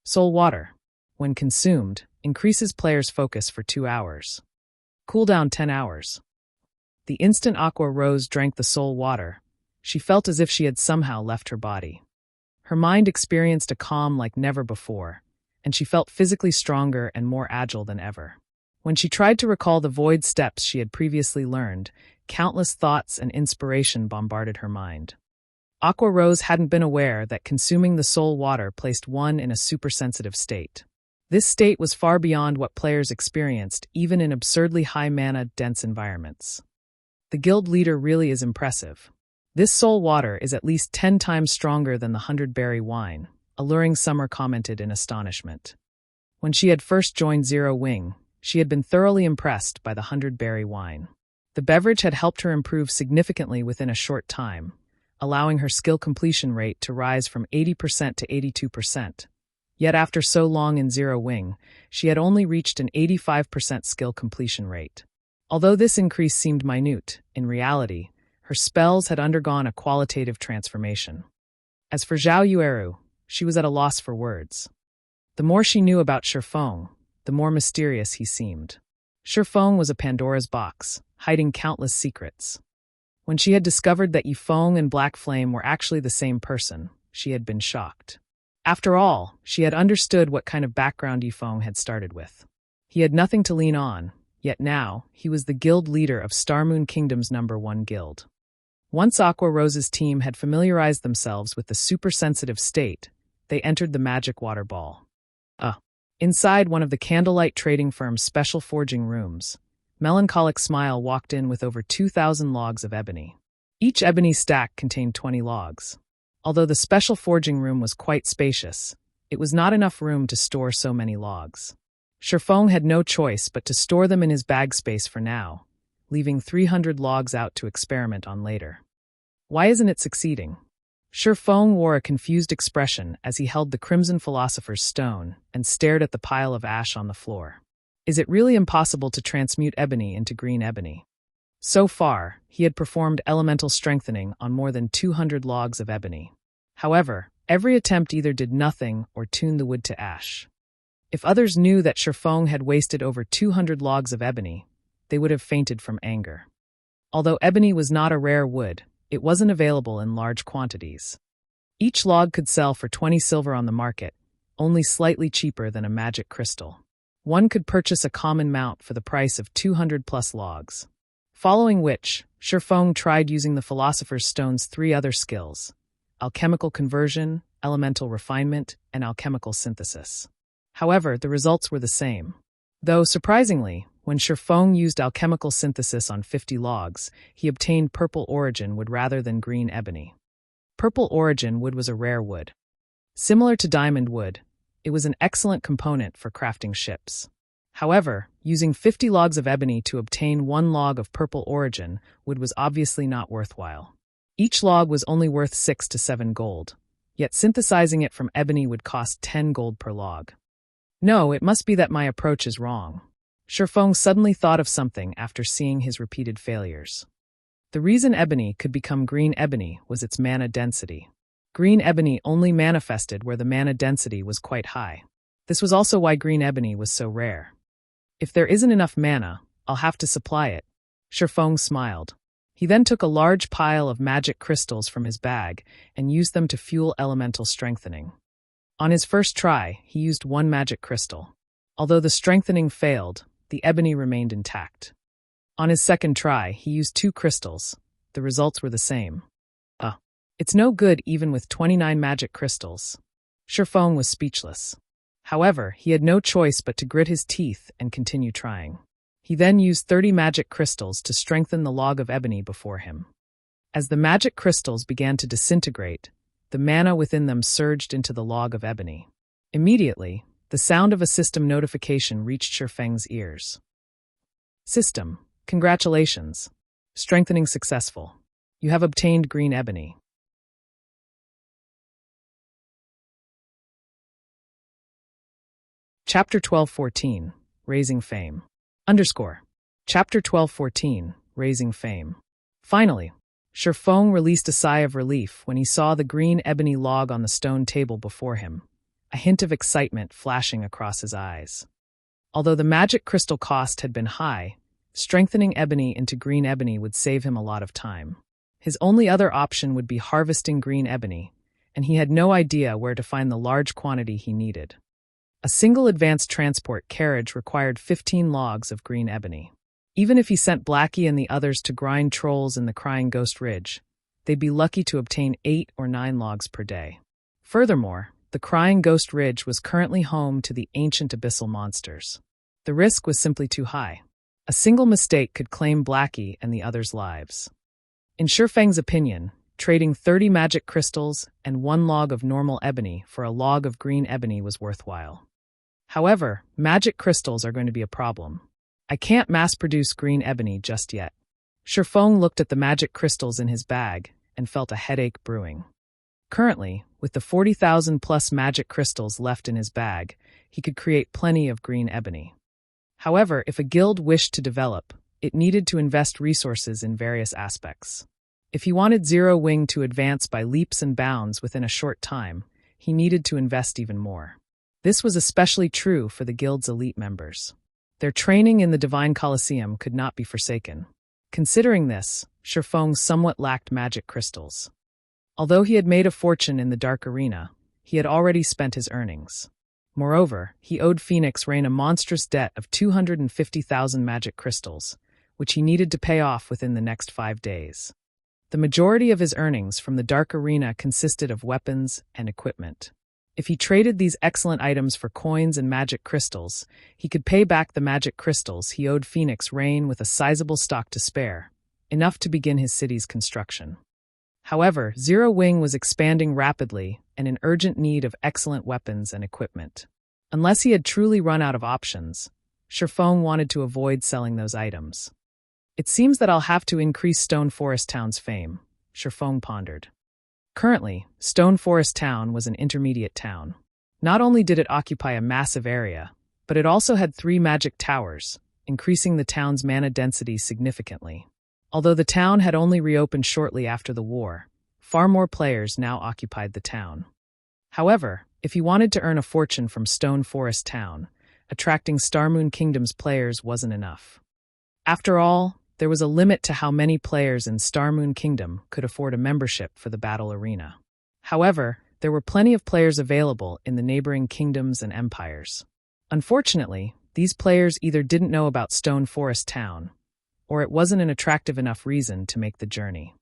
Soul water, when consumed, increases players' focus for 2 hours. Cooldown 10 hours. The instant Aqua Rose drank the soul water, she felt as if she had somehow left her body. Her mind experienced a calm like never before, and she felt physically stronger and more agile than ever. When she tried to recall the void steps she had previously learned, countless thoughts and inspiration bombarded her mind. Aqua Rose hadn't been aware that consuming the soul water placed one in a supersensitive state. This state was far beyond what players experienced, even in absurdly high mana, dense environments. The guild leader really is impressive. This soul water is at least 10 times stronger than the 100-berry wine, Alluring Summer commented in astonishment. When she had first joined Zero Wing, she had been thoroughly impressed by the 100-berry wine. The beverage had helped her improve significantly within a short time, allowing her skill completion rate to rise from 80% to 82%. Yet after so long in Zero Wing, she had only reached an 85% skill completion rate. Although this increase seemed minute, in reality, her spells had undergone a qualitative transformation. As for Zhao Yueru, she was at a loss for words. The more she knew about Shifeng, the more mysterious he seemed. Shifeng was a Pandora's box, hiding countless secrets. When she had discovered that Yifeng and Black Flame were actually the same person, she had been shocked. After all, she had understood what kind of background Yifeng had started with. He had nothing to lean on, yet now he was the guild leader of Starmoon Kingdom's #1 guild. Once Aqua Rose's team had familiarized themselves with the super-sensitive state, they entered the magic water ball. Inside one of the candlelight trading firm's special forging rooms, Melancholic Smile walked in with over 2,000 logs of ebony. Each ebony stack contained 20 logs. Although the special forging room was quite spacious, it was not enough room to store so many logs. Shifeng had no choice but to store them in his bag space for now, leaving 300 logs out to experiment on later. Why isn't it succeeding? Shifeng wore a confused expression as he held the Crimson Philosopher's Stone and stared at the pile of ash on the floor. Is it really impossible to transmute ebony into green ebony? So far, he had performed elemental strengthening on more than 200 logs of ebony. However, every attempt either did nothing or tuned the wood to ash. If others knew that Shifeng had wasted over 200 logs of ebony, they would have fainted from anger. Although ebony was not a rare wood, it wasn't available in large quantities. Each log could sell for 20 silver on the market, only slightly cheaper than a magic crystal. One could purchase a common mount for the price of 200+ logs. Following which, Shifeng tried using the Philosopher's Stone's 3 other skills: alchemical conversion, elemental refinement, and alchemical synthesis. However, the results were the same. Though, surprisingly, when Shifeng used alchemical synthesis on 50 logs, he obtained purple origin wood rather than green ebony. Purple origin wood was a rare wood. Similar to diamond wood, it was an excellent component for crafting ships. However, using 50 logs of ebony to obtain 1 log of purple origin wood was obviously not worthwhile. Each log was only worth 6 to 7 gold, yet synthesizing it from ebony would cost 10 gold per log. No, it must be that my approach is wrong. Shifeng suddenly thought of something after seeing his repeated failures. The reason ebony could become green ebony was its mana density. Green ebony only manifested where the mana density was quite high. This was also why green ebony was so rare. If there isn't enough mana, I'll have to supply it. Shifeng smiled. He then took a large pile of magic crystals from his bag and used them to fuel elemental strengthening. On his first try, he used one magic crystal. Although the strengthening failed, the ebony remained intact. On his second try, he used 2 crystals. The results were the same. It's no good even with 29 magic crystals. Shifeng was speechless. However, he had no choice but to grit his teeth and continue trying. He then used 30 magic crystals to strengthen the log of ebony before him. As the magic crystals began to disintegrate, the mana within them surged into the log of ebony. Immediately, the sound of a system notification reached Shifeng's ears. System, congratulations. Strengthening successful. You have obtained green ebony. Chapter 1214, Raising Fame. Chapter 1214, Raising Fame. Finally, Shifeng released a sigh of relief when he saw the green ebony log on the stone table before him, a hint of excitement flashing across his eyes. Although the magic crystal cost had been high, strengthening ebony into green ebony would save him a lot of time. His only other option would be harvesting green ebony, and he had no idea where to find the large quantity he needed. A single advanced transport carriage required 15 logs of green ebony. Even if he sent Blackie and the others to grind trolls in the Crying Ghost Ridge, they'd be lucky to obtain 8 or 9 logs per day. Furthermore, the Crying Ghost Ridge was currently home to the ancient abyssal monsters. The risk was simply too high. A single mistake could claim Blackie and the others' lives. In Shifeng's opinion, trading 30 magic crystals and 1 log of normal ebony for a log of green ebony was worthwhile. However, magic crystals are going to be a problem. I can't mass-produce green ebony just yet. Shifeng looked at the magic crystals in his bag and felt a headache brewing. Currently, with the 40,000-plus magic crystals left in his bag, he could create plenty of green ebony. However, if a guild wished to develop, it needed to invest resources in various aspects. If he wanted Zero Wing to advance by leaps and bounds within a short time, he needed to invest even more. This was especially true for the guild's elite members. Their training in the Divine Colosseum could not be forsaken. Considering this, Shifeng somewhat lacked magic crystals. Although he had made a fortune in the Dark Arena, he had already spent his earnings. Moreover, he owed Phoenix Rain a monstrous debt of 250,000 magic crystals, which he needed to pay off within the next 5 days. The majority of his earnings from the Dark Arena consisted of weapons and equipment. If he traded these excellent items for coins and magic crystals, he could pay back the magic crystals he owed Phoenix Rain with a sizable stock to spare, enough to begin his city's construction. However, Zero Wing was expanding rapidly and in urgent need of excellent weapons and equipment. Unless he had truly run out of options, Shifeng wanted to avoid selling those items. It seems that I'll have to increase Stone Forest Town's fame, Shifeng pondered. Currently, Stone Forest Town was an intermediate town. Not only did it occupy a massive area, but it also had 3 magic towers, increasing the town's mana density significantly. Although the town had only reopened shortly after the war, far more players now occupied the town. However, if he wanted to earn a fortune from Stone Forest Town, attracting Starmoon Kingdom's players wasn't enough. After all, there was a limit to how many players in Starmoon Kingdom could afford a membership for the battle arena. However, there were plenty of players available in the neighboring kingdoms and empires. Unfortunately, these players either didn't know about Stone Forest Town, or it wasn't an attractive enough reason to make the journey.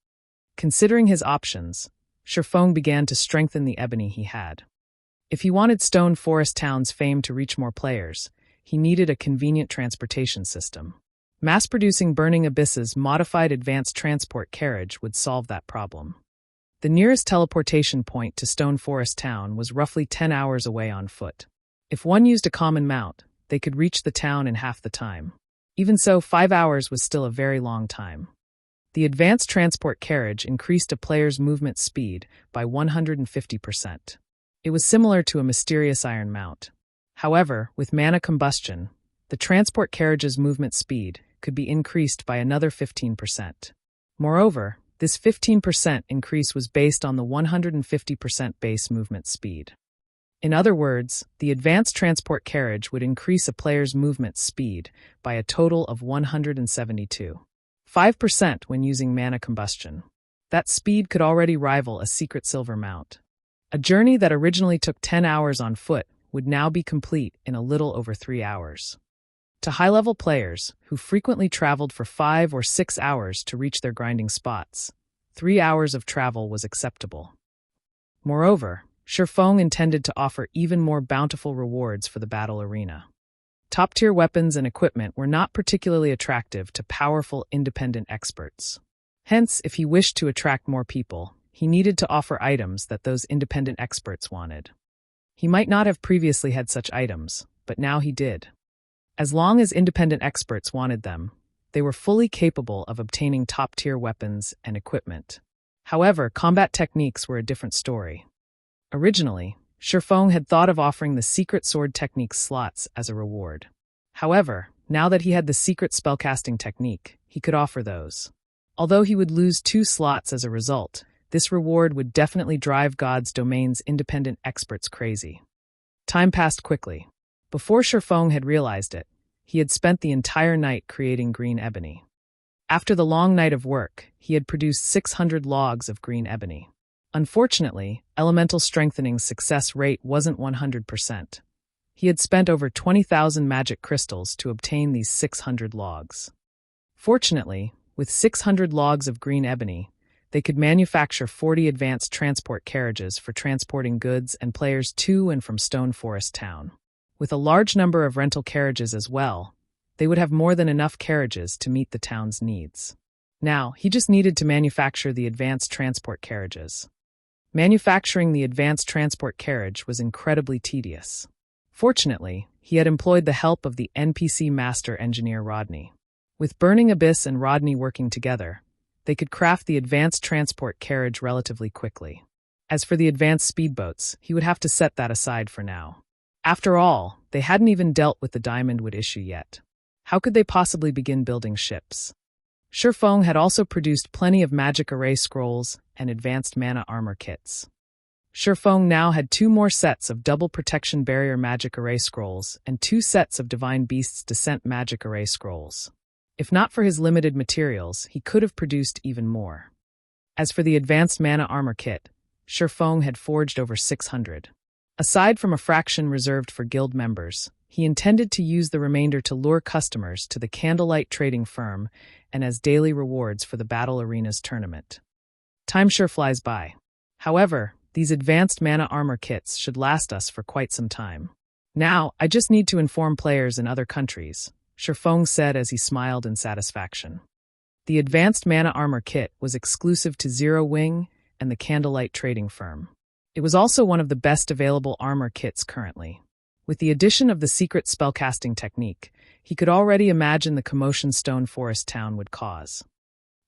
Considering his options, Shifeng began to strengthen the ebony he had. If he wanted Stone Forest Town's fame to reach more players, he needed a convenient transportation system. Mass-producing Burning Abyss's modified advanced transport carriage would solve that problem. The nearest teleportation point to Stone Forest Town was roughly 10 hours away on foot. If one used a common mount, they could reach the town in half the time. Even so, 5 hours was still a very long time. The advanced transport carriage increased a player's movement speed by 150%. It was similar to a mysterious iron mount. However, with mana combustion, the transport carriage's movement speed could be increased by another 15%. Moreover, this 15% increase was based on the 150% base movement speed. In other words, the advanced transport carriage would increase a player's movement speed by a total of 172.5% when using mana combustion. That speed could already rival a secret silver mount. A journey that originally took 10 hours on foot would now be complete in a little over 3 hours. To high-level players, who frequently traveled for 5 or 6 hours to reach their grinding spots, 3 hours of travel was acceptable. Moreover, Shifeng intended to offer even more bountiful rewards for the battle arena. Top-tier weapons and equipment were not particularly attractive to powerful independent experts. Hence, if he wished to attract more people, he needed to offer items that those independent experts wanted. He might not have previously had such items, but now he did. As long as independent experts wanted them, they were fully capable of obtaining top-tier weapons and equipment. However, combat techniques were a different story. Originally, Shifeng had thought of offering the secret sword technique slots as a reward. However, now that he had the secret spellcasting technique, he could offer those. Although he would lose 2 slots as a result, this reward would definitely drive God's domain's independent experts crazy. Time passed quickly. Before Shifeng had realized it, he had spent the entire night creating green ebony. After the long night of work, he had produced 600 logs of green ebony. Unfortunately, elemental strengthening's success rate wasn't 100%. He had spent over 20,000 magic crystals to obtain these 600 logs. Fortunately, with 600 logs of green ebony, they could manufacture 40 advanced transport carriages for transporting goods and players to and from Stone Forest Town. With a large number of rental carriages as well, they would have more than enough carriages to meet the town's needs. Now, he just needed to manufacture the advanced transport carriages. Manufacturing the advanced transport carriage was incredibly tedious. Fortunately, he had employed the help of the NPC master engineer Rodney. With Burning Abyss and Rodney working together, they could craft the advanced transport carriage relatively quickly. As for the advanced speedboats, he would have to set that aside for now. After all, they hadn't even dealt with the Diamondwood issue yet. How could they possibly begin building ships? Shifeng had also produced plenty of magic array scrolls and advanced mana armor kits. Shifeng now had 2 more sets of double protection barrier magic array scrolls and 2 sets of Divine Beast's Descent magic array scrolls. If not for his limited materials, he could have produced even more. As for the advanced mana armor kit, Shifeng had forged over 600. Aside from a fraction reserved for guild members, he intended to use the remainder to lure customers to the Candlelight Trading Firm and as daily rewards for the Battle Arenas tournament. Time sure flies by. However, these advanced mana armor kits should last us for quite some time. Now, I just need to inform players in other countries, Shifeng said as he smiled in satisfaction. The advanced mana armor kit was exclusive to Zero Wing and the Candlelight Trading Firm. It was also one of the best available armor kits currently. With the addition of the secret spellcasting technique, he could already imagine the commotion Stone Forest Town would cause.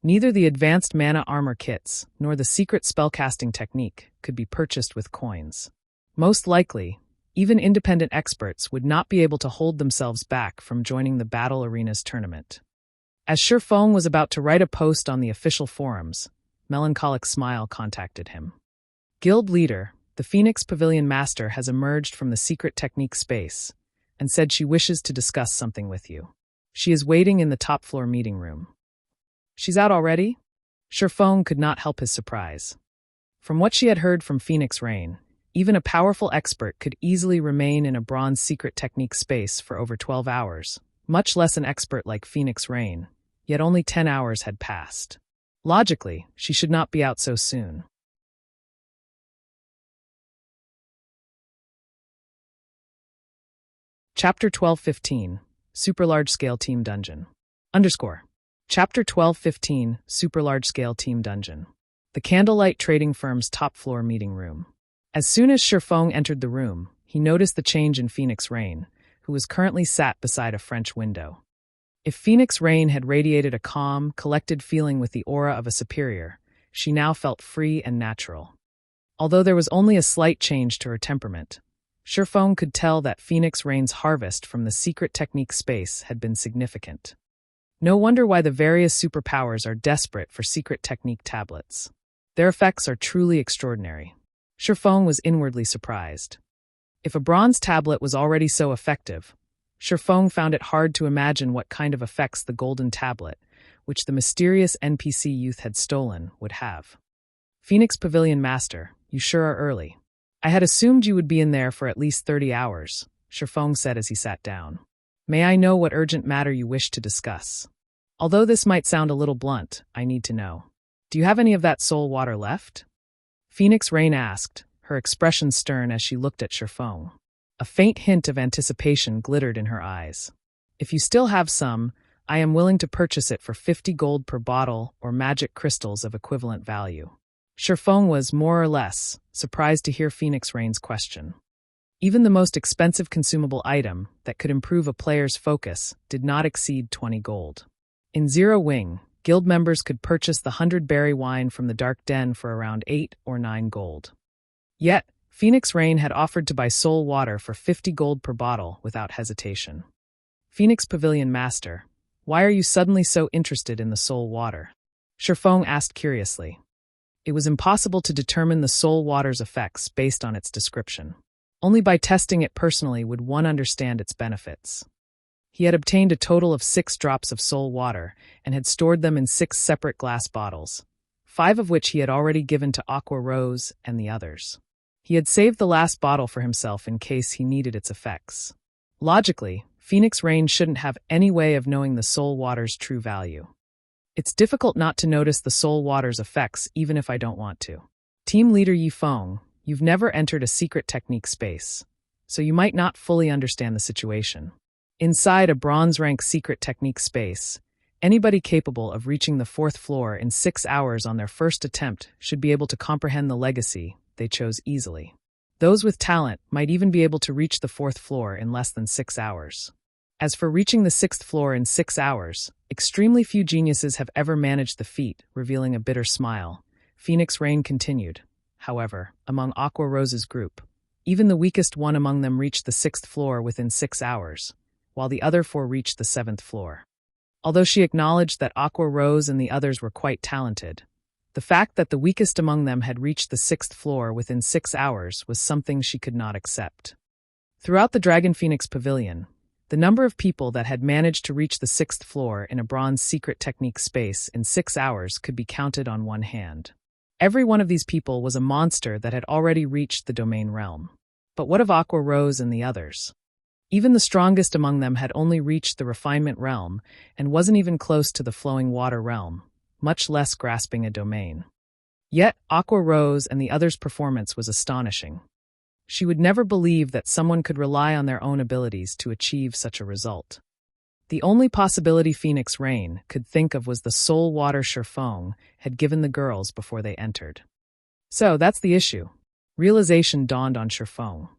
Neither the advanced mana armor kits nor the secret spellcasting technique could be purchased with coins. Most likely, even independent experts would not be able to hold themselves back from joining the Battle Arenas tournament. As Shifeng was about to write a post on the official forums, Melancholic Smile contacted him. Guild leader, the Phoenix Pavilion Master has emerged from the secret technique space and said she wishes to discuss something with you. She is waiting in the top floor meeting room. She's out already? Shifeng could not help his surprise. From what she had heard from Phoenix Rain, even a powerful expert could easily remain in a bronze secret technique space for over 12 hours, much less an expert like Phoenix Rain, yet only 10 hours had passed. Logically, she should not be out so soon. Chapter 1215, Super Large Scale Team Dungeon. Chapter 1215, Super Large Scale Team Dungeon. The Candlelight Trading Firm's top floor meeting room. As soon as Shifeng entered the room, he noticed the change in Phoenix Rain, who was currently sat beside a French window. If Phoenix Rain had radiated a calm, collected feeling with the aura of a superior, she now felt free and natural. Although there was only a slight change to her temperament, Shifeng could tell that Phoenix Rain's harvest from the secret technique space had been significant. No wonder why the various superpowers are desperate for secret technique tablets. Their effects are truly extraordinary. Shifeng was inwardly surprised. If a bronze tablet was already so effective, Shifeng found it hard to imagine what kind of effects the golden tablet, which the mysterious NPC youth had stolen, would have. Phoenix Pavilion Master, you sure are early. I had assumed you would be in there for at least 30 hours, Shifeng said as he sat down. May I know what urgent matter you wish to discuss? Although this might sound a little blunt, I need to know. Do you have any of that soul water left? Phoenix Rain asked, her expression stern as she looked at Shifeng. A faint hint of anticipation glittered in her eyes. If you still have some, I am willing to purchase it for 50 gold per bottle or magic crystals of equivalent value. Shifeng was, more or less, surprised to hear Phoenix Rain's question. Even the most expensive consumable item that could improve a player's focus did not exceed 20 gold. In Zero Wing, guild members could purchase the 100-berry wine from the Dark Den for around 8 or 9 gold. Yet, Phoenix Rain had offered to buy soul water for 50 gold per bottle without hesitation. Phoenix Pavilion Master, why are you suddenly so interested in the soul water? Shifeng asked curiously. It was impossible to determine the soul water's effects based on its description. Only by testing it personally would one understand its benefits. He had obtained a total of 6 drops of soul water and had stored them in 6 separate glass bottles, 5 of which he had already given to Aqua Rose and the others. He had saved the last bottle for himself in case he needed its effects. Logically, Phoenix Rain shouldn't have any way of knowing the soul water's true value. It's difficult not to notice the soul water's effects even if I don't want to. Team leader Yifeng, you've never entered a secret technique space, so you might not fully understand the situation. Inside a bronze rank secret technique space, anybody capable of reaching the 4th floor in 6 hours on their first attempt should be able to comprehend the legacy they chose easily. Those with talent might even be able to reach the 4th floor in less than 6 hours. As for reaching the 6th floor in 6 hours, extremely few geniuses have ever managed the feat, revealing a bitter smile. Phoenix Rain continued. However, among Aqua Rose's group, even the weakest one among them reached the 6th floor within 6 hours, while the other 4 reached the 7th floor. Although she acknowledged that Aqua Rose and the others were quite talented, the fact that the weakest among them had reached the 6th floor within 6 hours was something she could not accept. Throughout the Dragon Phoenix Pavilion, the number of people that had managed to reach the 6th floor in a bronze secret technique space in 6 hours could be counted on one hand. Every one of these people was a monster that had already reached the domain realm. But what of Aqua Rose and the others? Even the strongest among them had only reached the refinement realm and wasn't even close to the flowing water realm, much less grasping a domain. Yet, Aqua Rose and the others' performance was astonishing. She would never believe that someone could rely on their own abilities to achieve such a result. The only possibility Phoenix Rain could think of was the soul water Shifeng had given the girls before they entered. So, that's the issue. Realization dawned on Shifeng.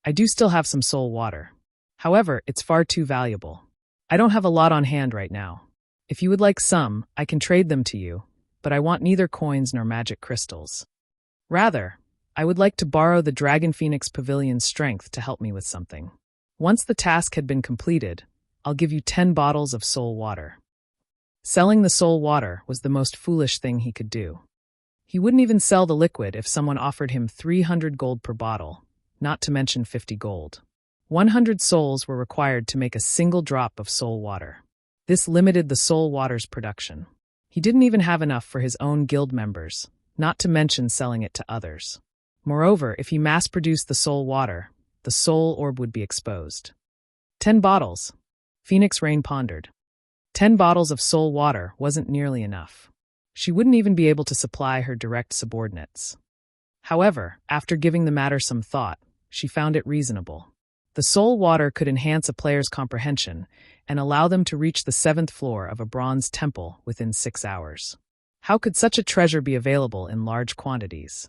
I do still have some soul water. However, it's far too valuable. I don't have a lot on hand right now. If you would like some, I can trade them to you, but I want neither coins nor magic crystals. Rather, I would like to borrow the Dragon Phoenix Pavilion's strength to help me with something. Once the task had been completed, I'll give you 10 bottles of soul water. Selling the soul water was the most foolish thing he could do. He wouldn't even sell the liquid if someone offered him 300 gold per bottle, not to mention 50 gold. 100 souls were required to make a single drop of soul water. This limited the soul water's production. He didn't even have enough for his own guild members, not to mention selling it to others. Moreover, if he mass-produced the soul water, the soul orb would be exposed. 10 bottles. Phoenix Rain pondered. 10 bottles of soul water wasn't nearly enough. She wouldn't even be able to supply her direct subordinates. However, after giving the matter some thought, she found it reasonable. The soul water could enhance a player's comprehension and allow them to reach the 7th floor of a bronze temple within 6 hours. How could such a treasure be available in large quantities?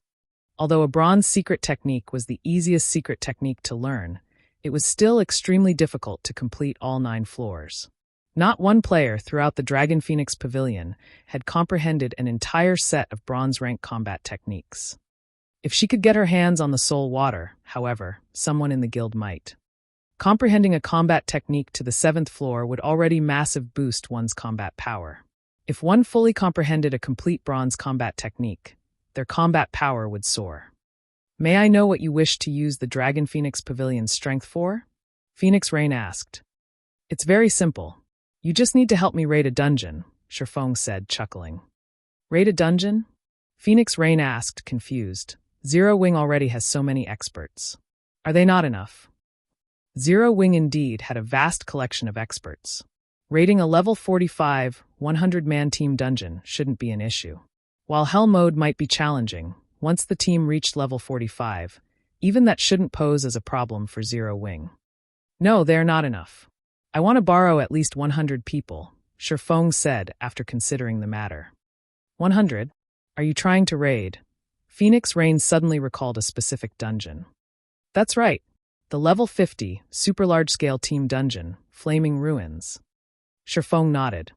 Although a bronze secret technique was the easiest secret technique to learn, it was still extremely difficult to complete all 9 floors. Not one player throughout the Dragon Phoenix Pavilion had comprehended an entire set of bronze-rank combat techniques. If she could get her hands on the soul water, however, someone in the guild might. Comprehending a combat technique to the 7th floor would already massive boost one's combat power. If one fully comprehended a complete bronze combat technique, their combat power would soar. May I know what you wish to use the Dragon Phoenix Pavilion's strength for? Phoenix Rain asked. It's very simple. You just need to help me raid a dungeon, Shifeng said, chuckling. Raid a dungeon? Phoenix Rain asked, confused. Zero Wing already has so many experts. Are they not enough? Zero Wing indeed had a vast collection of experts. Raiding a level 45, 100-man team dungeon shouldn't be an issue. While Hell Mode might be challenging, once the team reached level 45, even that shouldn't pose as a problem for Zero Wing. No, they're not enough. I want to borrow at least 100 people, Shifeng said after considering the matter. 100? Are you trying to raid? Phoenix Rain suddenly recalled a specific dungeon. That's right. The level 50, super large-scale team dungeon, Flaming Ruins. Shifeng nodded.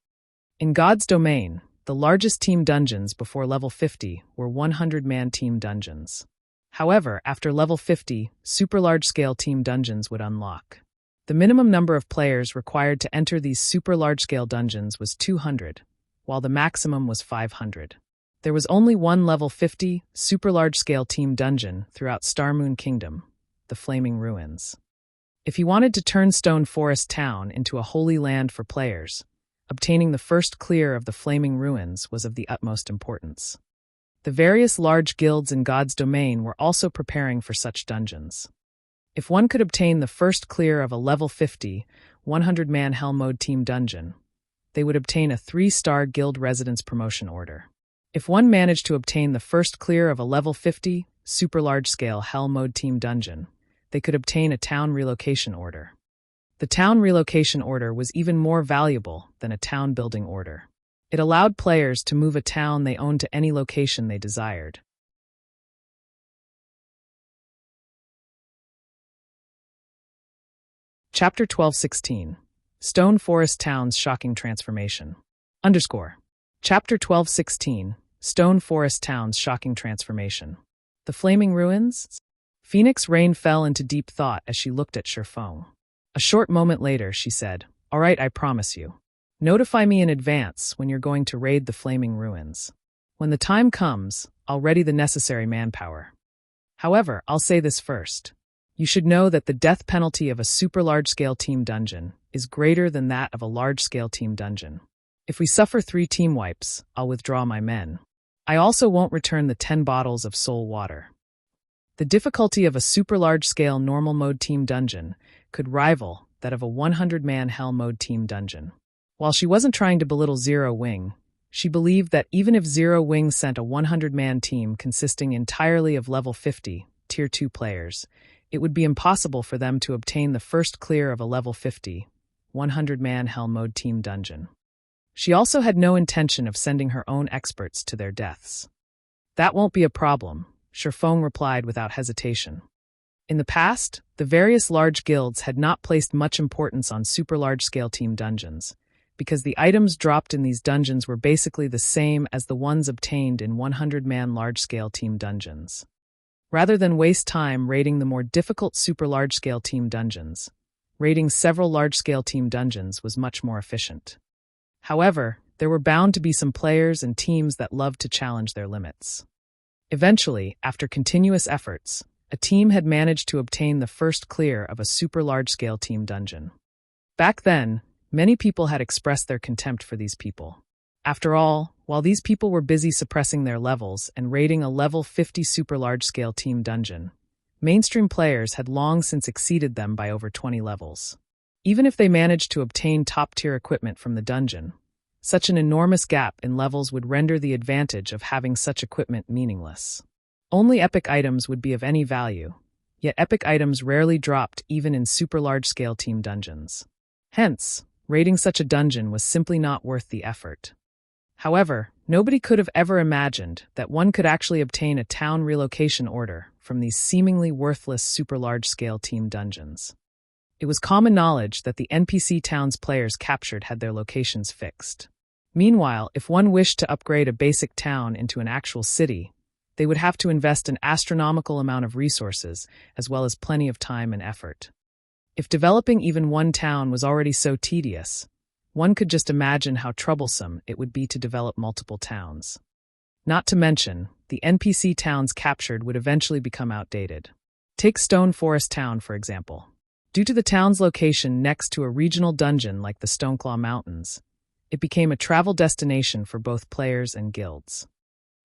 In God's domain, the largest team dungeons before level 50 were 100-man team dungeons. However, after level 50, super large-scale team dungeons would unlock. The minimum number of players required to enter these super large-scale dungeons was 200, while the maximum was 500. There was only one level 50, super large-scale team dungeon throughout Starmoon Kingdom, the Flaming Ruins. If he wanted to turn Stone Forest Town into a holy land for players, obtaining the first clear of the Flaming Ruins was of the utmost importance. The various large guilds in God's domain were also preparing for such dungeons. If one could obtain the first clear of a level 50, 100-man Hell Mode team dungeon, they would obtain a 3-star guild residence promotion order. If one managed to obtain the first clear of a level 50, super large-scale Hell Mode team dungeon, they could obtain a town relocation order. The town relocation order was even more valuable than a town building order. It allowed players to move a town they owned to any location they desired. Chapter 12:16. Stone Forest Town's Shocking Transformation. Chapter 12:16. Stone Forest Town's Shocking Transformation. The Flaming Ruins? Phoenix Rain fell into deep thought as she looked at Shifeng. A short moment later, she said, "All right, I promise you. Notify me in advance when you're going to raid the Flaming Ruins. When the time comes, I'll ready the necessary manpower. However, I'll say this first. You should know that the death penalty of a super large-scale team dungeon is greater than that of a large-scale team dungeon. If we suffer 3 team wipes, I'll withdraw my men. I also won't return the 10 bottles of soul water." The difficulty of a super large-scale normal mode team dungeon could rival that of a 100-man Hell Mode team dungeon. While she wasn't trying to belittle Zero Wing, she believed that even if Zero Wing sent a 100-man team consisting entirely of level 50, Tier 2 players, it would be impossible for them to obtain the first clear of a level 50, 100-man Hell Mode team dungeon. She also had no intention of sending her own experts to their deaths. That won't be a problem, Shifeng replied without hesitation. In the past, the various large guilds had not placed much importance on super large-scale team dungeons, because the items dropped in these dungeons were basically the same as the ones obtained in 100-man large-scale team dungeons. Rather than waste time raiding the more difficult super large-scale team dungeons, raiding several large-scale team dungeons was much more efficient. However, there were bound to be some players and teams that loved to challenge their limits. Eventually, after continuous efforts, a team had managed to obtain the first clear of a super large-scale team dungeon. Back then, many people had expressed their contempt for these people. After all, while these people were busy suppressing their levels and raiding a level 50 super large-scale team dungeon, mainstream players had long since exceeded them by over 20 levels. Even if they managed to obtain top-tier equipment from the dungeon, such an enormous gap in levels would render the advantage of having such equipment meaningless. Only epic items would be of any value, yet epic items rarely dropped even in super large-scale team dungeons. Hence, raiding such a dungeon was simply not worth the effort. However, nobody could have ever imagined that one could actually obtain a town relocation order from these seemingly worthless super large-scale team dungeons. It was common knowledge that the NPC towns players captured had their locations fixed. Meanwhile, if one wished to upgrade a basic town into an actual city, they would have to invest an astronomical amount of resources as well as plenty of time and effort. If developing even one town was already so tedious, one could just imagine how troublesome it would be to develop multiple towns. Not to mention, the NPC towns captured would eventually become outdated. Take Stone Forest Town, for example. Due to the town's location next to a regional dungeon like the Stoneclaw Mountains, it became a travel destination for both players and guilds.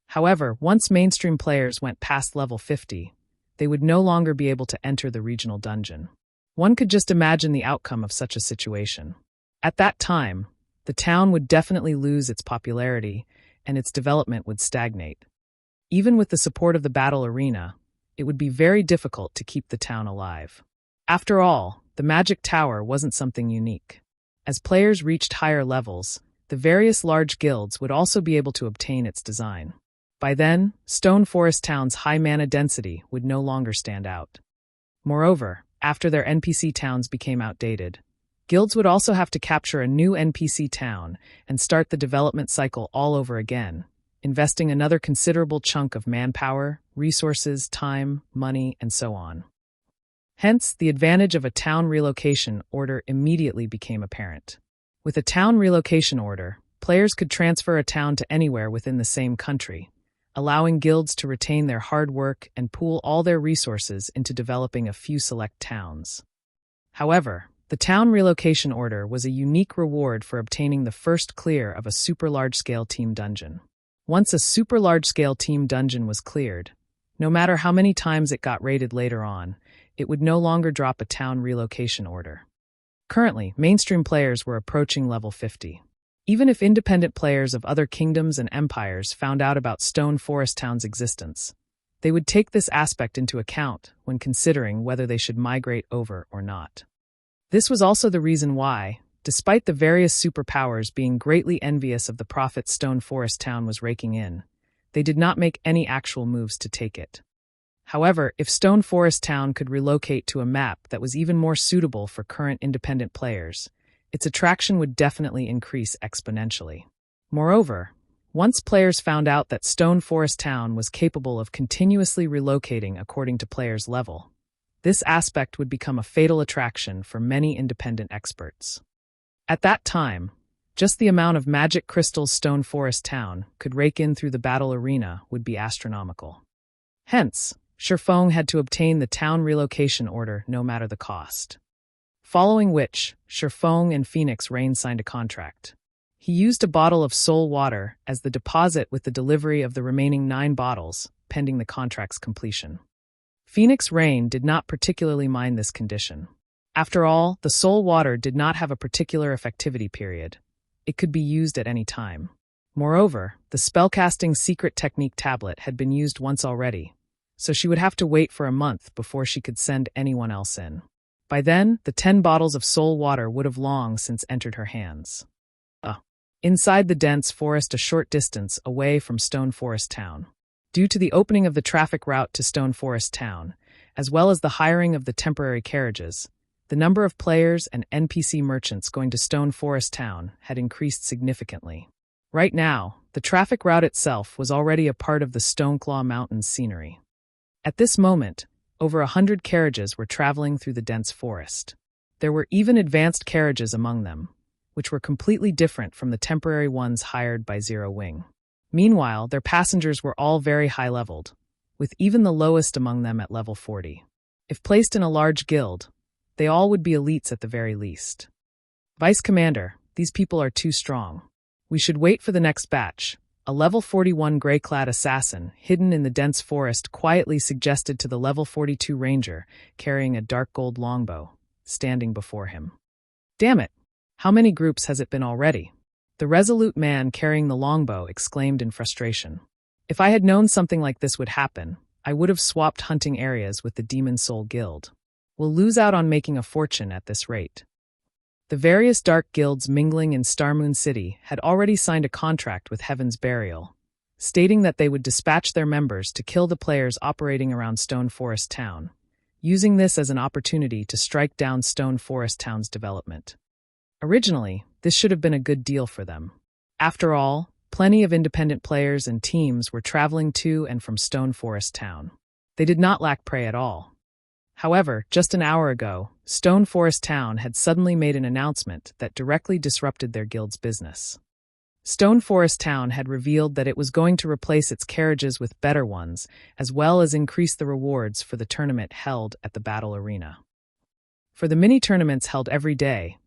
However, once mainstream players went past level 50, they would no longer be able to enter the regional dungeon. One could just imagine the outcome of such a situation. At that time, the town would definitely lose its popularity and its development would stagnate. Even with the support of the battle arena, it would be very difficult to keep the town alive. After all, the Magic Tower wasn't something unique. As players reached higher levels, the various large guilds would also be able to obtain its design. By then, Stone Forest Town's high mana density would no longer stand out. Moreover, after their NPC towns became outdated, guilds would also have to capture a new NPC town and start the development cycle all over again, investing another considerable chunk of manpower, resources, time, money, and so on. Hence, the advantage of a town relocation order immediately became apparent. With a town relocation order, players could transfer a town to anywhere within the same country, allowing guilds to retain their hard work and pool all their resources into developing a few select towns. However, the town relocation order was a unique reward for obtaining the first clear of a super large-scale team dungeon. Once a super large-scale team dungeon was cleared, no matter how many times it got raided later on, it would no longer drop a town relocation order. Currently, mainstream players were approaching level 50. Even if independent players of other kingdoms and empires found out about Stone Forest Town's existence, they would take this aspect into account when considering whether they should migrate over or not. This was also the reason why, despite the various superpowers being greatly envious of the profits Stone Forest Town was raking in, they did not make any actual moves to take it. However, if Stone Forest Town could relocate to a map that was even more suitable for current independent players, its attraction would definitely increase exponentially. Moreover, once players found out that Stone Forest Town was capable of continuously relocating according to players' level, this aspect would become a fatal attraction for many independent experts. At that time, just the amount of magic crystals Stone Forest Town could rake in through the battle arena would be astronomical. Hence, Shifeng had to obtain the town relocation order no matter the cost. Following which, Shifeng and Phoenix Rain signed a contract. He used a bottle of soul water as the deposit with the delivery of the remaining 9 bottles, pending the contract's completion. Phoenix Rain did not particularly mind this condition. After all, the soul water did not have a particular effectivity period. It could be used at any time. Moreover, the spellcasting secret technique tablet had been used once already, so she would have to wait for a month before she could send anyone else in. By then, the 10 bottles of soul water would have long since entered her hands. Inside the dense forest a short distance away from Stone Forest Town. Due to the opening of the traffic route to Stone Forest Town, as well as the hiring of the temporary carriages, the number of players and NPC merchants going to Stone Forest Town had increased significantly. Right now, the traffic route itself was already a part of the Stoneclaw Mountains scenery. At this moment, over 100 carriages were traveling through the dense forest. There were even advanced carriages among them, which were completely different from the temporary ones hired by Zero Wing. Meanwhile, their passengers were all very high-leveled, with even the lowest among them at level 40. If placed in a large guild, they all would be elites at the very least. Vice Commander, these people are too strong. We should wait for the next batch. A level 41 gray-clad assassin, hidden in the dense forest, quietly suggested to the level 42 ranger, carrying a dark gold longbow, standing before him. Damn it! How many groups has it been already? The resolute man carrying the longbow exclaimed in frustration. If I had known something like this would happen, I would have swapped hunting areas with the Demon Soul Guild. We'll lose out on making a fortune at this rate. The various dark guilds mingling in Starmoon City had already signed a contract with Heaven's Burial, stating that they would dispatch their members to kill the players operating around Stone Forest Town, using this as an opportunity to strike down Stone Forest Town's development. Originally, this should have been a good deal for them. After all, plenty of independent players and teams were traveling to and from Stone Forest Town. They did not lack prey at all. However, just an hour ago, Stone Forest Town had suddenly made an announcement that directly disrupted their guild's business. Stone Forest Town had revealed that it was going to replace its carriages with better ones, as well as increase the rewards for the tournament held at the battle arena. For the mini-tournaments held every day,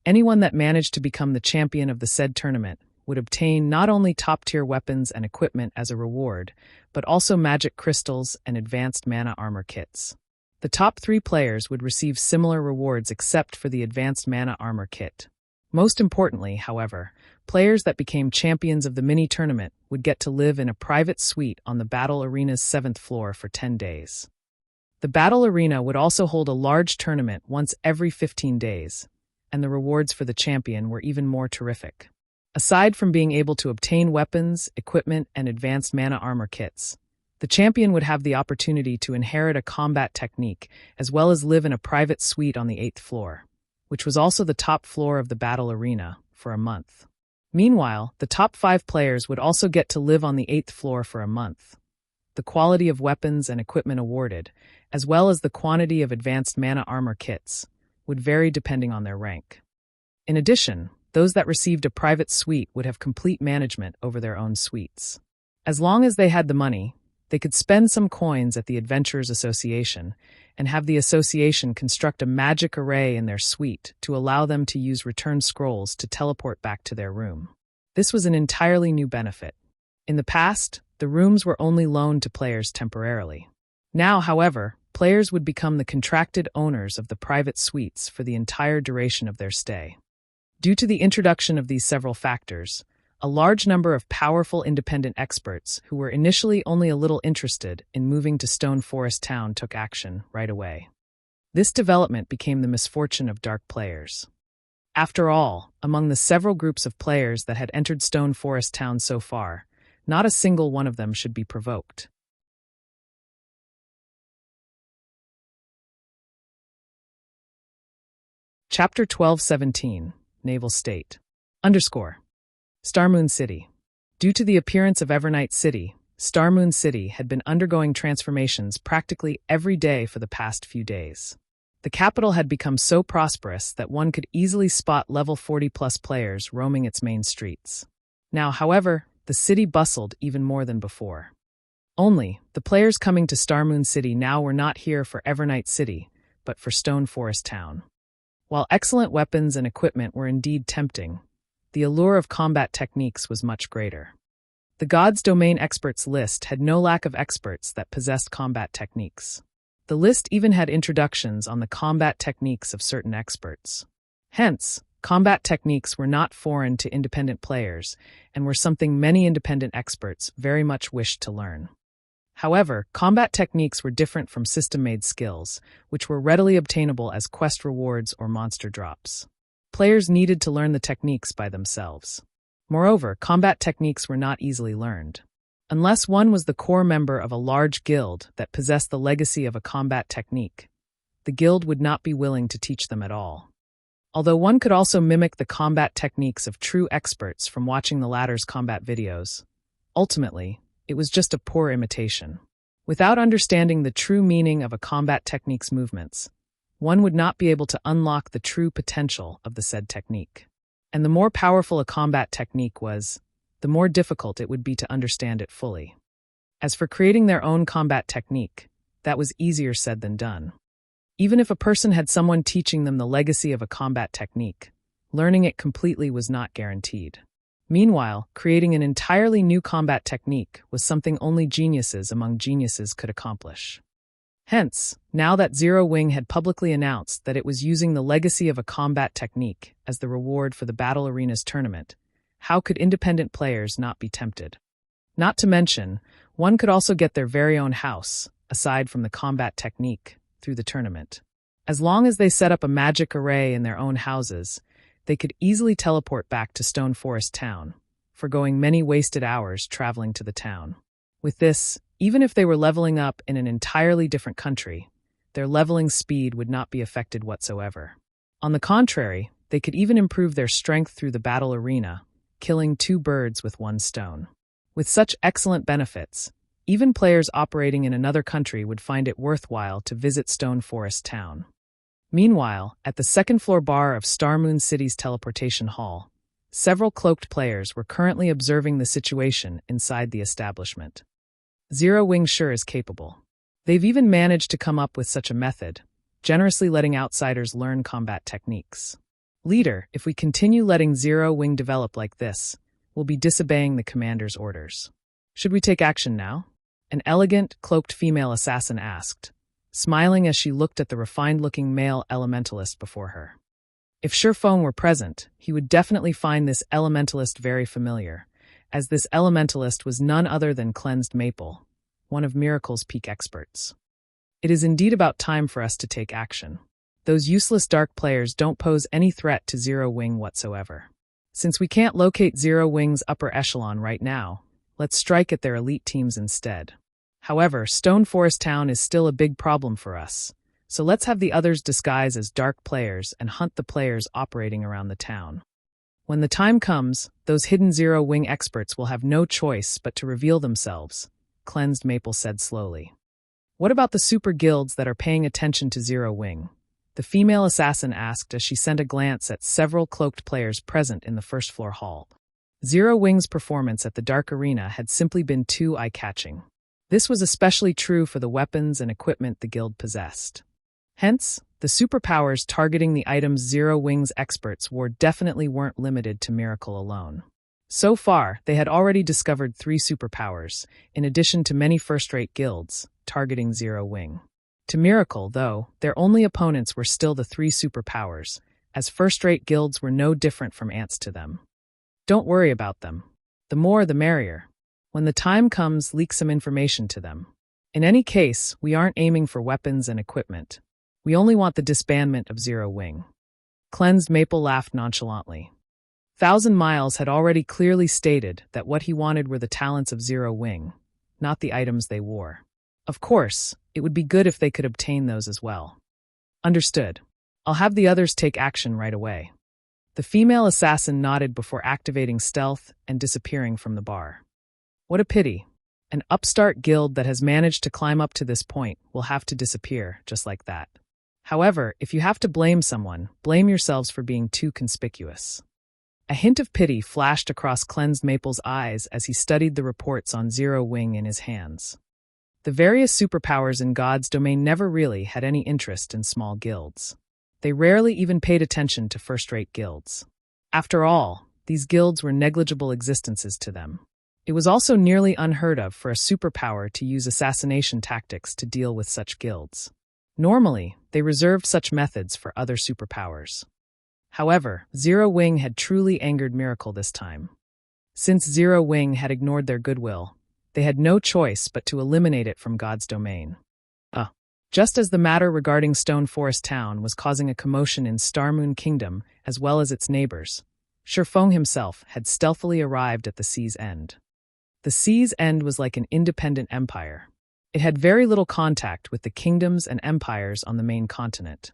anyone that managed to become the champion of the said tournament would obtain not only top-tier weapons and equipment as a reward, but also magic crystals and advanced mana armor kits. The top 3 players would receive similar rewards except for the advanced mana armor kit. Most importantly, however, players that became champions of the mini-tournament would get to live in a private suite on the battle arena's 7th floor for 10 days. The battle arena would also hold a large tournament once every 15 days, and the rewards for the champion were even more terrific. Aside from being able to obtain weapons, equipment, and advanced mana armor kits, the champion would have the opportunity to inherit a combat technique as well as live in a private suite on the 8th floor, which was also the top floor of the battle arena, for a month. Meanwhile, the top 5 players would also get to live on the 8th floor for a month. The quality of weapons and equipment awarded, as well as the quantity of advanced mana armor kits, would vary depending on their rank. In addition, those that received a private suite would have complete management over their own suites. As long as they had the money, they could spend some coins at the Adventurers Association and have the association construct a magic array in their suite to allow them to use return scrolls to teleport back to their room. This was an entirely new benefit. In the past, the rooms were only loaned to players temporarily. Now, however, players would become the contracted owners of the private suites for the entire duration of their stay. Due to the introduction of these several factors, a large number of powerful independent experts who were initially only a little interested in moving to Stone Forest Town took action right away. This development became the misfortune of dark players. After all, among the several groups of players that had entered Stone Forest Town so far, not a single one of them should be provoked. Chapter 12:17, Naval State. Starmoon City. Due to the appearance of Evernight City, Starmoon City had been undergoing transformations practically every day for the past few days. The capital had become so prosperous that one could easily spot level 40+ players roaming its main streets. Now, however, the city bustled even more than before. Only, the players coming to Starmoon City now were not here for Evernight City, but for Stone Forest Town. While excellent weapons and equipment were indeed tempting, the allure of combat techniques was much greater. The God's Domain Experts list had no lack of experts that possessed combat techniques. The list even had introductions on the combat techniques of certain experts. Hence, combat techniques were not foreign to independent players and were something many independent experts very much wished to learn. However, combat techniques were different from system-made skills, which were readily obtainable as quest rewards or monster drops. Players needed to learn the techniques by themselves. Moreover, combat techniques were not easily learned. Unless one was the core member of a large guild that possessed the legacy of a combat technique, the guild would not be willing to teach them at all. Although one could also mimic the combat techniques of true experts from watching the latter's combat videos, ultimately, it was just a poor imitation. Without understanding the true meaning of a combat technique's movements, one would not be able to unlock the true potential of the said technique. And the more powerful a combat technique was, the more difficult it would be to understand it fully. As for creating their own combat technique, that was easier said than done. Even if a person had someone teaching them the legacy of a combat technique, learning it completely was not guaranteed. Meanwhile, creating an entirely new combat technique was something only geniuses among geniuses could accomplish. Hence, now that Zero Wing had publicly announced that it was using the legacy of a combat technique as the reward for the Battle Arenas tournament, how could independent players not be tempted? Not to mention, one could also get their very own house, aside from the combat technique, through the tournament. As long as they set up a magic array in their own houses, they could easily teleport back to Stone Forest Town, forgoing many wasted hours traveling to the town. With this, even if they were leveling up in an entirely different country, their leveling speed would not be affected whatsoever. On the contrary, they could even improve their strength through the battle arena, killing 2 birds with 1 stone. With such excellent benefits, Even players operating in another country would find it worthwhile to visit Stone Forest Town. Meanwhile, at the second-floor bar of Star Moon City's teleportation hall, several cloaked players were currently observing the situation inside the establishment. Zero Wing sure is capable. They've even managed to come up with such a method, generously letting outsiders learn combat techniques. Leader, if we continue letting Zero Wing develop like this, we'll be disobeying the commander's orders. Should we take action now? An elegant, cloaked female assassin asked, smiling as she looked at the refined-looking male elementalist before her. If Shifeng were present, he would definitely find this elementalist very familiar, as this elementalist was none other than Cleansed Maple, one of Miracle's peak experts. It is indeed about time for us to take action. Those useless dark players don't pose any threat to Zero Wing whatsoever. Since we can't locate Zero Wing's upper echelon right now, let's strike at their elite teams instead. However, Stone Forest Town is still a big problem for us, so let's have the others disguise as dark players and hunt the players operating around the town. When the time comes, those hidden Zero Wing experts will have no choice but to reveal themselves, Cleansed Maple said slowly. What about the super guilds that are paying attention to Zero Wing? The female assassin asked as she sent a glance at several cloaked players present in the first-floor hall. Zero Wing's performance at the Dark Arena had simply been too eye-catching. This was especially true for the weapons and equipment the guild possessed. Hence, the superpowers targeting the items Zero Wing's experts wore definitely weren't limited to Miracle alone. So far, they had already discovered 3 superpowers, in addition to many first-rate guilds, targeting Zero Wing. To Miracle, though, their only opponents were still the 3 superpowers, as first-rate guilds were no different from ants to them. Don't worry about them. The more the merrier. When the time comes, leak some information to them. In any case, we aren't aiming for weapons and equipment. We only want the disbandment of Zero Wing. Cleansed Maple laughed nonchalantly. Thousand Miles had already clearly stated that what he wanted were the talents of Zero Wing, not the items they wore. Of course, it would be good if they could obtain those as well. Understood. I'll have the others take action right away. The female assassin nodded before activating stealth and disappearing from the bar. What a pity. An upstart guild that has managed to climb up to this point will have to disappear just like that. However, if you have to blame someone, blame yourselves for being too conspicuous. A hint of pity flashed across Cleansed Maple's eyes as he studied the reports on Zero Wing in his hands. The various superpowers in God's domain never really had any interest in small guilds. They rarely even paid attention to first-rate guilds. After all, these guilds were negligible existences to them. It was also nearly unheard of for a superpower to use assassination tactics to deal with such guilds. Normally, they reserved such methods for other superpowers. However, Zero Wing had truly angered Miracle this time. Since Zero Wing had ignored their goodwill, they had no choice but to eliminate it from God's domain. Just as the matter regarding Stone Forest Town was causing a commotion in Star Moon Kingdom as well as its neighbors, Shifeng himself had stealthily arrived at the sea's end. The sea's end was like an independent empire. It had very little contact with the kingdoms and empires on the main continent.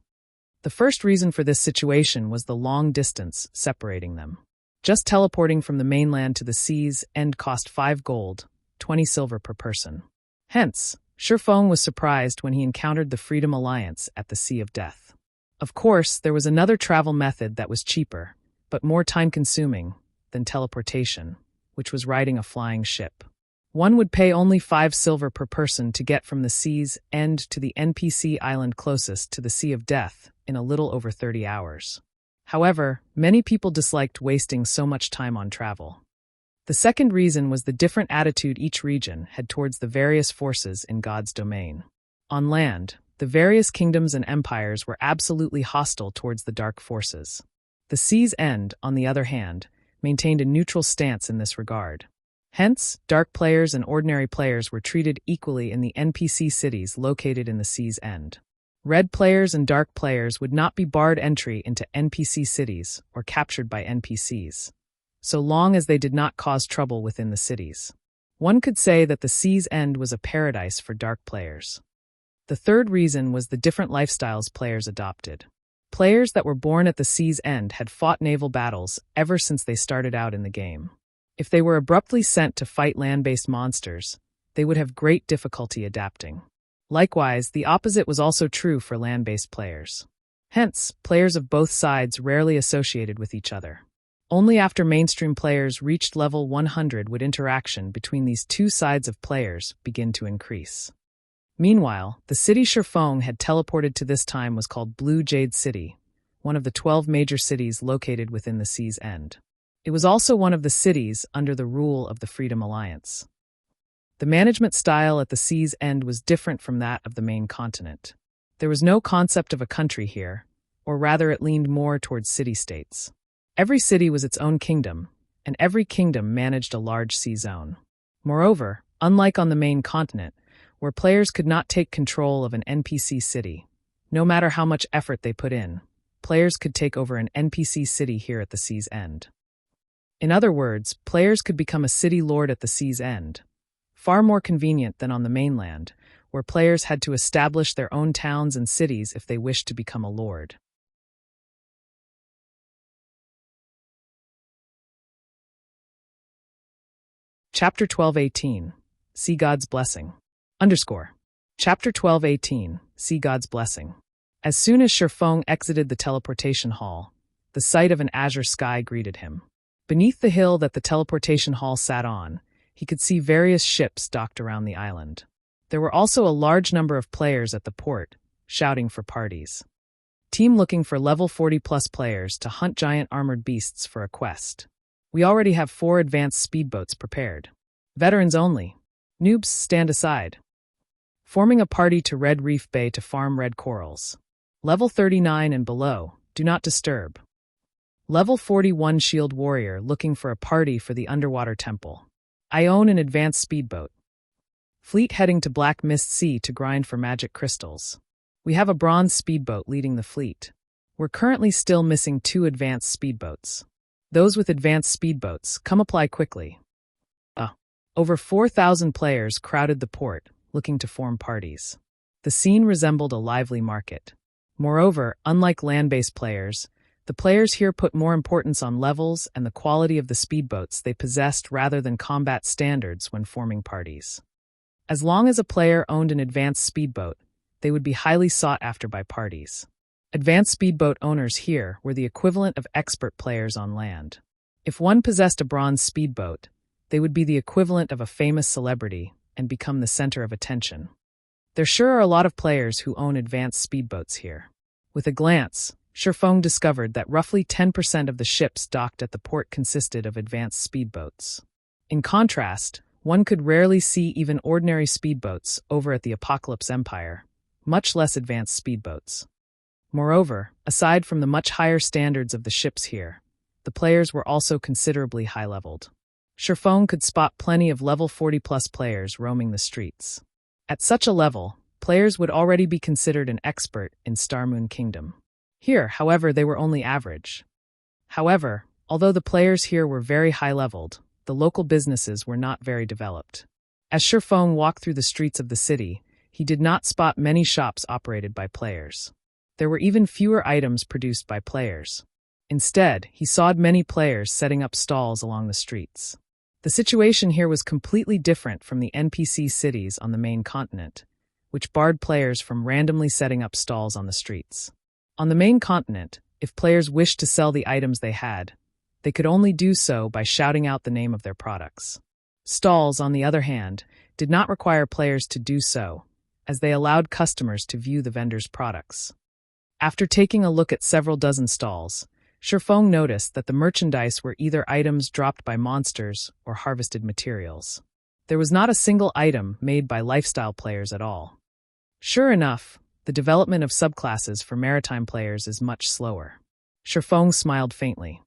The first reason for this situation was the long distance separating them. Just teleporting from the mainland to the sea's end cost 5 gold, 20 silver per person. Hence, Shifeng was surprised when he encountered the Freedom Alliance at the Sea of Death. Of course, there was another travel method that was cheaper, but more time-consuming than teleportation, which was riding a flying ship. One would pay only 5 silver per person to get from the sea's end to the NPC island closest to the Sea of Death in a little over 30 hours. However, many people disliked wasting so much time on travel. The second reason was the different attitude each region had towards the various forces in God's domain. On land, the various kingdoms and empires were absolutely hostile towards the dark forces. The sea's end, on the other hand, maintained a neutral stance in this regard. Hence, dark players and ordinary players were treated equally in the NPC cities located in the sea's end. Red players and dark players would not be barred entry into NPC cities or captured by NPCs, so long as they did not cause trouble within the cities. One could say that the sea's end was a paradise for dark players. The third reason was the different lifestyles players adopted. Players that were born at the sea's end had fought naval battles ever since they started out in the game. If they were abruptly sent to fight land-based monsters, they would have great difficulty adapting. Likewise, the opposite was also true for land-based players. Hence, players of both sides rarely associated with each other. Only after mainstream players reached level 100 would interaction between these two sides of players begin to increase. Meanwhile, the city Sherfong had teleported to this time was called Blue Jade City, one of the 12 major cities located within the sea's end. It was also one of the cities under the rule of the Freedom Alliance. The management style at the sea's end was different from that of the main continent. There was no concept of a country here, or rather it leaned more towards city-states. Every city was its own kingdom, and every kingdom managed a large sea zone. Moreover, unlike on the main continent, where players could not take control of an NPC city, no matter how much effort they put in, players could take over an NPC city here at the sea's end. In other words, players could become a city lord at the sea's end, far more convenient than on the mainland, where players had to establish their own towns and cities if they wished to become a lord. Chapter 12:18, Sea God's Blessing. Chapter 12:18, Sea God's Blessing. As soon as Sherfong exited the teleportation hall, the sight of an azure sky greeted him. Beneath the hill that the teleportation hall sat on, he could see various ships docked around the island. There were also a large number of players at the port, shouting for parties. Team looking for level 40+ players to hunt giant armored beasts for a quest. We already have 4 advanced speedboats prepared. Veterans only. Noobs stand aside. Forming a party to Red Reef Bay to farm red corals. Level 39 and below, do not disturb. Level 41 Shield Warrior looking for a party for the underwater temple. I own an advanced speedboat. Fleet heading to Black Mist Sea to grind for magic crystals. We have a bronze speedboat leading the fleet. We're currently still missing 2 advanced speedboats. Those with advanced speedboats, come apply quickly. Over 4,000 players crowded the port, looking to form parties. The scene resembled a lively market. Moreover, unlike land-based players, the players here put more importance on levels and the quality of the speedboats they possessed rather than combat standards when forming parties. As long as a player owned an advanced speedboat, they would be highly sought after by parties. Advanced speedboat owners here were the equivalent of expert players on land. If one possessed a bronze speedboat, they would be the equivalent of a famous celebrity and become the center of attention. There sure are a lot of players who own advanced speedboats here. With a glance, Sherfong discovered that roughly 10% of the ships docked at the port consisted of advanced speedboats. In contrast, one could rarely see even ordinary speedboats over at the Apocalypse Empire, much less advanced speedboats. Moreover, aside from the much higher standards of the ships here, the players were also considerably high-leveled. Sherfong could spot plenty of level 40+ players roaming the streets. At such a level, players would already be considered an expert in Starmoon Kingdom. Here, however, they were only average. However, although the players here were very high-leveled, the local businesses were not very developed. As Sherfong walked through the streets of the city, he did not spot many shops operated by players. There were even fewer items produced by players. Instead, he saw many players setting up stalls along the streets. The situation here was completely different from the NPC cities on the main continent, which barred players from randomly setting up stalls on the streets. On the main continent, if players wished to sell the items they had, they could only do so by shouting out the name of their products. Stalls, on the other hand, did not require players to do so, as they allowed customers to view the vendor's products. After taking a look at several dozen stalls, Sherfong noticed that the merchandise were either items dropped by monsters or harvested materials. There was not a single item made by lifestyle players at all. Sure enough, the development of subclasses for maritime players is much slower. Sherfong smiled faintly.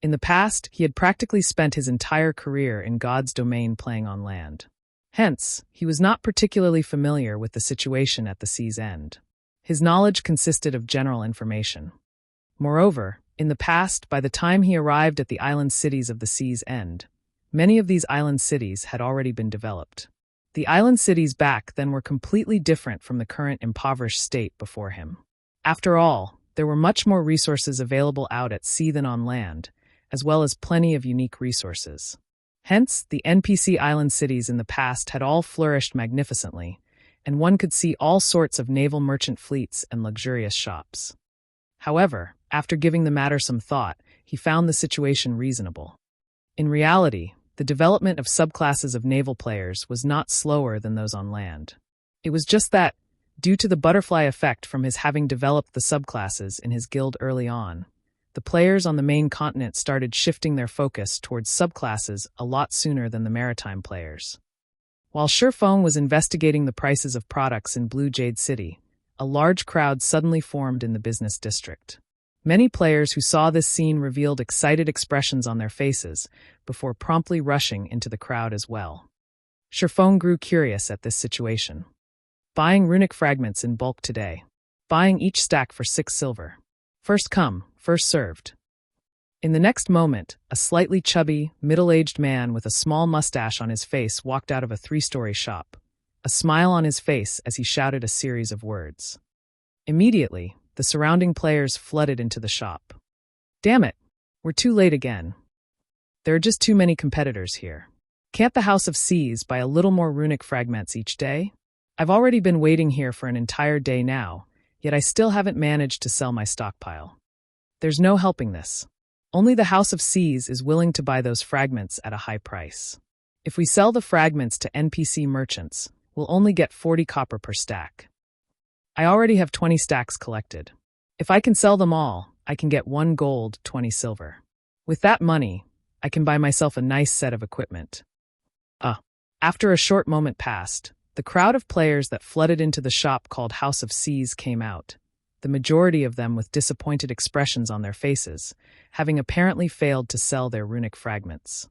In the past, he had practically spent his entire career in God's domain playing on land. Hence, he was not particularly familiar with the situation at the sea's end. His knowledge consisted of general information. Moreover, in the past, by the time he arrived at the island cities of the sea's end, many of these island cities had already been developed. The island cities back then were completely different from the current impoverished state before him. After all, there were much more resources available out at sea than on land, as well as plenty of unique resources. Hence, the NPC island cities in the past had all flourished magnificently, and one could see all sorts of naval merchant fleets and luxurious shops. However, after giving the matter some thought, he found the situation reasonable. In reality, the development of subclasses of naval players was not slower than those on land. It was just that, due to the butterfly effect from his having developed the subclasses in his guild early on, the players on the main continent started shifting their focus towards subclasses a lot sooner than the maritime players. While Sherfone was investigating the prices of products in Blue Jade City, a large crowd suddenly formed in the business district. Many players who saw this scene revealed excited expressions on their faces before promptly rushing into the crowd as well. Sherfone grew curious at this situation. Buying runic fragments in bulk today. Buying each stack for 6 silver. First come, first served. In the next moment, a slightly chubby, middle-aged man with a small mustache on his face walked out of a 3-story shop, a smile on his face as he shouted a series of words. Immediately, the surrounding players flooded into the shop. Damn it, we're too late again. There are just too many competitors here. Can't the House of Seas buy a little more runic fragments each day? I've already been waiting here for an entire day now, yet I still haven't managed to sell my stockpile. There's no helping this. Only the House of Seas is willing to buy those fragments at a high price. If we sell the fragments to NPC merchants, we'll only get 40 copper per stack. I already have 20 stacks collected. If I can sell them all, I can get 1 gold, 20 silver. With that money, I can buy myself a nice set of equipment. After a short moment passed, the crowd of players that flooded into the shop called House of Seas came out, the majority of them with disappointed expressions on their faces, having apparently failed to sell their runic fragments.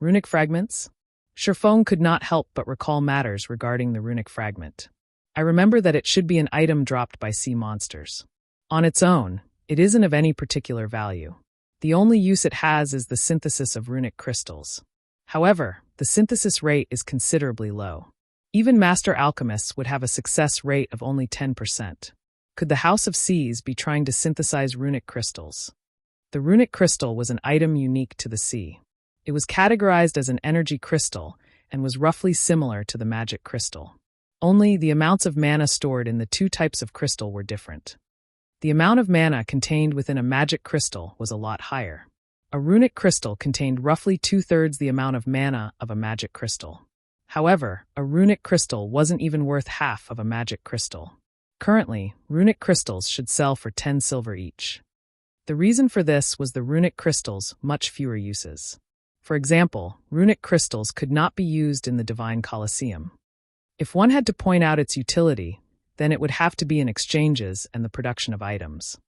Runic fragments? Sherfone could not help but recall matters regarding the runic fragment. I remember that it should be an item dropped by sea monsters. On its own, it isn't of any particular value. The only use it has is the synthesis of runic crystals. However, the synthesis rate is considerably low. Even master alchemists would have a success rate of only 10%. Could the House of Seas be trying to synthesize runic crystals? The runic crystal was an item unique to the sea. It was categorized as an energy crystal and was roughly similar to the magic crystal. Only the amounts of mana stored in the 2 types of crystal were different. The amount of mana contained within a magic crystal was a lot higher. A runic crystal contained roughly 2/3 the amount of mana of a magic crystal. However, a runic crystal wasn't even worth half of a magic crystal. Currently, runic crystals should sell for 10 silver each. The reason for this was the runic crystals' much fewer uses. For example, runic crystals could not be used in the Divine Colosseum. If one had to point out its utility, then it would have to be in exchanges and the production of items.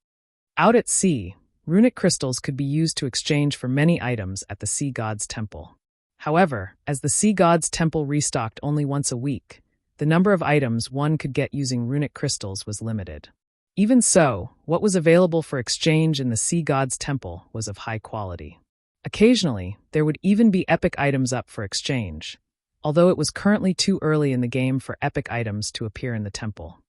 Out at sea, runic crystals could be used to exchange for many items at the Sea God's Temple. However, as the Sea God's Temple restocked only once a week, the number of items one could get using runic crystals was limited. Even so, what was available for exchange in the Sea God's Temple was of high quality. Occasionally, there would even be epic items up for exchange, although it was currently too early in the game for epic items to appear in the temple.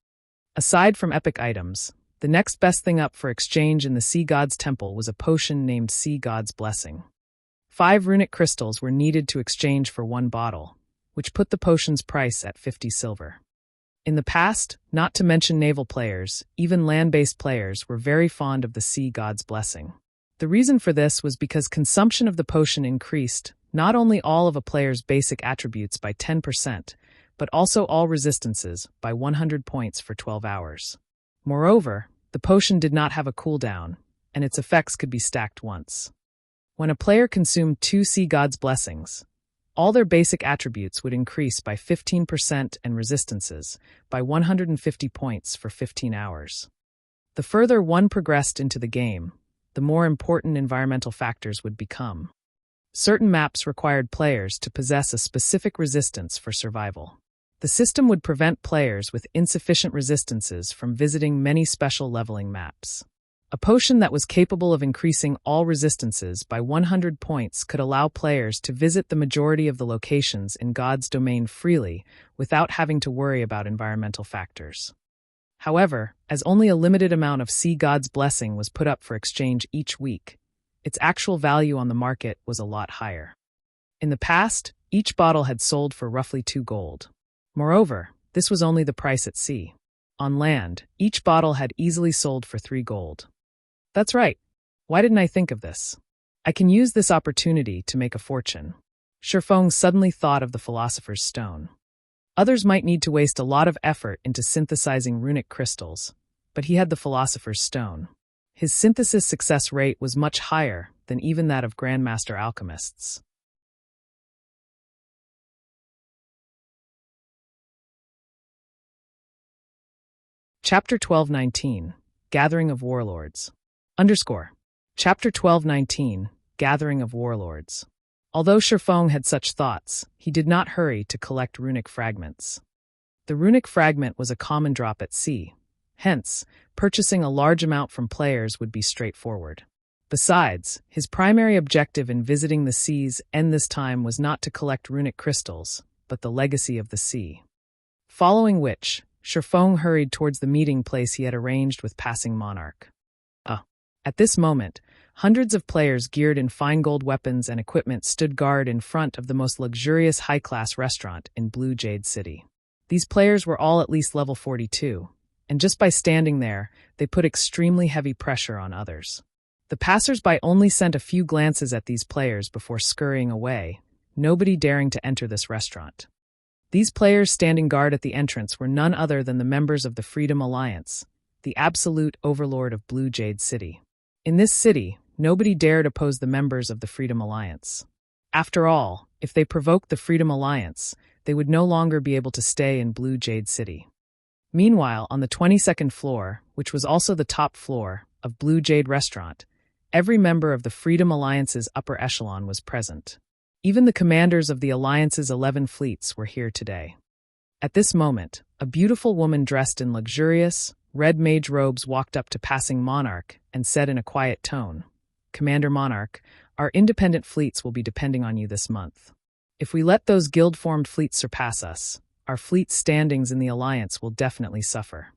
Aside from epic items, the next best thing up for exchange in the Sea God's Temple was a potion named Sea God's Blessing. 5 runic crystals were needed to exchange for 1 bottle, which put the potion's price at 50 silver. In the past, not to mention naval players, even land-based players were very fond of the Sea God's Blessing. The reason for this was because consumption of the potion increased not only all of a player's basic attributes by 10%, but also all resistances by 100 points for 12 hours. Moreover, the potion did not have a cooldown, and its effects could be stacked once. When a player consumed 2 Sea God's Blessings, all their basic attributes would increase by 15% and resistances by 150 points for 15 hours. The further one progressed into the game, the more important environmental factors would become. Certain maps required players to possess a specific resistance for survival. The system would prevent players with insufficient resistances from visiting many special leveling maps. A potion that was capable of increasing all resistances by 100 points could allow players to visit the majority of the locations in God's domain freely without having to worry about environmental factors. However, as only a limited amount of Sea God's Blessing was put up for exchange each week, its actual value on the market was a lot higher. In the past, each bottle had sold for roughly 2 gold. Moreover, this was only the price at sea. On land, each bottle had easily sold for 3 gold. That's right. Why didn't I think of this? I can use this opportunity to make a fortune. Shifeng suddenly thought of the Philosopher's Stone. Others might need to waste a lot of effort into synthesizing runic crystals, but he had the Philosopher's Stone. His synthesis success rate was much higher than even that of Grandmaster alchemists. Chapter 1219, Gathering of Warlords. Chapter 1219, Gathering of Warlords. Although Shifeng had such thoughts, he did not hurry to collect runic fragments. The runic fragment was a common drop at sea. Hence, purchasing a large amount from players would be straightforward. Besides, his primary objective in visiting the sea's end this time was not to collect runic crystals, but the legacy of the sea. Following which, Shifeng hurried towards the meeting place he had arranged with Passing Monarch. At this moment, hundreds of players geared in fine gold weapons and equipment stood guard in front of the most luxurious high-class restaurant in Blue Jade City. These players were all at least level 42, and just by standing there, they put extremely heavy pressure on others. The passers-by only sent a few glances at these players before scurrying away, nobody daring to enter this restaurant. These players standing guard at the entrance were none other than the members of the Freedom Alliance, the absolute overlord of Blue Jade City. In this city, nobody dared oppose the members of the Freedom Alliance. After all, if they provoked the Freedom Alliance, they would no longer be able to stay in Blue Jade City. Meanwhile, on the 22nd floor, which was also the top floor, of Blue Jade Restaurant, every member of the Freedom Alliance's upper echelon was present. Even the commanders of the Alliance's 11 fleets were here today. At this moment, a beautiful woman dressed in luxurious, red mage robes walked up to Passing Monarch and said in a quiet tone, "Commander Monarch, our independent fleets will be depending on you this month. If we let those guild-formed fleets surpass us, our fleet's standings in the Alliance will definitely suffer."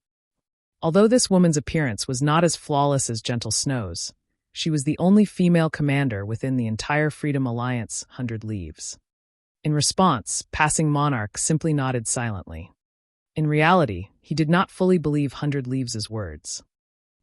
Although this woman's appearance was not as flawless as Gentle Snow's, she was the only female commander within the entire Freedom Alliance 100 Leaves. In response, Passing Monarch simply nodded silently. In reality, he did not fully believe 100 Leaves' words.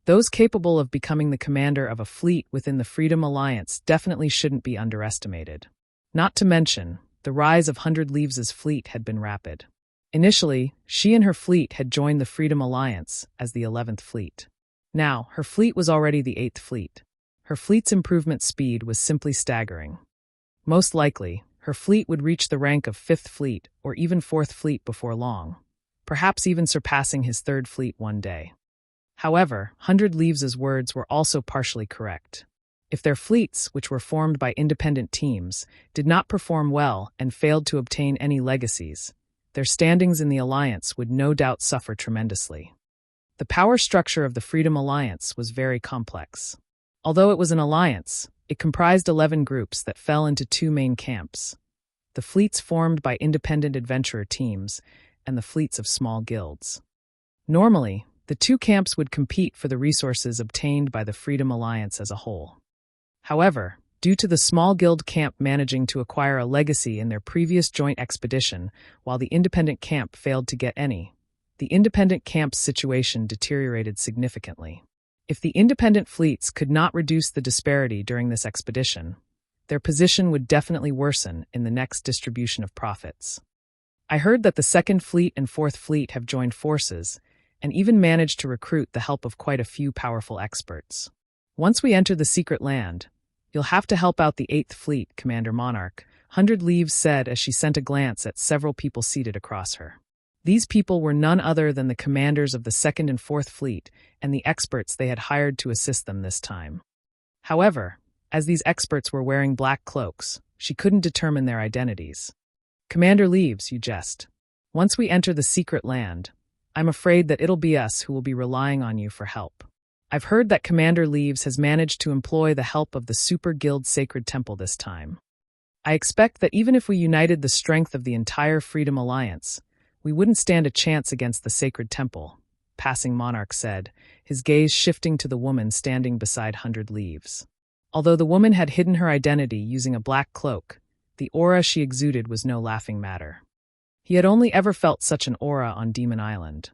Those capable of becoming the commander of a fleet within the Freedom Alliance definitely shouldn't be underestimated. Not to mention, the rise of 100 Leaves' fleet had been rapid. Initially, she and her fleet had joined the Freedom Alliance as the 11th fleet. Now, her fleet was already the 8th fleet. Her fleet's improvement speed was simply staggering. Most likely, her fleet would reach the rank of 5th fleet or even 4th fleet before long, perhaps even surpassing his 3rd fleet one day. However, 100 Leaves' words were also partially correct. If their fleets, which were formed by independent teams, did not perform well and failed to obtain any legacies, their standings in the Alliance would no doubt suffer tremendously. The power structure of the Freedom Alliance was very complex. Although it was an alliance, it comprised 11 groups that fell into 2 main camps: the fleets formed by independent adventurer teams and the fleets of small guilds. Normally, the 2 camps would compete for the resources obtained by the Freedom Alliance as a whole. However, due to the small guild camp managing to acquire a legacy in their previous joint expedition, while the independent camp failed to get any, the independent camp's situation deteriorated significantly. If the independent fleets could not reduce the disparity during this expedition, their position would definitely worsen in the next distribution of profits. I heard that the 2nd Fleet and 4th Fleet have joined forces, and even managed to recruit the help of quite a few powerful experts. Once we enter the secret land, you'll have to help out the 8th Fleet, Commander Monarch, 100 Leaves said as she sent a glance at several people seated across her. These people were none other than the commanders of the 2nd and 4th Fleet and the experts they had hired to assist them this time. However, as these experts were wearing black cloaks, she couldn't determine their identities. "Commander Leaves, you jest. Once we enter the secret land, I'm afraid that it'll be us who will be relying on you for help. I've heard that Commander Leaves has managed to employ the help of the Super Guild Sacred Temple this time. I expect that even if we united the strength of the entire Freedom Alliance, we wouldn't stand a chance against the Sacred Temple," Passing Monarch said, his gaze shifting to the woman standing beside 100 Leaves. Although the woman had hidden her identity using a black cloak, the aura she exuded was no laughing matter. He had only ever felt such an aura on Demon Island.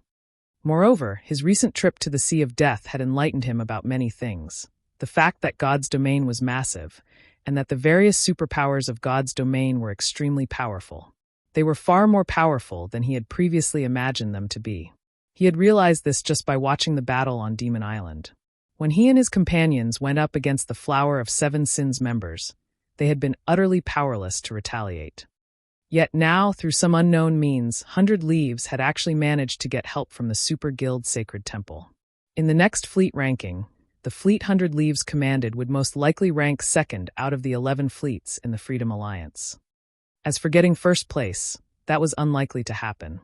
Moreover, his recent trip to the Sea of Death had enlightened him about many things. The fact that God's domain was massive, and that the various superpowers of God's domain were extremely powerful. They were far more powerful than he had previously imagined them to be. He had realized this just by watching the battle on Demon Island. When he and his companions went up against the Flower of Seven Sins members, they had been utterly powerless to retaliate. Yet now, through some unknown means, 100 Leaves had actually managed to get help from the Super Guild Sacred Temple. In the next fleet ranking, the fleet 100 Leaves commanded would most likely rank second out of the 11 fleets in the Freedom Alliance. As for getting first place, that was unlikely to happen.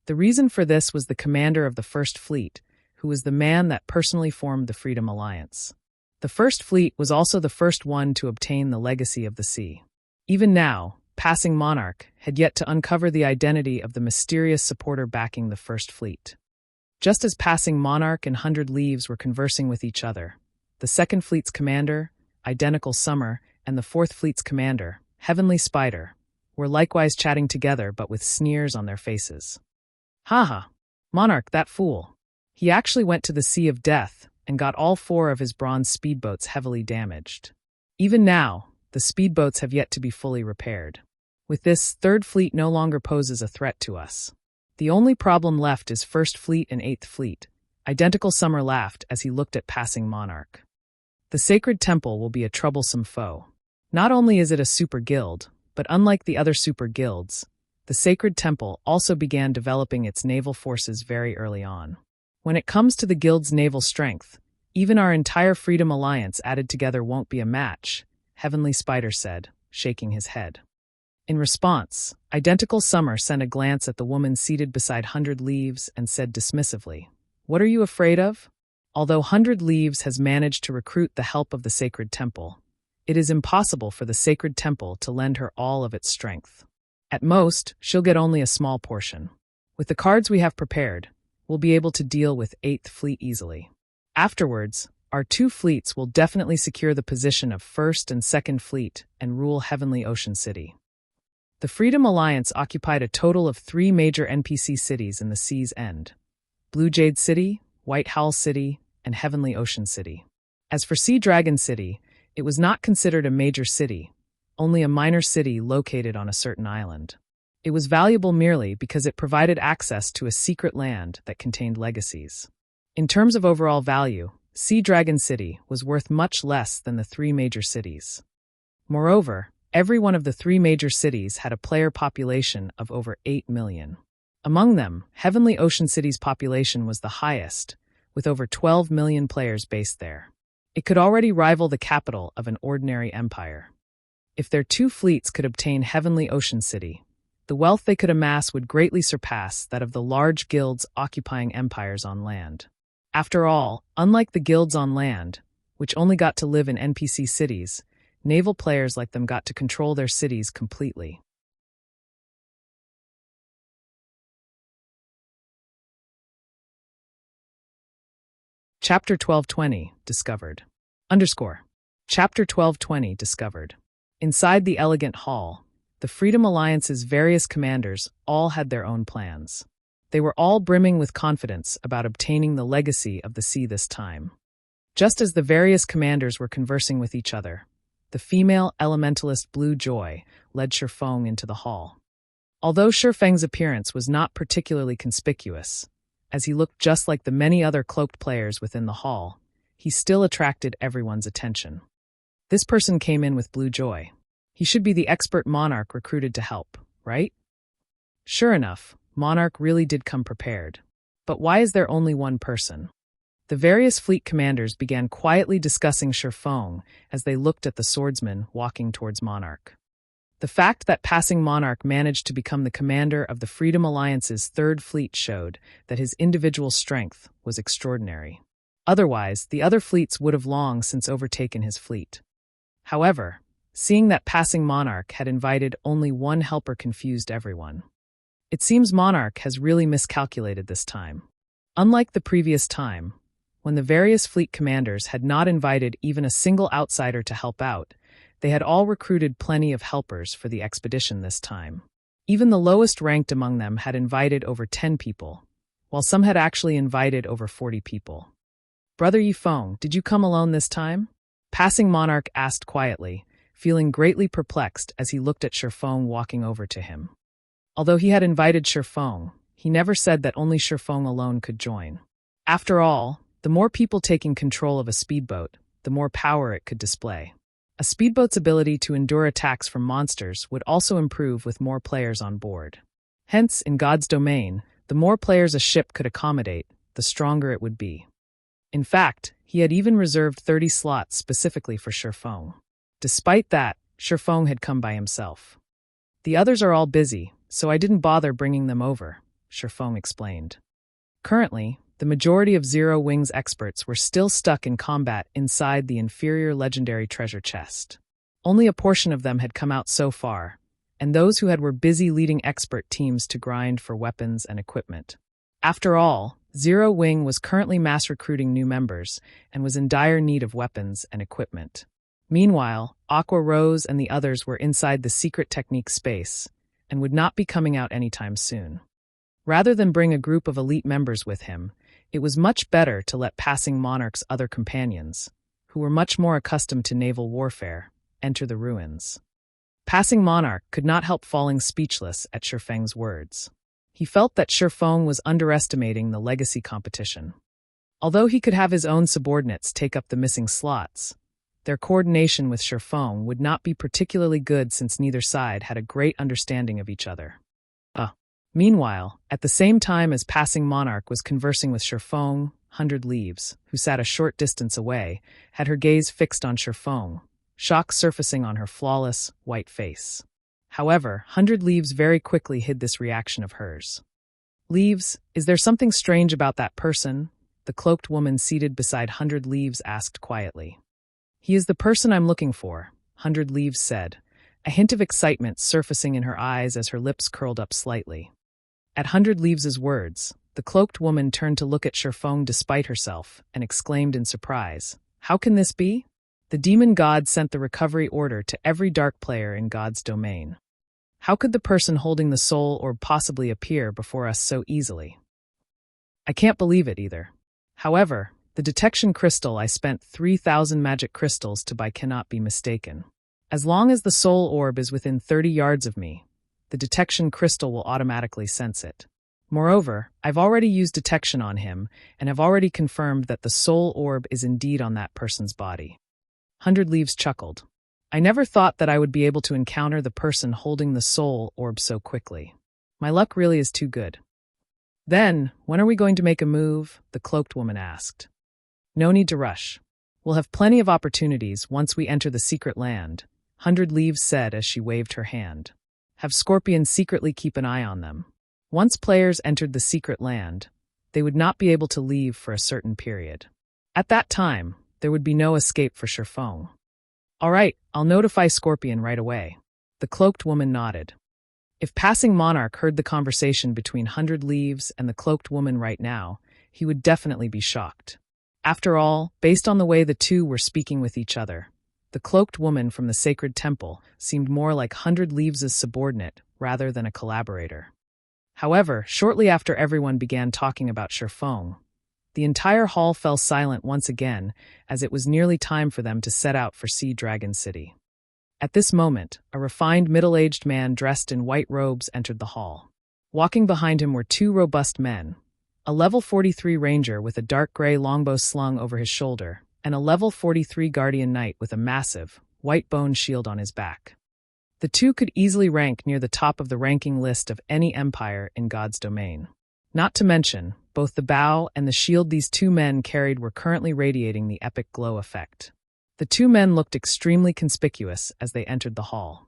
The reason for this was the commander of the First Fleet, who was the man that personally formed the Freedom Alliance. The First Fleet was also the first one to obtain the Legacy of the Sea. Even now, Passing Monarch had yet to uncover the identity of the mysterious supporter backing the First Fleet. Just as Passing Monarch and 100 Leaves were conversing with each other, the Second Fleet's commander, Identical Summer, and the Fourth Fleet's commander, Heavenly Spider, were likewise chatting together but with sneers on their faces. Haha, Monarch, that fool. He actually went to the Sea of Death and got all 4 of his bronze speedboats heavily damaged. Even now, the speedboats have yet to be fully repaired. With this, Third Fleet no longer poses a threat to us. The only problem left is First Fleet and Eighth Fleet. Identical Summer laughed as he looked at Passing Monarch. The Sacred Temple will be a troublesome foe. Not only is it a super guild, but unlike the other super guilds, the Sacred Temple also began developing its naval forces very early on. When it comes to the guild's naval strength, even our entire Freedom Alliance added together won't be a match, Heavenly Spider said, shaking his head. In response, Identical Summer sent a glance at the woman seated beside 100 Leaves and said dismissively, "What are you afraid of?" Although 100 Leaves has managed to recruit the help of the Sacred Temple, it is impossible for the Sacred Temple to lend her all of its strength. At most, she'll get only a small portion. With the cards we have prepared, we'll be able to deal with 8th Fleet easily. Afterwards, our 2 fleets will definitely secure the position of 1st and 2nd Fleet and rule Heavenly Ocean City. The Freedom Alliance occupied a total of 3 major NPC cities in the sea's end: Blue Jade City, White Howl City, and Heavenly Ocean City. As for Sea Dragon City, it was not considered a major city, only a minor city located on a certain island. It was valuable merely because it provided access to a secret land that contained legacies. In terms of overall value, Sea Dragon City was worth much less than the 3 major cities. Moreover, every one of the 3 major cities had a player population of over 8 million. Among them, Heavenly Ocean City's population was the highest, with over 12 million players based there. It could already rival the capital of an ordinary empire. If their 2 fleets could obtain Heavenly Ocean City, the wealth they could amass would greatly surpass that of the large guilds occupying empires on land. After all, unlike the guilds on land, which only got to live in NPC cities, naval players like them got to control their cities completely. Chapter 1220, Discovered. Chapter 1220, Discovered. Inside the elegant hall, the Freedom Alliance's various commanders all had their own plans. They were all brimming with confidence about obtaining the legacy of the sea this time. Just as the various commanders were conversing with each other, the female elementalist Blue Joy led Shifeng into the hall. Although Shifeng's appearance was not particularly conspicuous, as he looked just like the many other cloaked players within the hall, he still attracted everyone's attention. This person came in with Blue Joy. He should be the expert Monarch recruited to help, right? Sure enough, Monarch really did come prepared. But why is there only one person? The various fleet commanders began quietly discussing Shifeng as they looked at the swordsman walking towards Monarch. The fact that Passing Monarch managed to become the commander of the Freedom Alliance's 3rd Fleet showed that his individual strength was extraordinary. Otherwise, the other fleets would have long since overtaken his fleet. However, seeing that Passing Monarch had invited only one helper confused everyone. It seems Monarch has really miscalculated this time. Unlike the previous time, when the various fleet commanders had not invited even a single outsider to help out, They had all recruited plenty of helpers for the expedition this time. Even the lowest ranked among them had invited over 10 people, while some had actually invited over 40 people. "Brother Yifeng, did you come alone this time?" Passing Monarch asked quietly, feeling greatly perplexed as he looked at Shifeng walking over to him. Although he had invited Shifeng, he never said that only Shifeng alone could join. After all, the more people taking control of a speedboat, the more power it could display. A speedboat's ability to endure attacks from monsters would also improve with more players on board. Hence, in God's domain, the more players a ship could accommodate, the stronger it would be. In fact, he had even reserved 30 slots specifically for Shifeng. Despite that, Shifeng had come by himself. "The others are all busy, so I didn't bother bringing them over," Shifeng explained. Currently, the majority of Zero Wings experts were still stuck in combat inside the inferior legendary treasure chest. Only a portion of them had come out so far, and those who had were busy leading expert teams to grind for weapons and equipment. After all, Zero Wing was currently mass recruiting new members and was in dire need of weapons and equipment. Meanwhile, Aqua Rose and the others were inside the secret technique space and would not be coming out anytime soon. Rather than bring a group of elite members with him, it was much better to let Passing Monarch's other companions, who were much more accustomed to naval warfare, enter the ruins. Passing Monarch could not help falling speechless at Shifeng's words. He felt that Shifeng was underestimating the legacy competition. Although he could have his own subordinates take up the missing slots, their coordination with Shifeng would not be particularly good since neither side had a great understanding of each other. Meanwhile, at the same time as Passing Monarch was conversing with Shifeng, 100 Leaves, who sat a short distance away, had her gaze fixed on Shifeng, shock surfacing on her flawless, white face. However, 100 Leaves very quickly hid this reaction of hers. "Leaves, is there something strange about that person?" the cloaked woman seated beside 100 Leaves asked quietly. "He is the person I'm looking for," 100 Leaves said, a hint of excitement surfacing in her eyes as her lips curled up slightly. At 100 Leaves' words, the cloaked woman turned to look at Shifeng despite herself and exclaimed in surprise, "How can this be? The demon god sent the recovery order to every dark player in God's domain. How could the person holding the soul orb possibly appear before us so easily? I can't believe it either. However, the detection crystal I spent 3,000 magic crystals to buy cannot be mistaken. As long as the soul orb is within 30 yards of me, the detection crystal will automatically sense it. Moreover, I've already used detection on him and have already confirmed that the soul orb is indeed on that person's body." 100 Leaves chuckled. "I never thought that I would be able to encounter the person holding the soul orb so quickly. My luck really is too good." "Then, when are we going to make a move?" the cloaked woman asked. "No need to rush. We'll have plenty of opportunities once we enter the secret land," 100 Leaves said as she waved her hand. "Have Scorpions secretly keep an eye on them. Once players entered the secret land, they would not be able to leave for a certain period. At that time, there would be no escape for Shifeng." "All right, I'll notify Scorpion right away." The cloaked woman nodded. If Passing Monarch heard the conversation between 100 Leaves and the cloaked woman right now, he would definitely be shocked. After all, based on the way the two were speaking with each other, the cloaked woman from the sacred temple seemed more like 100 Leaves' subordinate rather than a collaborator. However, shortly after everyone began talking about Shifeng, the entire hall fell silent once again as it was nearly time for them to set out for Sea Dragon City. At this moment, a refined middle-aged man dressed in white robes entered the hall. Walking behind him were two robust men, a level 43 ranger with a dark gray longbow slung over his shoulder, and a level 43 guardian knight with a massive, white-boned shield on his back. The two could easily rank near the top of the ranking list of any empire in God's domain. Not to mention, both the bow and the shield these two men carried were currently radiating the epic glow effect. The two men looked extremely conspicuous as they entered the hall.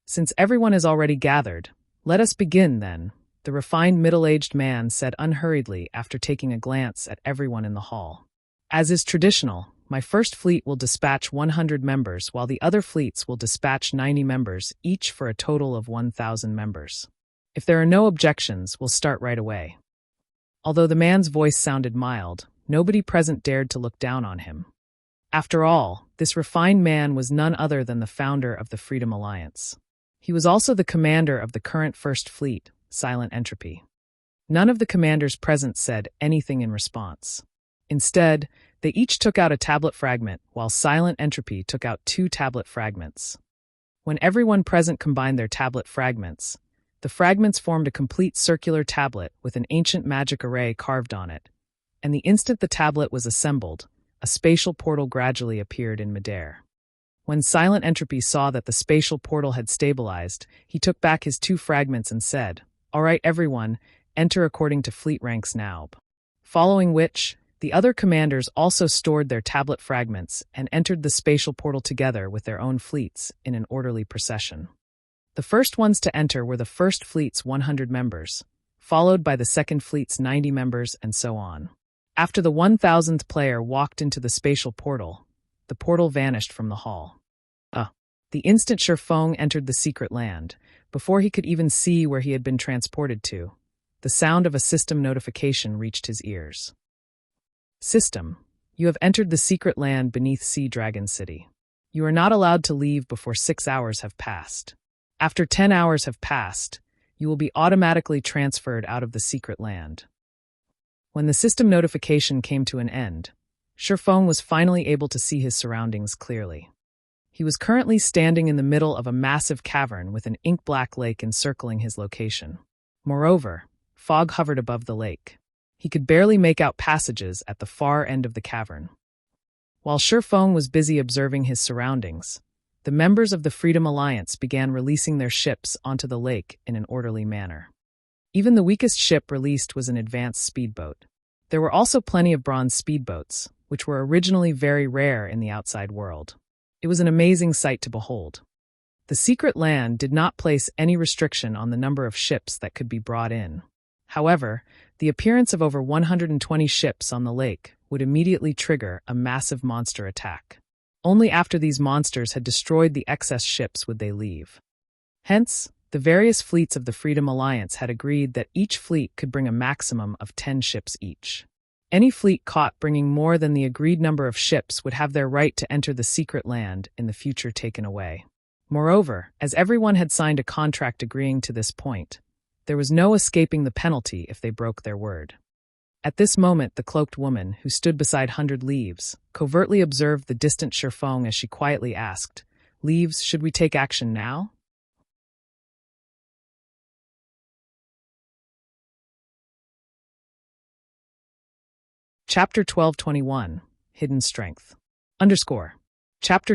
"Since everyone is already gathered, let us begin then," the refined middle-aged man said unhurriedly after taking a glance at everyone in the hall. "As is traditional, my first fleet will dispatch 100 members while the other fleets will dispatch 90 members, each for a total of 1,000 members. If there are no objections, we'll start right away." Although the man's voice sounded mild, nobody present dared to look down on him. After all, this refined man was none other than the founder of the Freedom Alliance. He was also the commander of the current First Fleet, Silent Entropy. None of the commanders present said anything in response. Instead, they each took out a tablet fragment, while Silent Entropy took out 2 tablet fragments. When everyone present combined their tablet fragments, the fragments formed a complete circular tablet with an ancient magic array carved on it, and the instant the tablet was assembled, a spatial portal gradually appeared in midair. When Silent Entropy saw that the spatial portal had stabilized, he took back his 2 fragments and said, "All right, everyone, enter according to fleet ranks now." Following which, the other commanders also stored their tablet fragments and entered the spatial portal together with their own fleets in an orderly procession. The first ones to enter were the First Fleet's 100 members, followed by the Second Fleet's 90 members, and so on. After the 1000th player walked into the spatial portal, the portal vanished from the hall. The instant Sherfong entered the secret land, before he could even see where he had been transported to, the sound of a system notification reached his ears. "System, you have entered the secret land beneath Sea Dragon City. You are not allowed to leave before 6 hours have passed. After 10 hours have passed, you will be automatically transferred out of the secret land." When the system notification came to an end, Sherfong was finally able to see his surroundings clearly. He was currently standing in the middle of a massive cavern with an ink-black lake encircling his location. Moreover, fog hovered above the lake. He could barely make out passages at the far end of the cavern. While Sherfong was busy observing his surroundings, the members of the Freedom Alliance began releasing their ships onto the lake in an orderly manner. Even the weakest ship released was an advanced speedboat. There were also plenty of bronze speedboats, which were originally very rare in the outside world. It was an amazing sight to behold. The secret land did not place any restriction on the number of ships that could be brought in. However, the appearance of over 120 ships on the lake would immediately trigger a massive monster attack. Only after these monsters had destroyed the excess ships would they leave. Hence, the various fleets of the Freedom Alliance had agreed that each fleet could bring a maximum of 10 ships each. Any fleet caught bringing more than the agreed number of ships would have their right to enter the secret land in the future taken away. Moreover, as everyone had signed a contract agreeing to this point, there was no escaping the penalty if they broke their word. At this moment, the cloaked woman, who stood beside 100 Leaves, covertly observed the distant Sherfong as she quietly asked, "Leaves, should we take action now?" Chapter 1221, Hidden Strength. Chapter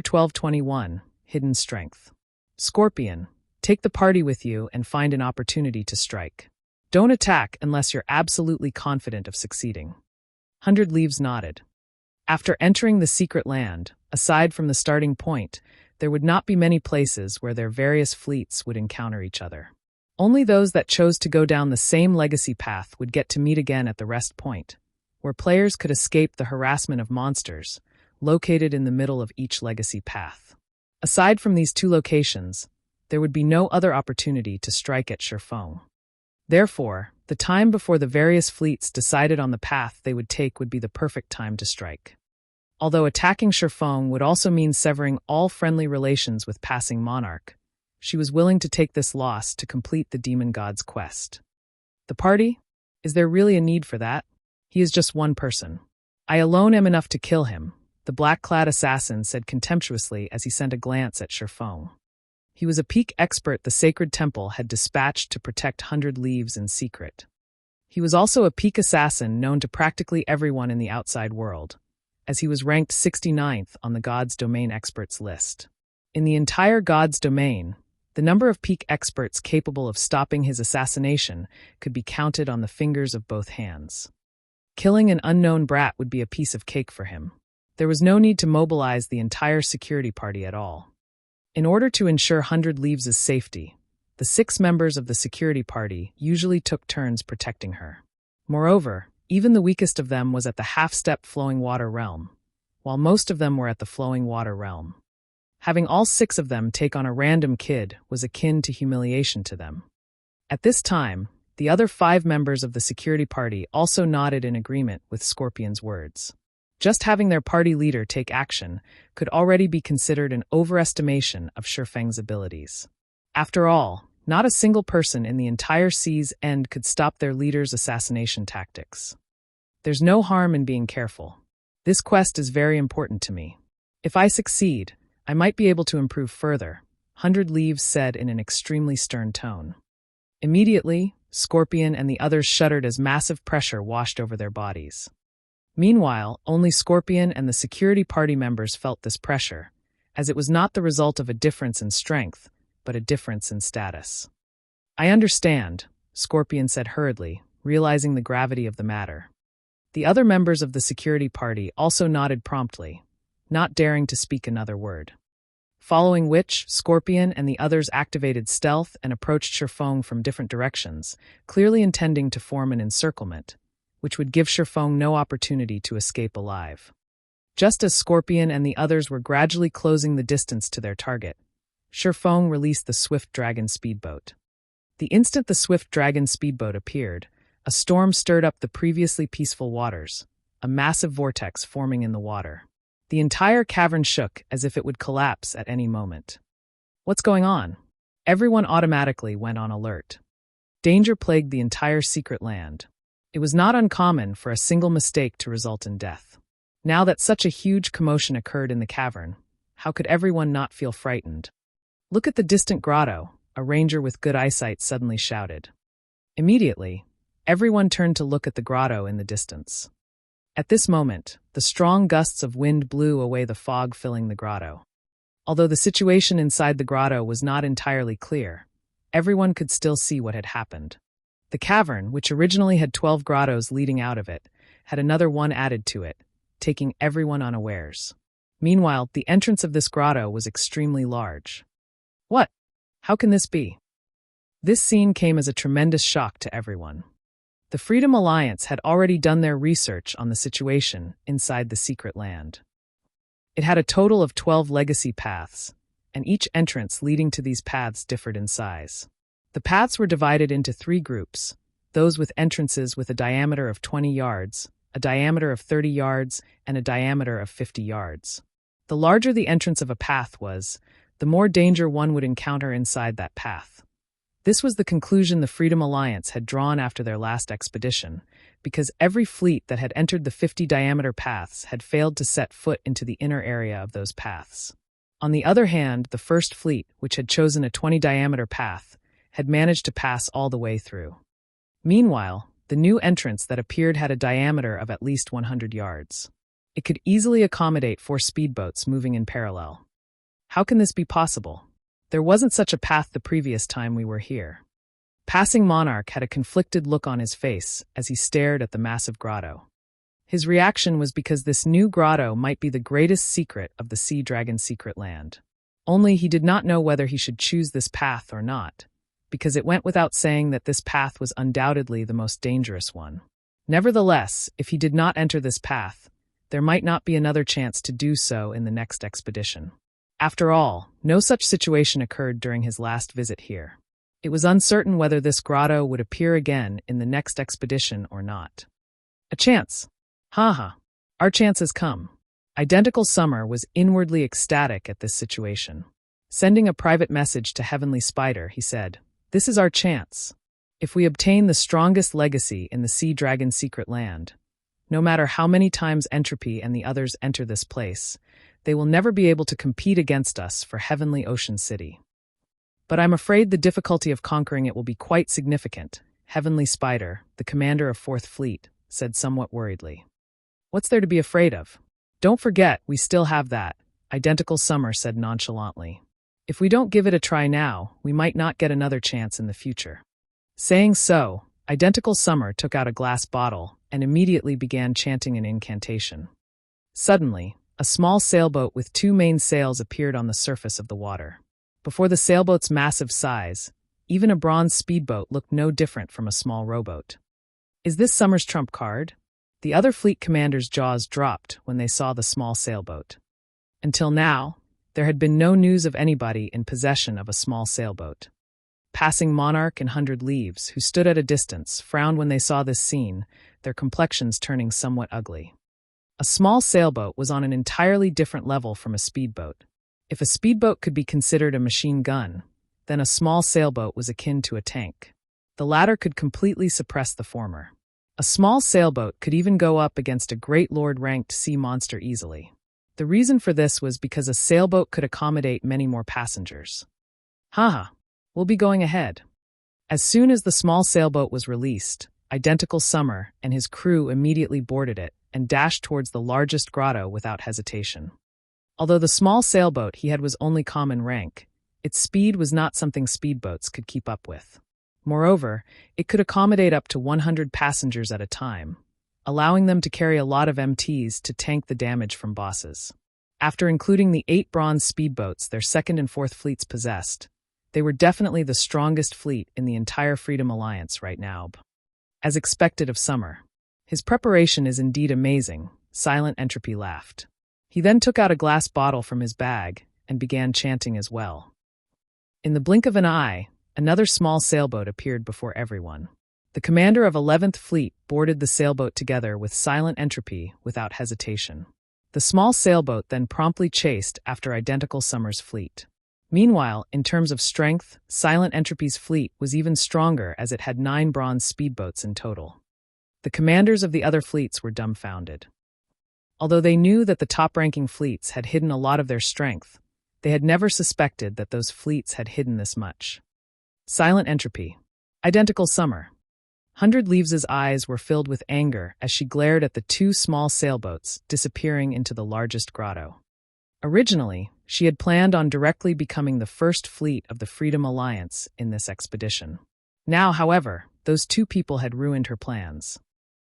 1221, Hidden Strength. Scorpion, take the party with you and find an opportunity to strike. Don't attack unless you're absolutely confident of succeeding. 100 Leaves nodded. After entering the secret land, aside from the starting point, there would not be many places where their various fleets would encounter each other. Only those that chose to go down the same legacy path would get to meet again at the rest point, where players could escape the harassment of monsters, located in the middle of each legacy path. Aside from these 2 locations, there would be no other opportunity to strike at Sherfong. Therefore, the time before the various fleets decided on the path they would take would be the perfect time to strike. Although attacking Sherfong would also mean severing all friendly relations with Passing Monarch, she was willing to take this loss to complete the demon god's quest. The party? Is there really a need for that? He is just one person. I alone am enough to kill him, the black-clad assassin said contemptuously as he sent a glance at Sherfong. He was a peak expert the Sacred Temple had dispatched to protect 100 Leaves in secret. He was also a peak assassin known to practically everyone in the outside world, as he was ranked 69th on the God's Domain experts list. In the entire God's Domain, the number of peak experts capable of stopping his assassination could be counted on the fingers of both hands. Killing an unknown brat would be a piece of cake for him. There was no need to mobilize the entire security party at all. In order to ensure 100 Leaves' safety, the 6 members of the security party usually took turns protecting her. Moreover, even the weakest of them was at the half-step flowing water realm, while most of them were at the flowing water realm. Having all 6 of them take on a random kid was akin to humiliation to them. At this time, the other 5 members of the security party also nodded in agreement with Scorpion's words. Just having their party leader take action could already be considered an overestimation of Shifeng's abilities. After all, not a single person in the entire sea's end could stop their leader's assassination tactics. There's no harm in being careful. This quest is very important to me. If I succeed, I might be able to improve further, 100 Leaves said in an extremely stern tone. Immediately, Scorpion and the others shuddered as massive pressure washed over their bodies. Meanwhile, only Scorpion and the security party members felt this pressure, as it was not the result of a difference in strength, but a difference in status. I understand, Scorpion said hurriedly, realizing the gravity of the matter. The other members of the security party also nodded promptly, not daring to speak another word. Following which, Scorpion and the others activated stealth and approached Shifeng from different directions, clearly intending to form an encirclement, which would give Shifeng no opportunity to escape alive. Just as Scorpion and the others were gradually closing the distance to their target, Shifeng released the Swift Dragon speedboat. The instant the Swift Dragon speedboat appeared, a storm stirred up the previously peaceful waters, a massive vortex forming in the water. The entire cavern shook as if it would collapse at any moment. What's going on? Everyone automatically went on alert. Danger plagued the entire secret land. It was not uncommon for a single mistake to result in death. Now that such a huge commotion occurred in the cavern, how could everyone not feel frightened? Look at the distant grotto, a ranger with good eyesight suddenly shouted. Immediately, everyone turned to look at the grotto in the distance. At this moment, the strong gusts of wind blew away the fog filling the grotto. Although the situation inside the grotto was not entirely clear, everyone could still see what had happened. The cavern, which originally had 12 grottos leading out of it, had another one added to it, taking everyone unawares. Meanwhile, the entrance of this grotto was extremely large. What? How can this be? This scene came as a tremendous shock to everyone. The Freedom Alliance had already done their research on the situation inside the secret land. It had a total of 12 legacy paths, and each entrance leading to these paths differed in size. The paths were divided into 3 groups, those with entrances with a diameter of 20 yards, a diameter of 30 yards, and a diameter of 50 yards. The larger the entrance of a path was, the more danger one would encounter inside that path. This was the conclusion the Freedom Alliance had drawn after their last expedition, because every fleet that had entered the 50-diameter paths had failed to set foot into the inner area of those paths. On the other hand, the first fleet, which had chosen a 20-diameter path, had managed to pass all the way through. Meanwhile, the new entrance that appeared had a diameter of at least 100 yards. It could easily accommodate 4 speedboats moving in parallel. How can this be possible? There wasn't such a path the previous time we were here. Passing Monarch had a conflicted look on his face as he stared at the massive grotto. His reaction was because this new grotto might be the greatest secret of the Sea Dragon secret land. Only he did not know whether he should choose this path or not, because it went without saying that this path was undoubtedly the most dangerous one. Nevertheless, if he did not enter this path, there might not be another chance to do so in the next expedition. After all, no such situation occurred during his last visit here. It was uncertain whether this grotto would appear again in the next expedition or not. A chance. Haha. Our chance has come. Identical Summer was inwardly ecstatic at this situation. Sending a private message to Heavenly Spider, he said, "This is our chance. If we obtain the strongest legacy in the Sea Dragon secret land, no matter how many times Entropy and the others enter this place, they will never be able to compete against us for Heavenly Ocean City. But I'm afraid the difficulty of conquering it will be quite significant," Heavenly Spider, the commander of 4th Fleet, said somewhat worriedly. "What's there to be afraid of? Don't forget, we still have that," Identical Summer said nonchalantly. "If we don't give it a try now, we might not get another chance in the future." Saying so, Identical Summer took out a glass bottle and immediately began chanting an incantation. Suddenly, a small sailboat with 2 main sails appeared on the surface of the water. Before the sailboat's massive size, even a bronze speedboat looked no different from a small rowboat. Is this Summer's trump card? The other fleet commanders' jaws dropped when they saw the small sailboat. Until now, there had been no news of anybody in possession of a small sailboat. Passing Monarch and 100 Leaves, who stood at a distance, frowned when they saw this scene, their complexions turning somewhat ugly. A small sailboat was on an entirely different level from a speedboat. If a speedboat could be considered a machine gun, then a small sailboat was akin to a tank. The latter could completely suppress the former. A small sailboat could even go up against a great lord-ranked sea monster easily. The reason for this was because a sailboat could accommodate many more passengers. Haha, we'll be going ahead. As soon as the small sailboat was released, Identical Summer and his crew immediately boarded it and dashed towards the largest grotto without hesitation. Although the small sailboat he had was only common rank, its speed was not something speedboats could keep up with. Moreover, it could accommodate up to 100 passengers at a time, allowing them to carry a lot of MTs to tank the damage from bosses. After including the 8 bronze speedboats their 2nd and 4th fleets possessed, they were definitely the strongest fleet in the entire Freedom Alliance right now. As expected of Summer. His preparation is indeed amazing, Silent Entropy laughed. He then took out a glass bottle from his bag and began chanting as well. In the blink of an eye, another small sailboat appeared before everyone. The commander of 11th Fleet boarded the sailboat together with Silent Entropy without hesitation. The small sailboat then promptly chased after Identical Summer's fleet. Meanwhile, in terms of strength, Silent Entropy's fleet was even stronger as it had 9 bronze speedboats in total. The commanders of the other fleets were dumbfounded. Although they knew that the top-ranking fleets had hidden a lot of their strength, they had never suspected that those fleets had hidden this much. Silent Entropy. Identical Summer. 100 Leaves' eyes were filled with anger as she glared at the 2 small sailboats disappearing into the largest grotto. Originally, she had planned on directly becoming the first fleet of the Freedom Alliance in this expedition. Now, however, those 2 people had ruined her plans.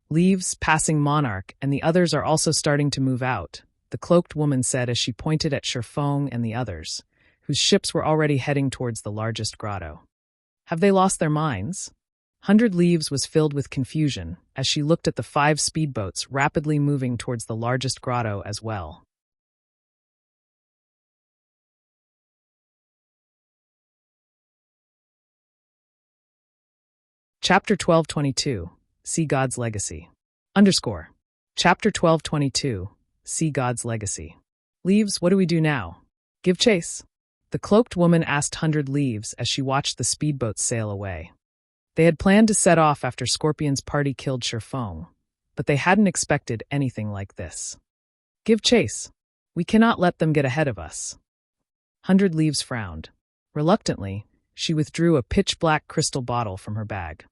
Leaves, Passing Monarch, and the others are also starting to move out, the cloaked woman said as she pointed at Sherfong and the others, whose ships were already heading towards the largest grotto. Have they lost their minds? 100 Leaves was filled with confusion as she looked at the 5 speedboats rapidly moving towards the largest grotto as well. Chapter 1222, Sea God's Legacy. Chapter 1222, Sea God's Legacy. Leaves, what do we do now? Give chase. The cloaked woman asked 100 Leaves as she watched the speedboats sail away. They had planned to set off after Scorpion's party killed Sherfong, but they hadn't expected anything like this. Give chase. We cannot let them get ahead of us. 100 Leaves frowned. Reluctantly, she withdrew a pitch-black crystal bottle from her bag.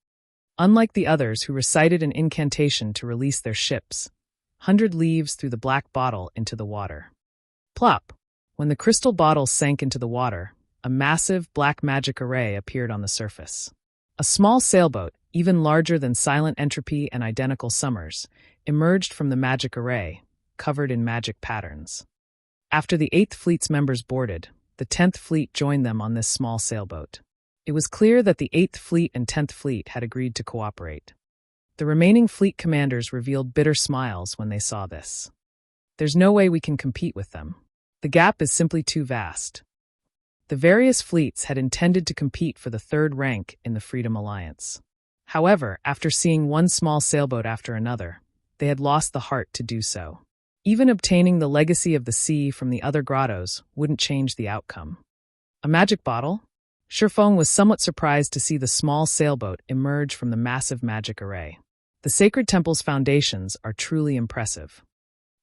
Unlike the others who recited an incantation to release their ships, 100 Leaves threw the black bottle into the water. Plop! When the crystal bottle sank into the water, a massive black magic array appeared on the surface. A small sailboat, even larger than Silent Entropy and Identical Summers, emerged from the magic array, covered in magic patterns. After the 8th Fleet's members boarded, the 10th Fleet joined them on this small sailboat. It was clear that the 8th Fleet and 10th Fleet had agreed to cooperate. The remaining fleet commanders revealed bitter smiles when they saw this. There's no way we can compete with them. The gap is simply too vast. The various fleets had intended to compete for the 3rd rank in the Freedom Alliance. However, after seeing one small sailboat after another, they had lost the heart to do so. Even obtaining the legacy of the sea from the other grottos wouldn't change the outcome. A magic bottle? Sherfong was somewhat surprised to see the small sailboat emerge from the massive magic array. The Sacred Temple's foundations are truly impressive.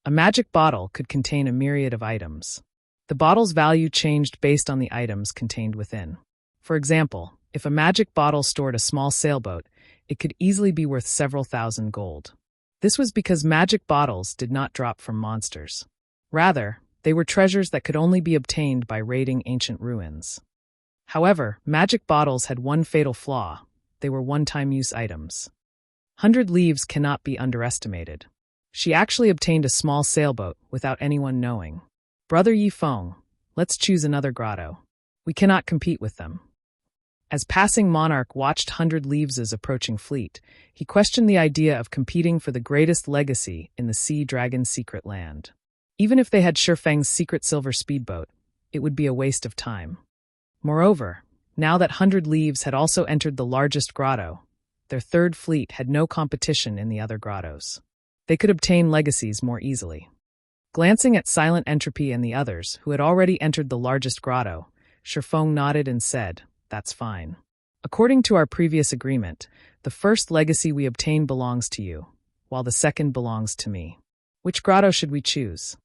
A magic bottle could contain a myriad of items. The bottle's value changed based on the items contained within. For example, if a magic bottle stored a small sailboat, it could easily be worth several thousand gold. This was because magic bottles did not drop from monsters. Rather, they were treasures that could only be obtained by raiding ancient ruins. However, magic bottles had one fatal flaw: they were one-time use items. 100 Leaves cannot be underestimated. She actually obtained a small sailboat without anyone knowing. Brother Yifeng, let's choose another grotto. We cannot compete with them. As Passing Monarch watched 100 Leaves' approaching fleet, he questioned the idea of competing for the greatest legacy in the Sea Dragon's secret land. Even if they had Sherfeng's secret silver speedboat, it would be a waste of time. Moreover, now that 100 Leaves had also entered the largest grotto, their 3rd fleet had no competition in the other grottos. They could obtain legacies more easily. Glancing at Silent Entropy and the others, who had already entered the largest grotto, Sherfong nodded and said, "That's fine. According to our previous agreement, the first legacy we obtain belongs to you, while the second belongs to me. Which grotto should we choose?"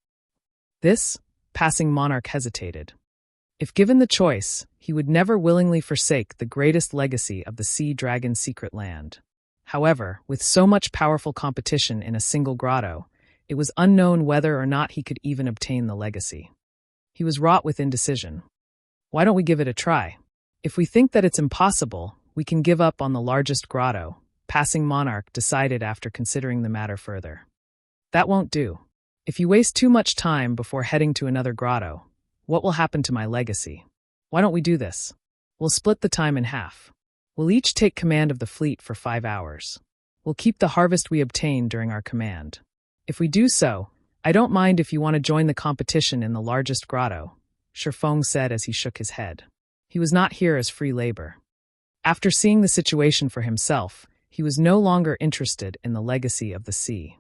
This, Passing Monarch hesitated. If given the choice, he would never willingly forsake the greatest legacy of the Sea Dragon's secret land. However, with so much powerful competition in a single grotto, it was unknown whether or not he could even obtain the legacy. He was wrought with indecision. Why don't we give it a try? If we think that it's impossible, we can give up on the largest grotto, Passing Monarch decided after considering the matter further. That won't do. If you waste too much time before heading to another grotto, what will happen to my legacy? Why don't we do this? We'll split the time in half. We'll each take command of the fleet for 5 hours. We'll keep the harvest we obtain during our command. If we do so, I don't mind if you want to join the competition in the largest grotto, Sherfong said as he shook his head. He was not here as free labor. After seeing the situation for himself, he was no longer interested in the legacy of the sea.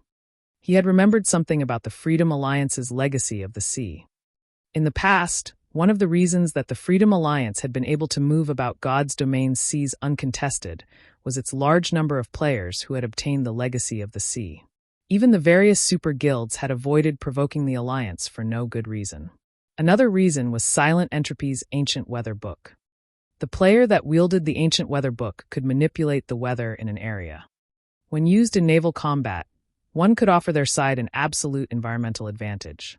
He had remembered something about the Freedom Alliance's legacy of the sea. In the past, one of the reasons that the Freedom Alliance had been able to move about God's domain's seas uncontested was its large number of players who had obtained the legacy of the sea. Even the various super guilds had avoided provoking the Alliance for no good reason. Another reason was Silent Entropy's Ancient Weather Book. The player that wielded the Ancient Weather Book could manipulate the weather in an area. When used in naval combat, one could offer their side an absolute environmental advantage.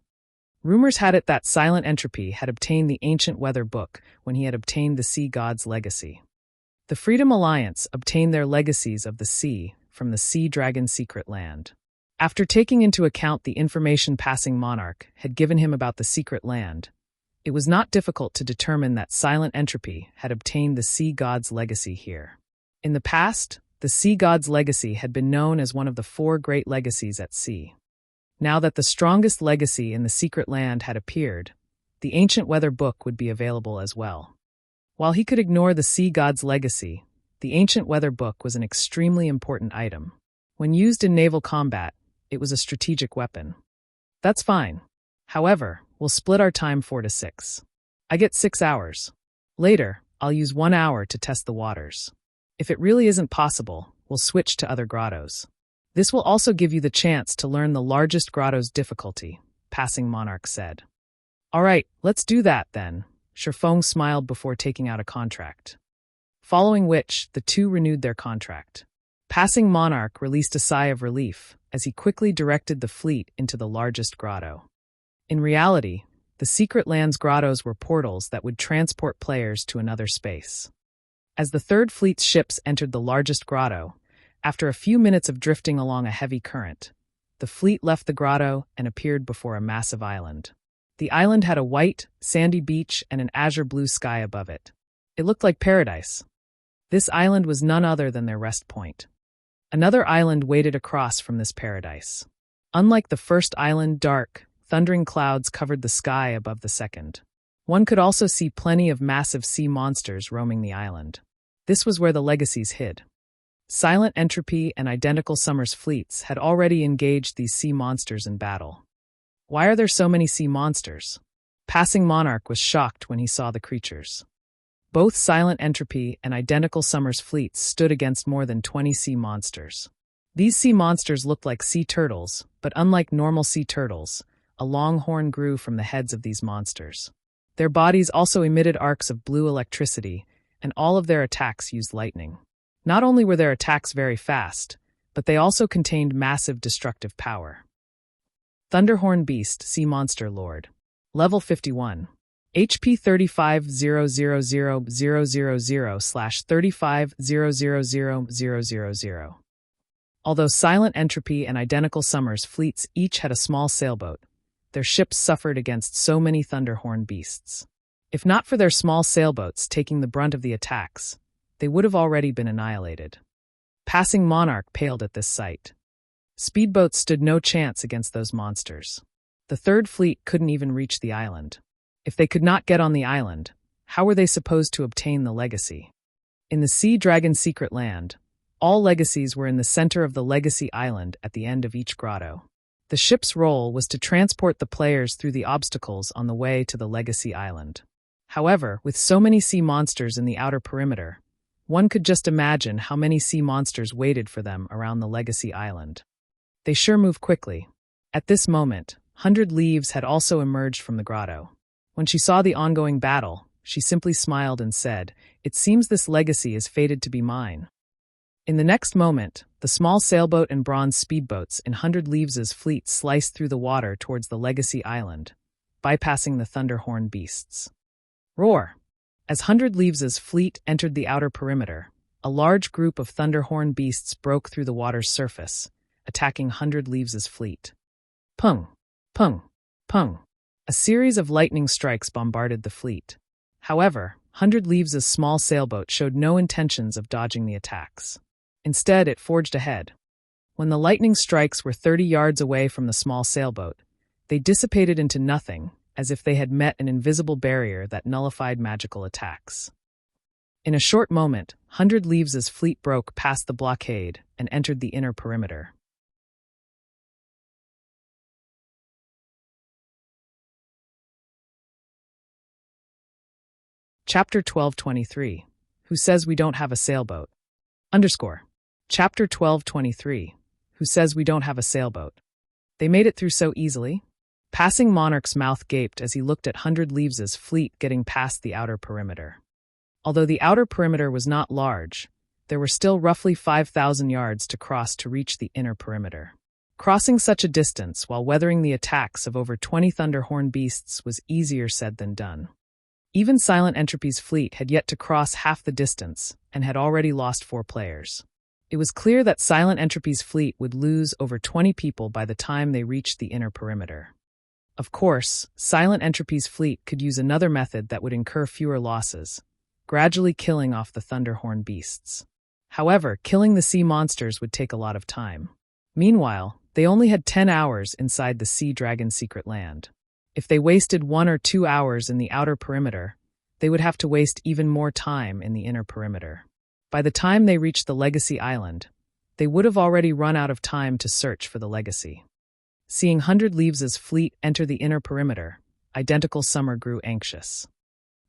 Rumors had it that Silent Entropy had obtained the Ancient Weather Book when he had obtained the Sea God's legacy. The Freedom Alliance obtained their legacies of the sea from the Sea Dragon's secret land. After taking into account the information Passing Monarch had given him about the secret land, it was not difficult to determine that Silent Entropy had obtained the Sea God's legacy here. In the past, the Sea God's legacy had been known as one of the 4 great legacies at sea. Now that the strongest legacy in the secret land had appeared, the Ancient Weather Book would be available as well. While he could ignore the Sea God's legacy, the Ancient Weather Book was an extremely important item. When used in naval combat, it was a strategic weapon. That's fine. However, we'll split our time 4 to 6. I get 6 hours. Later, I'll use 1 hour to test the waters. If it really isn't possible, we'll switch to other grottos. This will also give you the chance to learn the largest grotto's difficulty, Passing Monarch said. All right, let's do that then, Sherfong smiled before taking out a contract. Following which, the two renewed their contract. Passing Monarch released a sigh of relief as he quickly directed the fleet into the largest grotto. In reality, the secret land's grottos were portals that would transport players to another space. As the Third Fleet's ships entered the largest grotto, after a few minutes of drifting along a heavy current, the fleet left the grotto and appeared before a massive island. The island had a white, sandy beach and an azure blue sky above it. It looked like paradise. This island was none other than their rest point. Another island waited across from this paradise. Unlike the first island, dark, thundering clouds covered the sky above the second. One could also see plenty of massive sea monsters roaming the island. This was where the legacies hid. Silent Entropy and Identical Summer's fleets had already engaged these sea monsters in battle. Why are there so many sea monsters? Passing Monarch was shocked when he saw the creatures. Both Silent Entropy and Identical Summer's fleets stood against more than 20 sea monsters. These sea monsters looked like sea turtles, but unlike normal sea turtles, a long horn grew from the heads of these monsters. Their bodies also emitted arcs of blue electricity, and all of their attacks used lightning. Not only were their attacks very fast, but they also contained massive destructive power. Thunderhorn Beast, Sea Monster Lord. Level 51. HP 35,000,000/35,000,000. Although Silent Entropy and Identical Summer's fleets each had a small sailboat, their ships suffered against so many Thunderhorn Beasts. If not for their small sailboats taking the brunt of the attacks, they would have already been annihilated. Passing Monarch paled at this sight. Speedboats stood no chance against those monsters. The Third Fleet couldn't even reach the island. If they could not get on the island, how were they supposed to obtain the legacy? In the Sea Dragon's secret land, All legacies were in the center of the legacy island at the end of each grotto. The ship's role was to transport the players through the obstacles on the way to the legacy island. However, with so many sea monsters in the outer perimeter, one could just imagine how many sea monsters waited for them around the legacy island. They sure move quickly. At this moment, 100 Leaves had also emerged from the grotto. When she saw the ongoing battle, she simply smiled and said, "It seems this legacy is fated to be mine." In the next moment, the small sailboat and bronze speedboats in 100 Leaves' fleet sliced through the water towards the legacy island, bypassing the Thunderhorn beasts. Roar! As 100 Leaves' fleet entered the outer perimeter, a large group of Thunderhorn beasts broke through the water's surface, attacking 100 Leaves' fleet. Pung! Pung! Pung! A series of lightning strikes bombarded the fleet. However, 100 Leaves' small sailboat showed no intentions of dodging the attacks. Instead, it forged ahead. When the lightning strikes were 30 yards away from the small sailboat, they dissipated into nothing, as if they had met an invisible barrier that nullified magical attacks. In a short moment, 100 Leaves' fleet broke past the blockade and entered the inner perimeter. Chapter 1223. Who says we don't have a sailboat? Chapter 1223. Who says we don't have a sailboat? They made it through so easily. Passing Monarch's mouth gaped as he looked at 100 Leaves' fleet getting past the outer perimeter. Although the outer perimeter was not large, there were still roughly 5,000 yards to cross to reach the inner perimeter. Crossing such a distance while weathering the attacks of over 20 Thunderhorn beasts was easier said than done. Even Silent Entropy's fleet had yet to cross half the distance and had already lost 4 players. It was clear that Silent Entropy's fleet would lose over 20 people by the time they reached the inner perimeter. Of course, Silent Entropy's fleet could use another method that would incur fewer losses, gradually killing off the Thunderhorn beasts. However, killing the sea monsters would take a lot of time. Meanwhile, they only had 10 hours inside the Sea Dragon's secret land. If they wasted 1 or 2 hours in the outer perimeter, they would have to waste even more time in the inner perimeter. By the time they reached the Legacy Island, they would have already run out of time to search for the legacy. Seeing 100 Leaves' fleet enter the inner perimeter, Identical Summer grew anxious.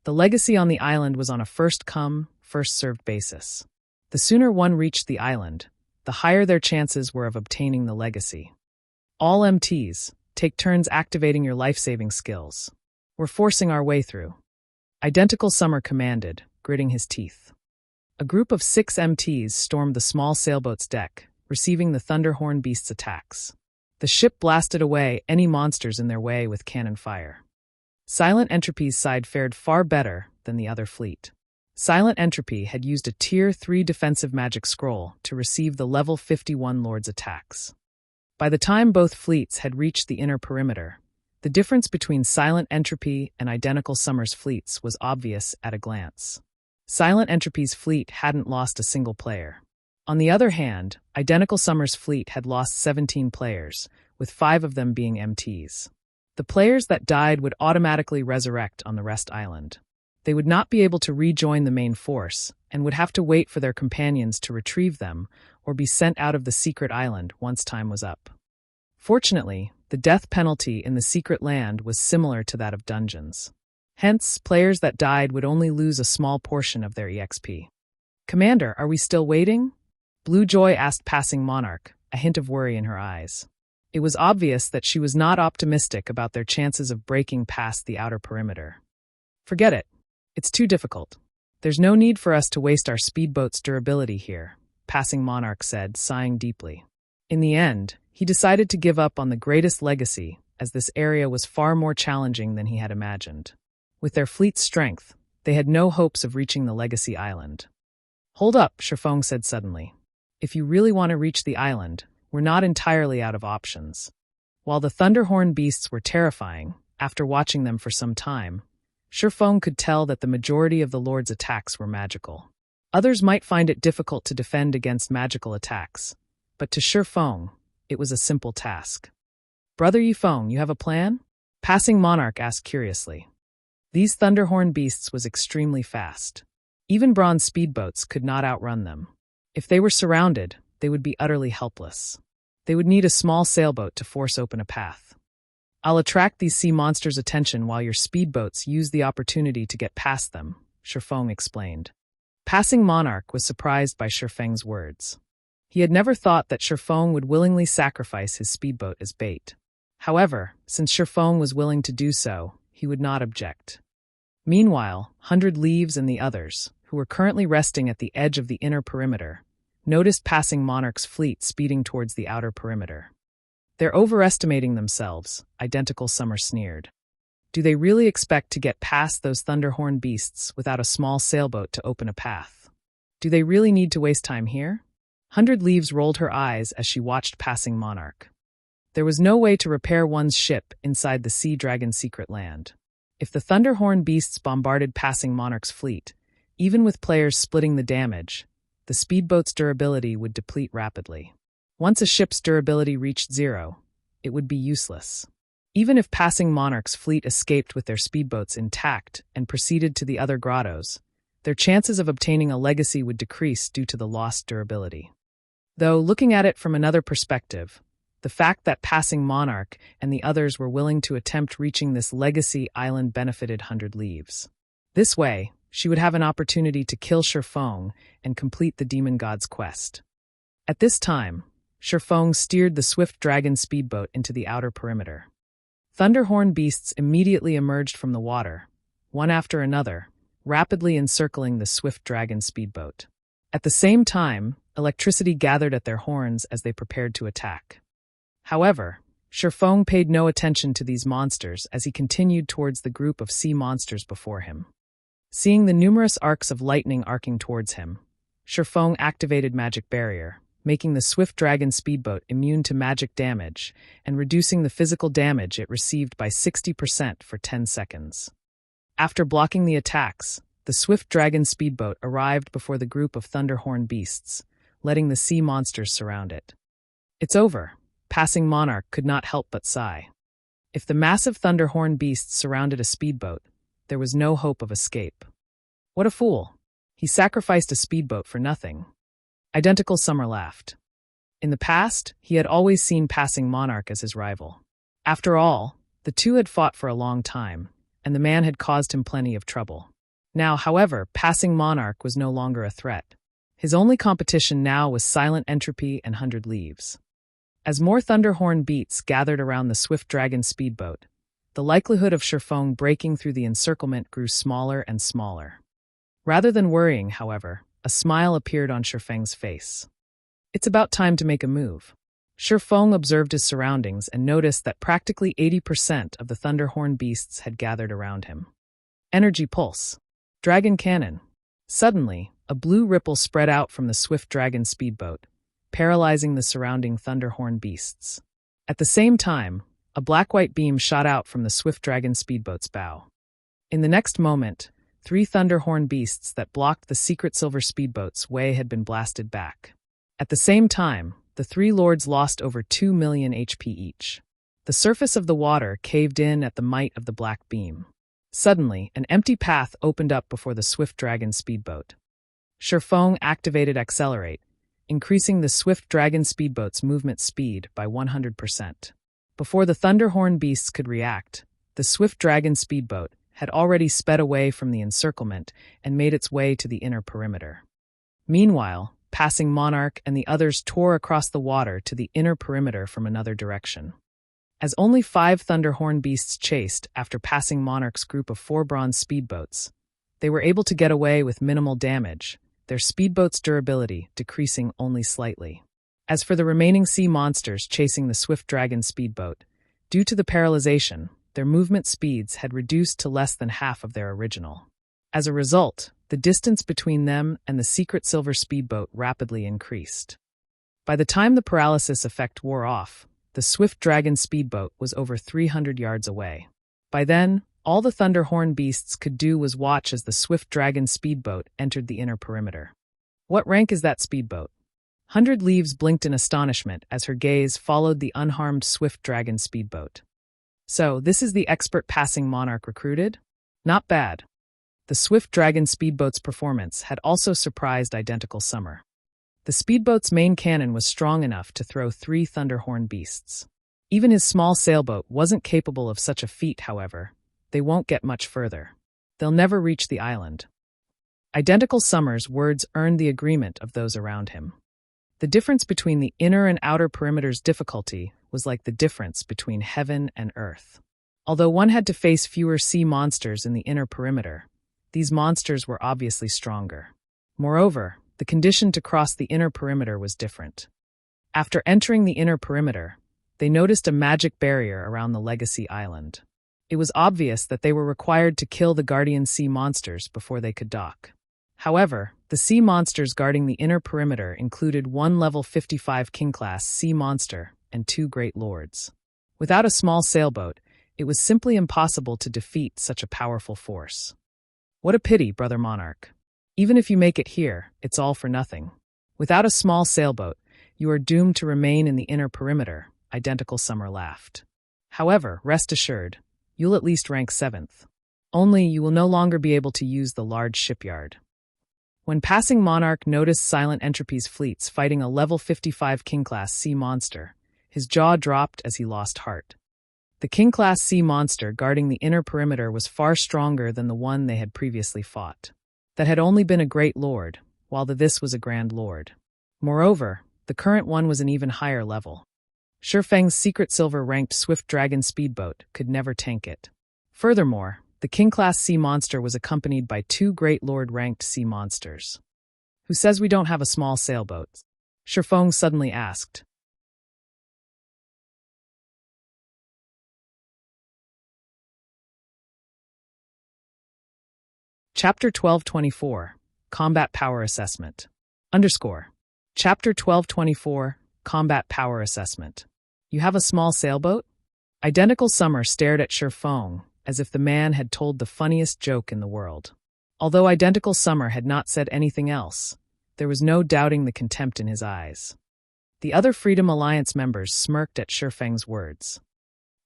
The legacy on the island was on a first-come, first-served basis. The sooner one reached the island, the higher their chances were of obtaining the legacy. All MTs, take turns activating your life-saving skills. We're forcing our way through. Identical Summer commanded, gritting his teeth. A group of 6 MTs stormed the small sailboat's deck, receiving the Thunderhorn beasts' attacks. The ship blasted away any monsters in their way with cannon fire. Silent Entropy's side fared far better than the other fleet. Silent Entropy had used a Tier 3 defensive magic scroll to receive the level 51 Lord's attacks. By the time both fleets had reached the inner perimeter, the difference between Silent Entropy and Identical Summer's fleets was obvious at a glance. Silent Entropy's fleet hadn't lost a single player. On the other hand, Identical Summer's fleet had lost 17 players, with 5 of them being MTs. The players that died would automatically resurrect on the Rest Island. They would not be able to rejoin the main force, and would have to wait for their companions to retrieve them or be sent out of the secret island once time was up. Fortunately, the death penalty in the secret land was similar to that of dungeons. Hence, players that died would only lose a small portion of their EXP. "Commander, are we still waiting?" Blue Joy asked Passing Monarch, a hint of worry in her eyes. It was obvious that she was not optimistic about their chances of breaking past the outer perimeter. "Forget it. It's too difficult. There's no need for us to waste our speedboat's durability here," Passing Monarch said, sighing deeply. In the end, he decided to give up on the greatest legacy, as this area was far more challenging than he had imagined. With their fleet's strength, they had no hopes of reaching the Legacy Island. "Hold up," Shifeng said suddenly. "If you really want to reach the island, we're not entirely out of options." While the Thunderhorn beasts were terrifying, after watching them for some time, Shifeng could tell that the majority of the Lord's attacks were magical. Others might find it difficult to defend against magical attacks, but to Shifeng, it was a simple task. "Brother Yifeng, you have a plan?" Passing Monarch asked curiously. These Thunderhorn beasts was extremely fast. Even bronze speedboats could not outrun them. If they were surrounded, they would be utterly helpless. They would need a small sailboat to force open a path. I'll attract these sea monsters' attention while your speedboats use the opportunity to get past them, Shifeng explained. Passing Monarch was surprised by Shifeng's words. He had never thought that Shifeng would willingly sacrifice his speedboat as bait. However, since Shifeng was willing to do so, he would not object. Meanwhile, 100 Leaves and the others, who were currently resting at the edge of the inner perimeter, noticed Passing Monarch's fleet speeding towards the outer perimeter. They're overestimating themselves, Identical Summer sneered. Do they really expect to get past those thunderhorn beasts without a small sailboat to open a path? Do they really need to waste time here? 100 Leaves rolled her eyes as she watched Passing Monarch. There was no way to repair one's ship inside the Sea Dragon's secret land. If the thunderhorn beasts bombarded Passing Monarch's fleet, even with players splitting the damage, the speedboat's durability would deplete rapidly. Once a ship's durability reached 0, it would be useless. Even if Passing Monarch's fleet escaped with their speedboats intact and proceeded to the other grottos, their chances of obtaining a legacy would decrease due to the lost durability. Though, looking at it from another perspective, the fact that Passing Monarch and the others were willing to attempt reaching this legacy island benefited 100 Leaves. This way, she would have an opportunity to kill Shifeng and complete the demon god's quest. At this time, Shifeng steered the swift dragon speedboat into the outer perimeter. Thunderhorn beasts immediately emerged from the water, one after another, rapidly encircling the swift dragon speedboat. At the same time, electricity gathered at their horns as they prepared to attack. However, Shifeng paid no attention to these monsters as he continued towards the group of sea monsters before him. Seeing the numerous arcs of lightning arcing towards him, Shifeng activated Magic Barrier, making the swift dragon speedboat immune to magic damage and reducing the physical damage it received by 60% for 10 seconds. After blocking the attacks, the swift dragon speedboat arrived before the group of thunderhorn beasts, letting the sea monsters surround it. It's over. Passing Monarch could not help but sigh. If the massive thunderhorn beasts surrounded a speedboat, there was no hope of escape. What a fool. He sacrificed a speedboat for nothing. Identical Summer laughed. In the past, he had always seen Passing Monarch as his rival. After all, the two had fought for a long time, and the man had caused him plenty of trouble. Now, however, Passing Monarch was no longer a threat. His only competition now was Silent Entropy and 100 Leaves. As more thunderhorn beats gathered around the swift dragon speedboat, the likelihood of Shifeng breaking through the encirclement grew smaller and smaller. Rather than worrying, however, a smile appeared on Shifeng's face. It's about time to make a move. Shifeng observed his surroundings and noticed that practically 80% of the thunderhorn beasts had gathered around him. Energy Pulse. Dragon Cannon. Suddenly, a blue ripple spread out from the swift dragon speedboat, paralyzing the surrounding thunderhorn beasts. At the same time, a black-white beam shot out from the swift dragon speedboat's bow. In the next moment, 3 thunderhorn beasts that blocked the secret silver speedboat's way had been blasted back. At the same time, the 3 lords lost over 2 million HP each. The surface of the water caved in at the might of the black beam. Suddenly, an empty path opened up before the swift dragon speedboat. Shifeng activated Accelerate, increasing the swift dragon speedboat's movement speed by 100%. Before the thunderhorn beasts could react, the swift dragon speedboat had already sped away from the encirclement and made its way to the inner perimeter. Meanwhile, Passing Monarch and the others tore across the water to the inner perimeter from another direction. As only 5 thunderhorn beasts chased after Passing Monarch's group of 4 bronze speedboats, they were able to get away with minimal damage, their speedboat's durability decreasing only slightly. As for the remaining sea monsters chasing the swift dragon speedboat, due to the paralyzation, their movement speeds had reduced to less than half of their original. As a result, the distance between them and the secret silver speedboat rapidly increased. By the time the paralysis effect wore off, the swift dragon speedboat was over 300 yards away. By then, all the thunderhorn beasts could do was watch as the swift dragon speedboat entered the inner perimeter. What rank is that speedboat? 100 Leaves blinked in astonishment as her gaze followed the unharmed swift dragon speedboat. So, this is the expert Passing Monarch recruited? Not bad. The swift dragon speedboat's performance had also surprised Identical Summer. The speedboat's main cannon was strong enough to throw 3 thunderhorn beasts. Even his small sailboat wasn't capable of such a feat, however. They won't get much further. They'll never reach the island. Identical Summer's words earned the agreement of those around him. The difference between the inner and outer perimeter's difficulty was like the difference between heaven and earth. Although one had to face fewer sea monsters in the inner perimeter, these monsters were obviously stronger. Moreover, the condition to cross the inner perimeter was different. After entering the inner perimeter, they noticed a magic barrier around the Legacy Island. It was obvious that they were required to kill the guardian sea monsters before they could dock. However, the sea monsters guarding the inner perimeter included 1 level 55 king-class sea monster and 2 great lords. Without a small sailboat, it was simply impossible to defeat such a powerful force. What a pity, Brother Monarch. Even if you make it here, it's all for nothing. Without a small sailboat, you are doomed to remain in the inner perimeter, Identical Summer laughed. However, rest assured, you'll at least rank 7th. Only you will no longer be able to use the large shipyard. When Passing Monarch noticed Silent Entropy's fleets fighting a level 55 king-class sea monster, his jaw dropped as he lost heart. The king-class sea monster guarding the inner perimeter was far stronger than the one they had previously fought. That had only been a great lord, while this was a grand lord. Moreover, the current one was an even higher level. Shifeng's secret silver-ranked Swift Dragon speedboat could never tank it. Furthermore, the king-class sea monster was accompanied by 2 great lord-ranked sea monsters. Who says we don't have a small sailboat? Shifeng suddenly asked. Chapter 1224, Combat Power Assessment. Chapter 1224, Combat Power Assessment. You have a small sailboat? Identical Summer stared at Shifeng as if the man had told the funniest joke in the world. Although Identical Summer had not said anything else, there was no doubting the contempt in his eyes. The other Freedom Alliance members smirked at Shifeng's words.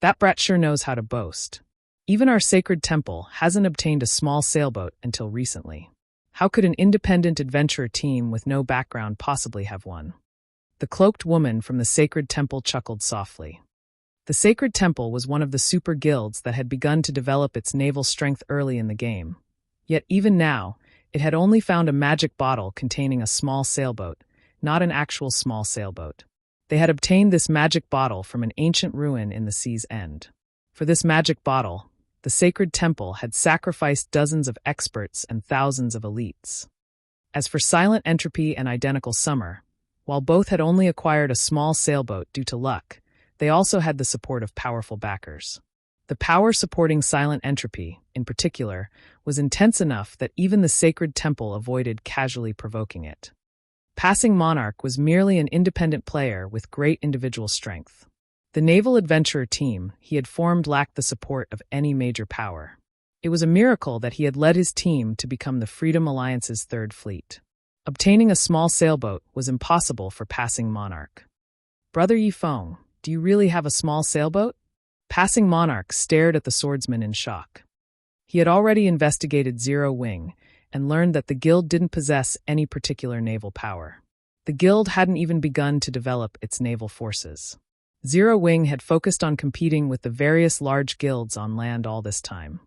That brat sure knows how to boast. Even our sacred temple hasn't obtained a small sailboat until recently. How could an independent adventurer team with no background possibly have one? The cloaked woman from the sacred temple chuckled softly. The sacred temple was one of the super guilds that had begun to develop its naval strength early in the game. Yet even now, it had only found a magic bottle containing a small sailboat, not an actual small sailboat. They had obtained this magic bottle from an ancient ruin in the sea's end. For this magic bottle, the sacred temple had sacrificed dozens of experts and thousands of elites. As for Silent Entropy and Identical Summer, while both had only acquired a small sailboat due to luck, they also had the support of powerful backers. The power supporting Silent Entropy, in particular, was intense enough that even the sacred temple avoided casually provoking it. Passing Monarch was merely an independent player with great individual strength. The naval adventurer team he had formed lacked the support of any major power. It was a miracle that he had led his team to become the Freedom Alliance's 3rd fleet. Obtaining a small sailboat was impossible for Passing Monarch. Brother Yifeng, do you really have a small sailboat? Passing Monarch stared at the swordsman in shock. He had already investigated Zero Wing and learned that the guild didn't possess any particular naval power. The guild hadn't even begun to develop its naval forces. Zero Wing had focused on competing with the various large guilds on land all this time.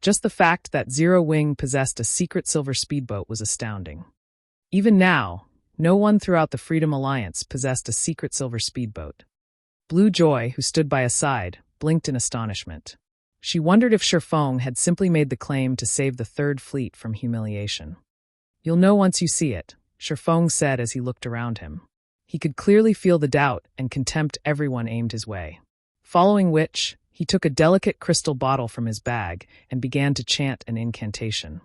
Just the fact that Zero Wing possessed a secret silver speedboat was astounding. Even now, no one throughout the Freedom Alliance possessed a secret silver speedboat. Blue Joy, who stood by his side, blinked in astonishment. She wondered if Shifeng had simply made the claim to save the 3rd fleet from humiliation. You'll know once you see it, Shifeng said as he looked around him. He could clearly feel the doubt and contempt everyone aimed his way. Following which, he took a delicate crystal bottle from his bag and began to chant an incantation.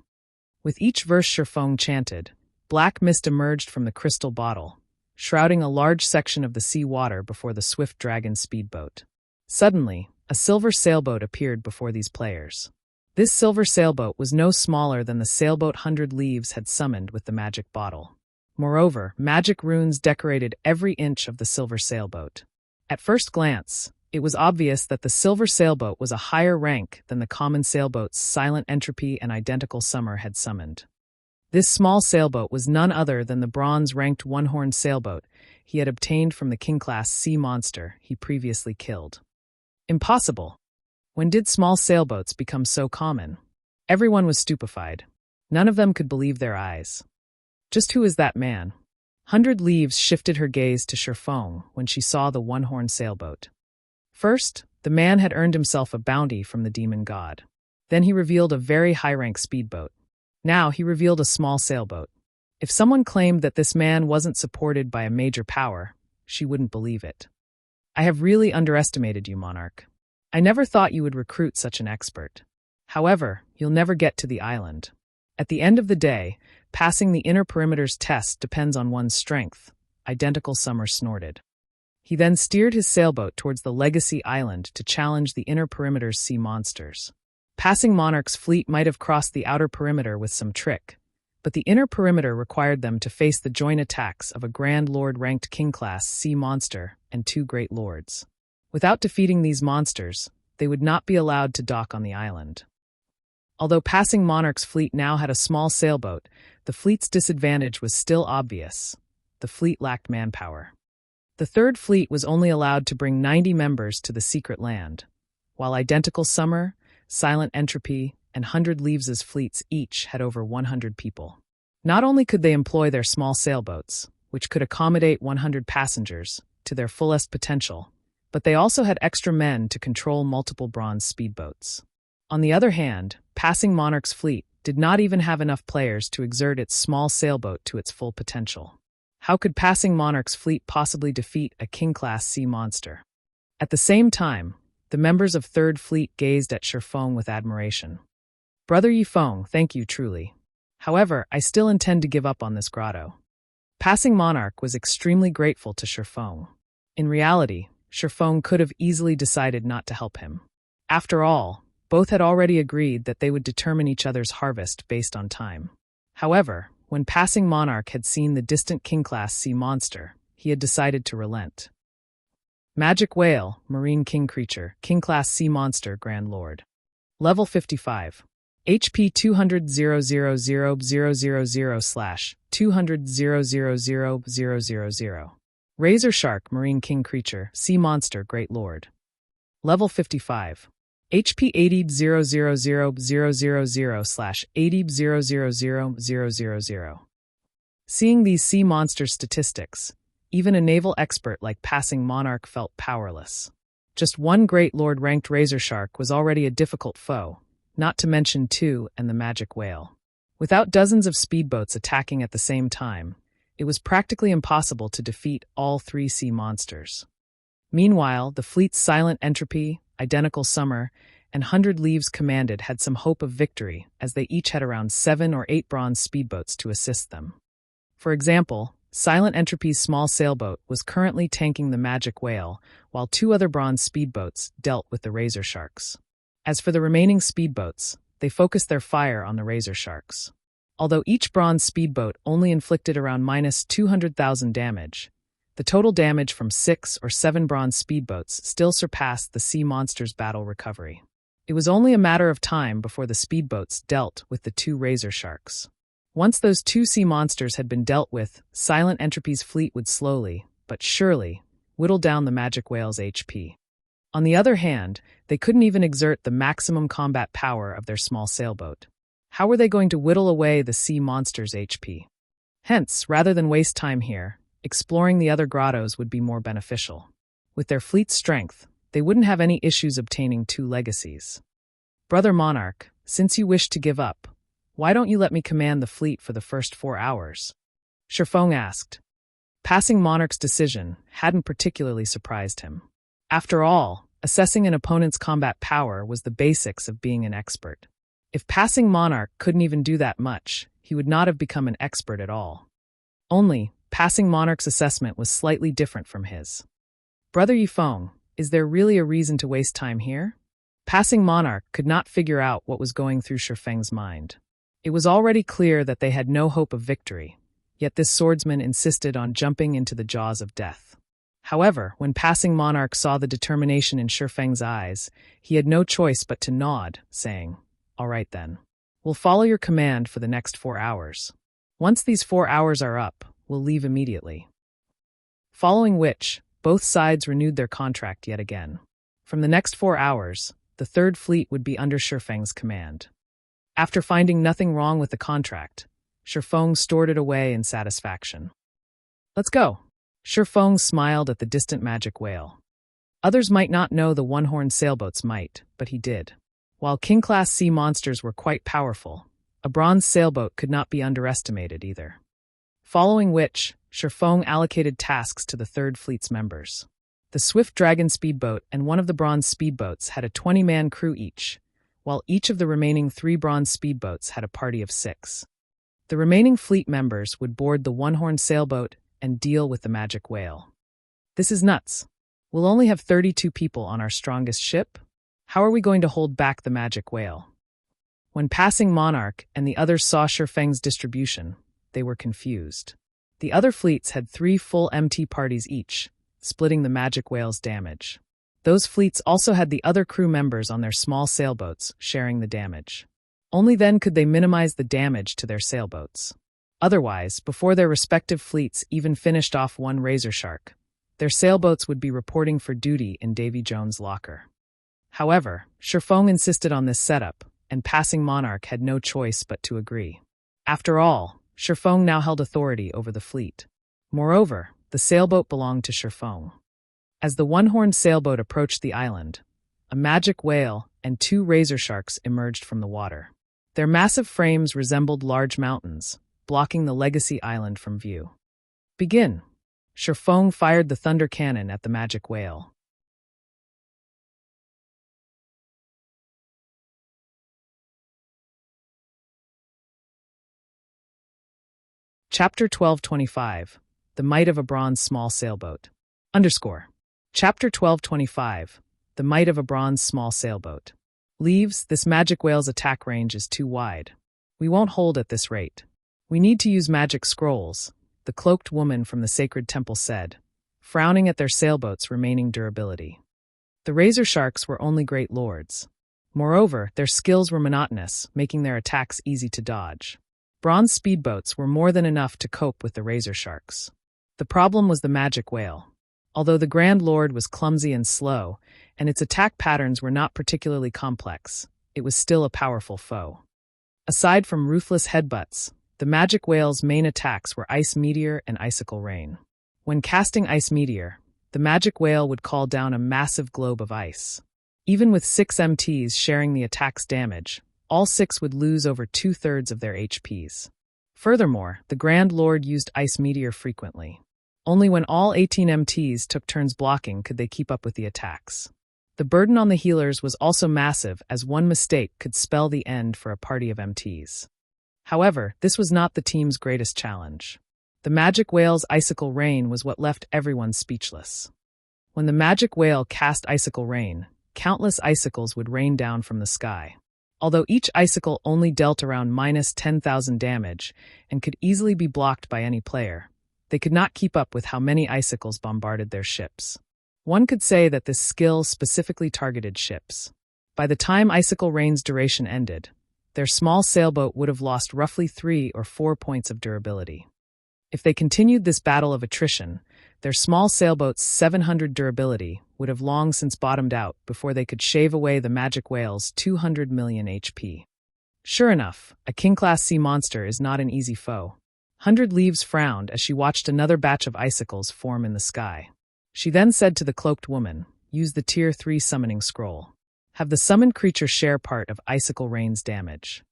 With each verse Shifeng chanted, black mist emerged from the crystal bottle, shrouding a large section of the sea water before the Swift Dragon speedboat. Suddenly, a silver sailboat appeared before these players. This silver sailboat was no smaller than the sailboat 100 Leaves had summoned with the magic bottle. Moreover, magic runes decorated every inch of the silver sailboat. At first glance, it was obvious that the silver sailboat was a higher rank than the common sailboats Silent Entropy and Identical Summer had summoned. This small sailboat was none other than the bronze-ranked one-horned sailboat he had obtained from the king-class sea monster he previously killed. Impossible! When did small sailboats become so common? Everyone was stupefied. None of them could believe their eyes. Just who is that man? 100 Leaves shifted her gaze to Sherfong when she saw the one-horned sailboat. First, the man had earned himself a bounty from the demon god. Then he revealed a very high-rank speedboat. Now he revealed a small sailboat. If someone claimed that this man wasn't supported by a major power, she wouldn't believe it. I have really underestimated you, Monarch. I never thought you would recruit such an expert. However, you'll never get to the island. At the end of the day, passing the inner perimeter's test depends on one's strength, Identical Summer snorted. He then steered his sailboat towards the Legacy Island to challenge the inner perimeter's sea monsters. Passing Monarch's fleet might have crossed the outer perimeter with some trick, but the inner perimeter required them to face the joint attacks of a Grand Lord-ranked King-class sea monster and 2 Great Lords. Without defeating these monsters, they would not be allowed to dock on the island. Although Passing Monarch's fleet now had a small sailboat, the fleet's disadvantage was still obvious. The fleet lacked manpower. The Third Fleet was only allowed to bring 90 members to the secret land, while Identical Summer, Silent Entropy, and 100 Leaves' fleets each had over 100 people. Not only could they employ their small sailboats, which could accommodate 100 passengers, to their fullest potential, but they also had extra men to control multiple bronze speedboats. On the other hand, Passing Monarch's fleet did not even have enough players to exert its small sailboat to its full potential. How could Passing Monarch's fleet possibly defeat a king-class sea monster? At the same time, the members of Third Fleet gazed at Sherfong with admiration. Brother Yifeng, thank you truly. However, I still intend to give up on this grotto. Passing Monarch was extremely grateful to Sherfong. In reality, Sherfong could have easily decided not to help him. After all, both had already agreed that they would determine each other's harvest based on time. However, when Passing Monarch had seen the distant king-class sea monster, he had decided to relent. Magic Whale, Marine King Creature, King-class Sea Monster, Grand Lord. Level 55. HP 200,000/200,000,000. Razor Shark, Marine King Creature, Sea Monster, Great Lord. Level 55. HP 80,000/80,000,000. Seeing these sea monster statistics, even a naval expert like Passing Monarch felt powerless. Just 1 Great Lord-ranked Razor Shark was already a difficult foe, not to mention 2 and the Magic Whale. Without dozens of speedboats attacking at the same time, it was practically impossible to defeat all 3 sea monsters. Meanwhile, the fleet's Silent Entropy, Identical Summer, and 100 Leaves commanded had some hope of victory, as they each had around 7 or 8 bronze speedboats to assist them. For example, Silent Entropy's small sailboat was currently tanking the Magic Whale, while 2 other bronze speedboats dealt with the Razor Sharks. As for the remaining speedboats, they focused their fire on the Razor Sharks. Although each bronze speedboat only inflicted around -200,000 damage, the total damage from 6 or 7 bronze speedboats still surpassed the sea monster's battle recovery. It was only a matter of time before the speedboats dealt with the 2 Razor Sharks. Once those 2 sea monsters had been dealt with, Silent Entropy's fleet would slowly, but surely, whittle down the Magic Whale's HP. On the other hand, they couldn't even exert the maximum combat power of their small sailboat. How were they going to whittle away the sea monster's HP? Hence, rather than waste time here, exploring the other grottos would be more beneficial. With their fleet's strength, they wouldn't have any issues obtaining 2 legacies. Brother Monarch, since you wish to give up, why don't you let me command the fleet for the first 4 hours? Sherfong asked. Passing Monarch's decision hadn't particularly surprised him. After all, assessing an opponent's combat power was the basics of being an expert. If Passing Monarch couldn't even do that much, he would not have become an expert at all. Only, Passing Monarch's assessment was slightly different from his. Brother Yifeng, is there really a reason to waste time here? Passing Monarch could not figure out what was going through Sherfeng's mind. It was already clear that they had no hope of victory, yet this swordsman insisted on jumping into the jaws of death. However, when Passing Monarch saw the determination in Sherfeng's eyes, he had no choice but to nod, saying, "All right then. We'll follow your command for the next 4 hours." Once these 4 hours are up, we'll leave immediately. Following which, both sides renewed their contract yet again. From the next 4 hours, the Third Fleet would be under Shifeng's command. After finding nothing wrong with the contract, Shifeng stored it away in satisfaction. Let's go. Shifeng smiled at the distant magic whale. Others might not know the one-horned sailboat's might, but he did. While King-class sea monsters were quite powerful, a bronze sailboat could not be underestimated either. Following which, Shifeng allocated tasks to the Third Fleet's members. The Swift Dragon speedboat and one of the bronze speedboats had a 20-man crew each, while each of the remaining 3 bronze speedboats had a party of 6. The remaining fleet members would board the one-horned sailboat and deal with the magic whale. This is nuts. We'll only have 32 people on our strongest ship? How are we going to hold back the magic whale? When passing Monarch and the others saw Shifeng's distribution, they were confused. The other fleets had 3 full MT parties each, splitting the magic whale's damage. Those fleets also had the other crew members on their small sailboats sharing the damage. Only then could they minimize the damage to their sailboats. Otherwise, before their respective fleets even finished off one Razor Shark, their sailboats would be reporting for duty in Davy Jones' locker. However, Shifeng insisted on this setup, and passing Monarch had no choice but to agree. After all, Shifeng now held authority over the fleet. Moreover, the sailboat belonged to Shifeng. As the one-horned sailboat approached the island, a magic whale and 2 razor sharks emerged from the water. Their massive frames resembled large mountains, blocking the Legacy Island from view. Begin. Shifeng fired the thunder cannon at the magic whale. Chapter 1225. The Might of a Bronze Small Sailboat. Chapter 1225. The Might of a Bronze Small Sailboat. Leaves, this magic whale's attack range is too wide. We won't hold at this rate. We need to use magic scrolls, the cloaked woman from the sacred temple said, frowning at their sailboat's remaining durability. The razor sharks were only great lords. Moreover, their skills were monotonous, making their attacks easy to dodge. Bronze speedboats were more than enough to cope with the razor sharks. The problem was the magic whale. Although the Grand Lord was clumsy and slow, and its attack patterns were not particularly complex, it was still a powerful foe. Aside from ruthless headbutts, the magic whale's main attacks were Ice Meteor and Icicle Rain. When casting Ice Meteor, the magic whale would call down a massive globe of ice. Even with 6 MTs sharing the attack's damage, all 6 would lose over 2/3 of their HPs. Furthermore, the Grand Lord used Ice Meteor frequently. Only when all 18 MTs took turns blocking could they keep up with the attacks. The burden on the healers was also massive, as one mistake could spell the end for a party of MTs. However, this was not the team's greatest challenge. The magic whale's Icicle Rain was what left everyone speechless. When the magic whale cast Icicle Rain, countless icicles would rain down from the sky. Although each icicle only dealt around -10,000 damage and could easily be blocked by any player, they could not keep up with how many icicles bombarded their ships. One could say that this skill specifically targeted ships. By the time Icicle Rain's duration ended, their small sailboat would have lost roughly 3 or 4 points of durability. If they continued this battle of attrition, their small sailboat's 700 durability would have long since bottomed out before they could shave away the magic whale's 200 million HP. Sure enough, a king-class sea monster is not an easy foe. 100 Leaves frowned as she watched another batch of icicles form in the sky. She then said to the cloaked woman, "Use the Tier 3 summoning scroll. Have the summoned creature share part of Icicle Rain's damage."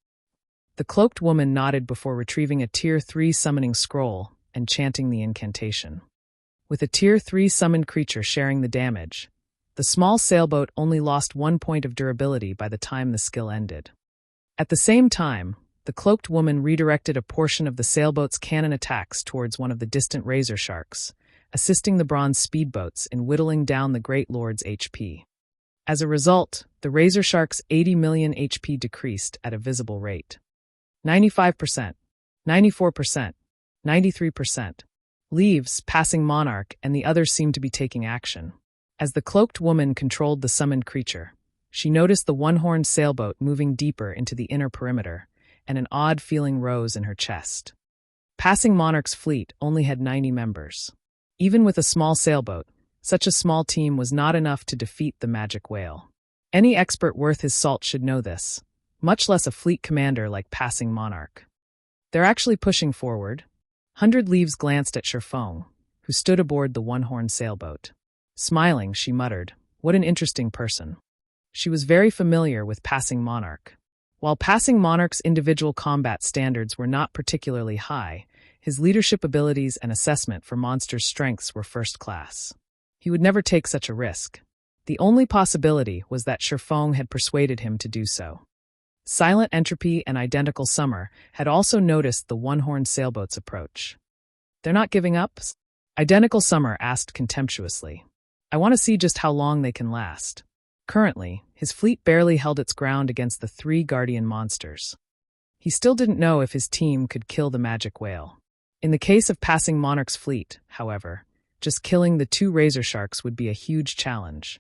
The cloaked woman nodded before retrieving a Tier 3 summoning scroll and chanting the incantation. With a Tier 3 summoned creature sharing the damage, the small sailboat only lost 1 point of durability by the time the skill ended. At the same time, the cloaked woman redirected a portion of the sailboat's cannon attacks towards one of the distant razor sharks, assisting the bronze speedboats in whittling down the Great Lord's HP. As a result, the razor shark's 80 million HP decreased at a visible rate. 95%, 94%, 93%. Leaves, passing Monarch, and the others seemed to be taking action. As the cloaked woman controlled the summoned creature, she noticed the one-horned sailboat moving deeper into the inner perimeter, and an odd feeling rose in her chest. Passing Monarch's fleet only had 90 members. Even with a small sailboat, such a small team was not enough to defeat the magic whale. Any expert worth his salt should know this, much less a fleet commander like Passing Monarch. They're actually pushing forward. 100 Leaves glanced at Sherfong, who stood aboard the one-horned sailboat. Smiling, she muttered, "What an interesting person." She was very familiar with Passing Monarch. While Passing Monarch's individual combat standards were not particularly high, his leadership abilities and assessment for monsters' strengths were first class. He would never take such a risk. The only possibility was that Sherfong had persuaded him to do so. Silent Entropy and Identical Summer had also noticed the one-horned sailboat's approach. "They're not giving up?" Identical Summer asked contemptuously. "I want to see just how long they can last." Currently, his fleet barely held its ground against the 3 guardian monsters. He still didn't know if his team could kill the magic whale. In the case of Passing Monarch's fleet, however, just killing the 2 razor sharks would be a huge challenge.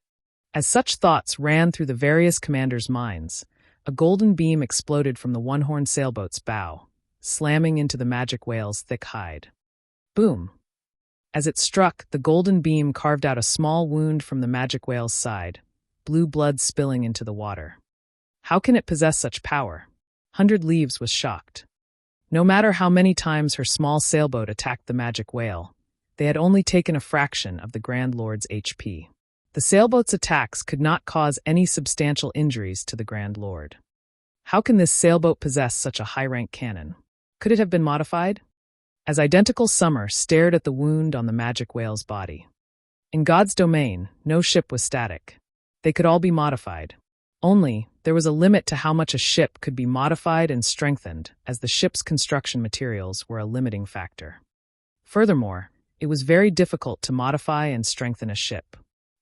As such thoughts ran through the various commanders' minds, a golden beam exploded from the one-horned sailboat's bow, slamming into the magic whale's thick hide. Boom! As it struck, the golden beam carved out a small wound from the magic whale's side, blue blood spilling into the water. How can it possess such power? 100 Leaves was shocked. No matter how many times her small sailboat attacked the magic whale, they had only taken a fraction of the Grand Lord's HP. The sailboat's attacks could not cause any substantial injuries to the Grand Lord. How can this sailboat possess such a high-rank cannon? Could it have been modified? As Identical Summer stared at the wound on the magic whale's body. In God's domain, no ship was static. They could all be modified. Only, there was a limit to how much a ship could be modified and strengthened, as the ship's construction materials were a limiting factor. Furthermore, it was very difficult to modify and strengthen a ship.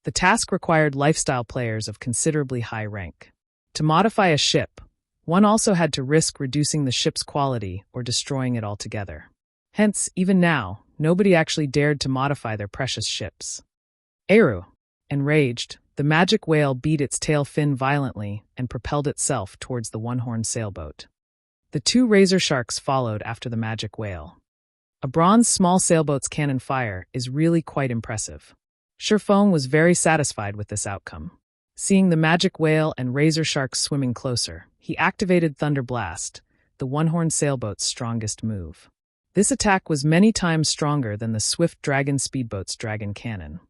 The task required lifestyle players of considerably high rank. To modify a ship, one also had to risk reducing the ship's quality or destroying it altogether. Hence, even now, nobody actually dared to modify their precious ships. Eru, enraged, the magic whale beat its tail fin violently and propelled itself towards the one-horned sailboat. The 2 razor sharks followed after the magic whale. A bronze small sailboat's cannon fire is really quite impressive. Sherfong was very satisfied with this outcome. Seeing the magic whale and razor sharks swimming closer, he activated Thunder Blast, the one-horned sailboat's strongest move. This attack was many times stronger than the Swift Dragon speedboat's dragon cannon.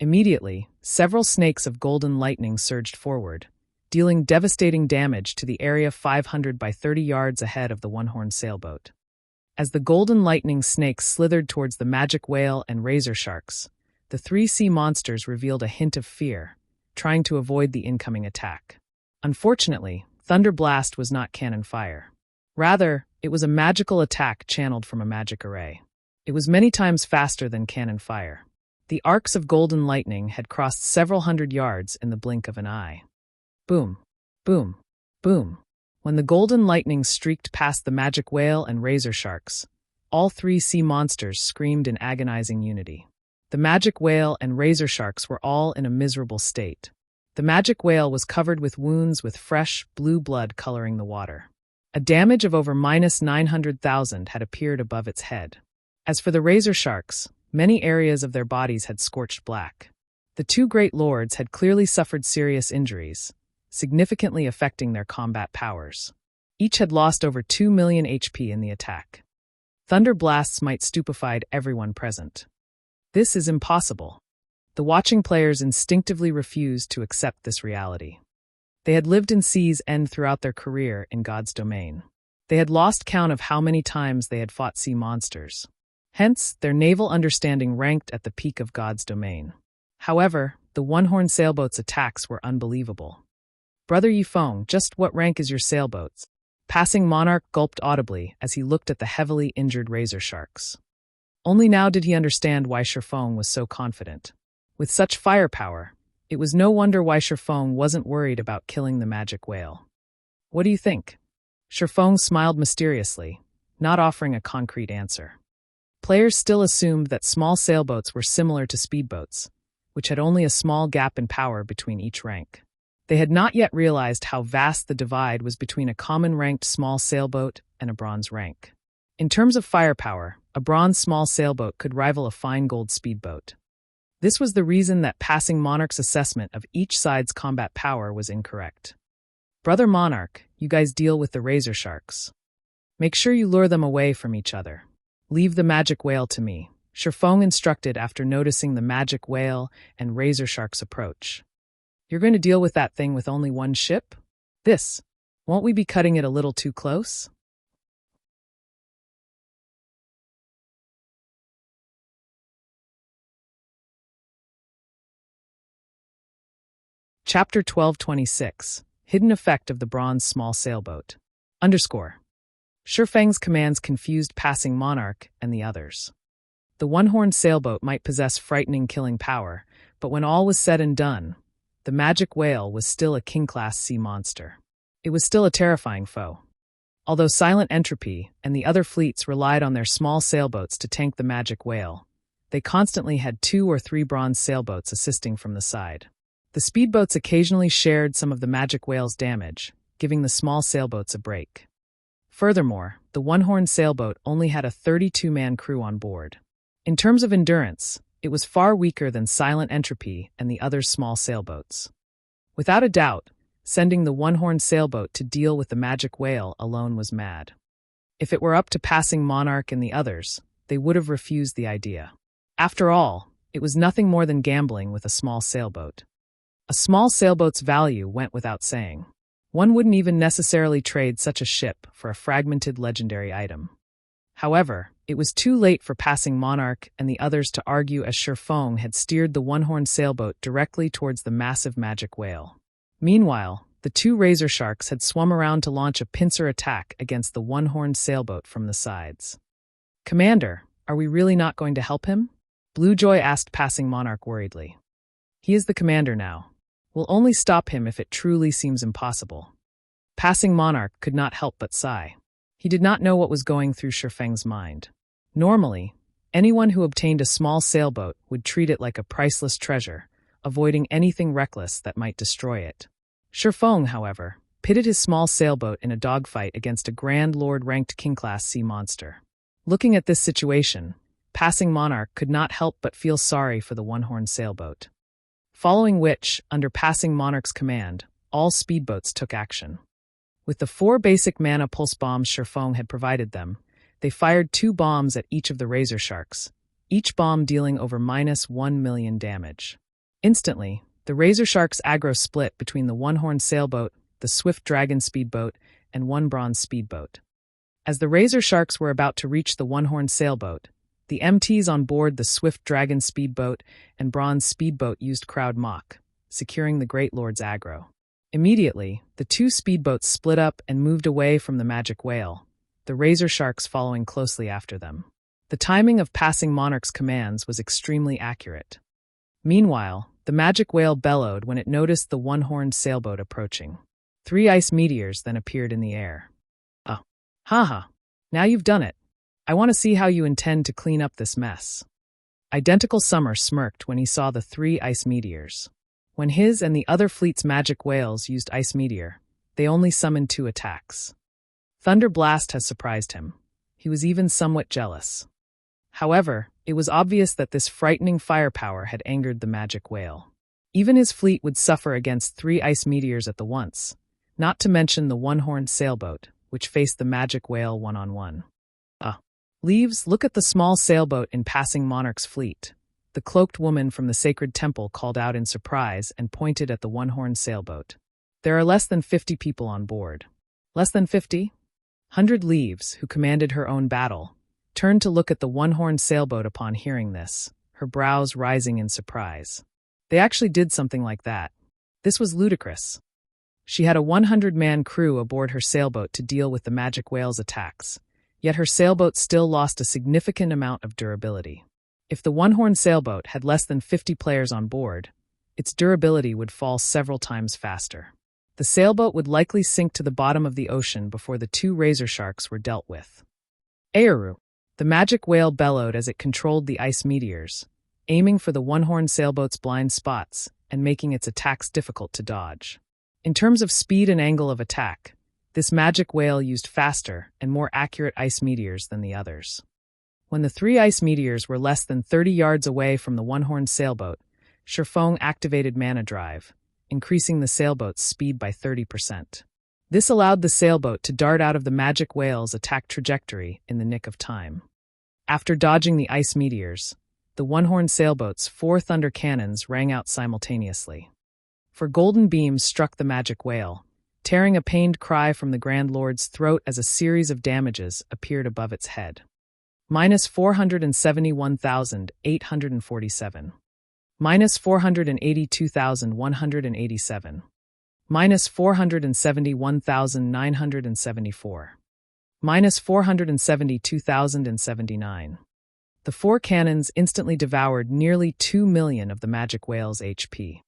Immediately, several snakes of golden lightning surged forward, dealing devastating damage to the area 500 by 30 yards ahead of the one-horned sailboat. As the golden lightning snakes slithered towards the magic whale and razor sharks, the 3 sea monsters revealed a hint of fear, trying to avoid the incoming attack. Unfortunately, Thunder Blast was not cannon fire. Rather, it was a magical attack channeled from a magic array. It was many times faster than cannon fire. The arcs of golden lightning had crossed several hundred yards in the blink of an eye. Boom, boom, boom. When the golden lightning streaked past the magic whale and razor sharks, all 3 sea monsters screamed in agonizing unity. The magic whale and razor sharks were all in a miserable state. The magic whale was covered with wounds with fresh, blue blood coloring the water. A damage of over -900,000 had appeared above its head. As for the razor sharks, many areas of their bodies had scorched black. The 2 great lords had clearly suffered serious injuries, significantly affecting their combat powers. Each had lost over 2 million HP in the attack. Thunder blasts might stupefy everyone present. This is impossible. The watching players instinctively refused to accept this reality. They had lived in Sea's End throughout their career in God's domain. They had lost count of how many times they had fought sea monsters. Hence, their naval understanding ranked at the peak of God's domain. However, the one-horned sailboat's attacks were unbelievable. "Brother Yifeng, just what rank is your sailboat?" Passing Monarch gulped audibly as he looked at the heavily injured razor sharks. Only now did he understand why Sherfong was so confident. With such firepower, it was no wonder why Sherfong wasn't worried about killing the magic whale. "What do you think?" Sherfong smiled mysteriously, not offering a concrete answer. Players still assumed that small sailboats were similar to speedboats, which had only a small gap in power between each rank. They had not yet realized how vast the divide was between a common-ranked small sailboat and a bronze rank. In terms of firepower, a bronze small sailboat could rival a fine gold speedboat. This was the reason that Passing Monarch's assessment of each side's combat power was incorrect. Brother Monarch, you guys deal with the razor sharks. Make sure you lure them away from each other. Leave the magic whale to me, Sherfong instructed after noticing the magic whale and razor shark's approach. You're going to deal with that thing with only one ship? Won't we be cutting it a little too close? Chapter 1226, Hidden Effect of the Bronze Small Sailboat. Sherfang's commands confused Passing Monarch and the others. The one-horned sailboat might possess frightening killing power, but when all was said and done, the magic whale was still a king-class sea monster. It was still a terrifying foe. Although Silent Entropy and the other fleets relied on their small sailboats to tank the magic whale, they constantly had 2 or 3 bronze sailboats assisting from the side. The speedboats occasionally shared some of the magic whale's damage, giving the small sailboats a break. Furthermore, the one-horned sailboat only had a 32-man crew on board. In terms of endurance, it was far weaker than Silent Entropy and the other small sailboats. Without a doubt, sending the one-horned sailboat to deal with the magic whale alone was mad. If it were up to Passing Monarch and the others, they would have refused the idea. After all, it was nothing more than gambling with a small sailboat. A small sailboat's value went without saying. One wouldn't even necessarily trade such a ship for a fragmented legendary item. However, it was too late for Passing Monarch and the others to argue as Sherfong had steered the one-horned sailboat directly towards the massive magic whale. Meanwhile, the 2 razor sharks had swum around to launch a pincer attack against the one-horned sailboat from the sides. "Commander, are we really not going to help him?" Bluejoy asked Passing Monarch worriedly. "He is the commander now. We'll only stop him if it truly seems impossible." Passing Monarch could not help but sigh. He did not know what was going through Sherfang's mind. Normally, anyone who obtained a small sailboat would treat it like a priceless treasure, avoiding anything reckless that might destroy it. Sherfong, however, pitted his small sailboat in a dogfight against a Grand Lord-ranked king-class sea monster. Looking at this situation, Passing Monarch could not help but feel sorry for the one-horned sailboat. Following which, under Passing Monarch's command, all speedboats took action. With the 4 basic mana pulse bombs Sherfong had provided them, they fired 2 bombs at each of the razor sharks, each bomb dealing over -1 million damage. Instantly, the razor sharks' aggro split between the one-horned sailboat, the swift dragon speedboat, and 1 bronze speedboat. As the razor sharks were about to reach the one-horned sailboat, the MTs on board the swift dragon speedboat and bronze speedboat used crowd mock, securing the Great Lord's aggro. Immediately, the 2 speedboats split up and moved away from the magic whale, the razor sharks following closely after them. The timing of Passing Monarch's commands was extremely accurate. Meanwhile, the magic whale bellowed when it noticed the one-horned sailboat approaching. 3 ice meteors then appeared in the air. Haha, now you've done it. I want to see how you intend to clean up this mess." Identical Summer smirked when he saw the 3 ice meteors. When his and the other fleet's magic whales used Ice Meteor, they only summoned 2 attacks. Thunder Blast has surprised him. He was even somewhat jealous. However, it was obvious that this frightening firepower had angered the magic whale. Even his fleet would suffer against 3 ice meteors at the once, not to mention the one-horned sailboat, which faced the magic whale one-on-one. Leaves, look at the small sailboat in Passing Monarch's fleet. The cloaked woman from the sacred temple called out in surprise and pointed at the one-horned sailboat. There are less than 50 people on board. Less than 50? 100 Leaves, who commanded her own battle, turned to look at the one-horned sailboat upon hearing this, her brows rising in surprise. They actually did something like that. This was ludicrous. She had a 100-man crew aboard her sailboat to deal with the magic whale's attacks, yet her sailboat still lost a significant amount of durability. If the one-horned sailboat had less than 50 players on board, its durability would fall several times faster. The sailboat would likely sink to the bottom of the ocean before the 2 razor sharks were dealt with. Ayaru, the magic whale bellowed as it controlled the ice meteors, aiming for the one-horned sailboat's blind spots and making its attacks difficult to dodge. In terms of speed and angle of attack, This magic whale used faster and more accurate ice meteors than the others. When the 3 ice meteors were less than 30 yards away from the one-horned sailboat, Sherfong activated Mana Drive, increasing the sailboat's speed by 30%. This allowed the sailboat to dart out of the magic whale's attack trajectory in the nick of time. After dodging the ice meteors, the one-horned sailboat's 4 thunder cannons rang out simultaneously. For golden beams struck the magic whale, tearing a pained cry from the Grand Lord's throat as a series of damages appeared above its head. Minus 471,847. Minus 482,187. Minus 471,974. Minus 472,079. The 4 cannons instantly devoured nearly 2 million of the magic whale's HP.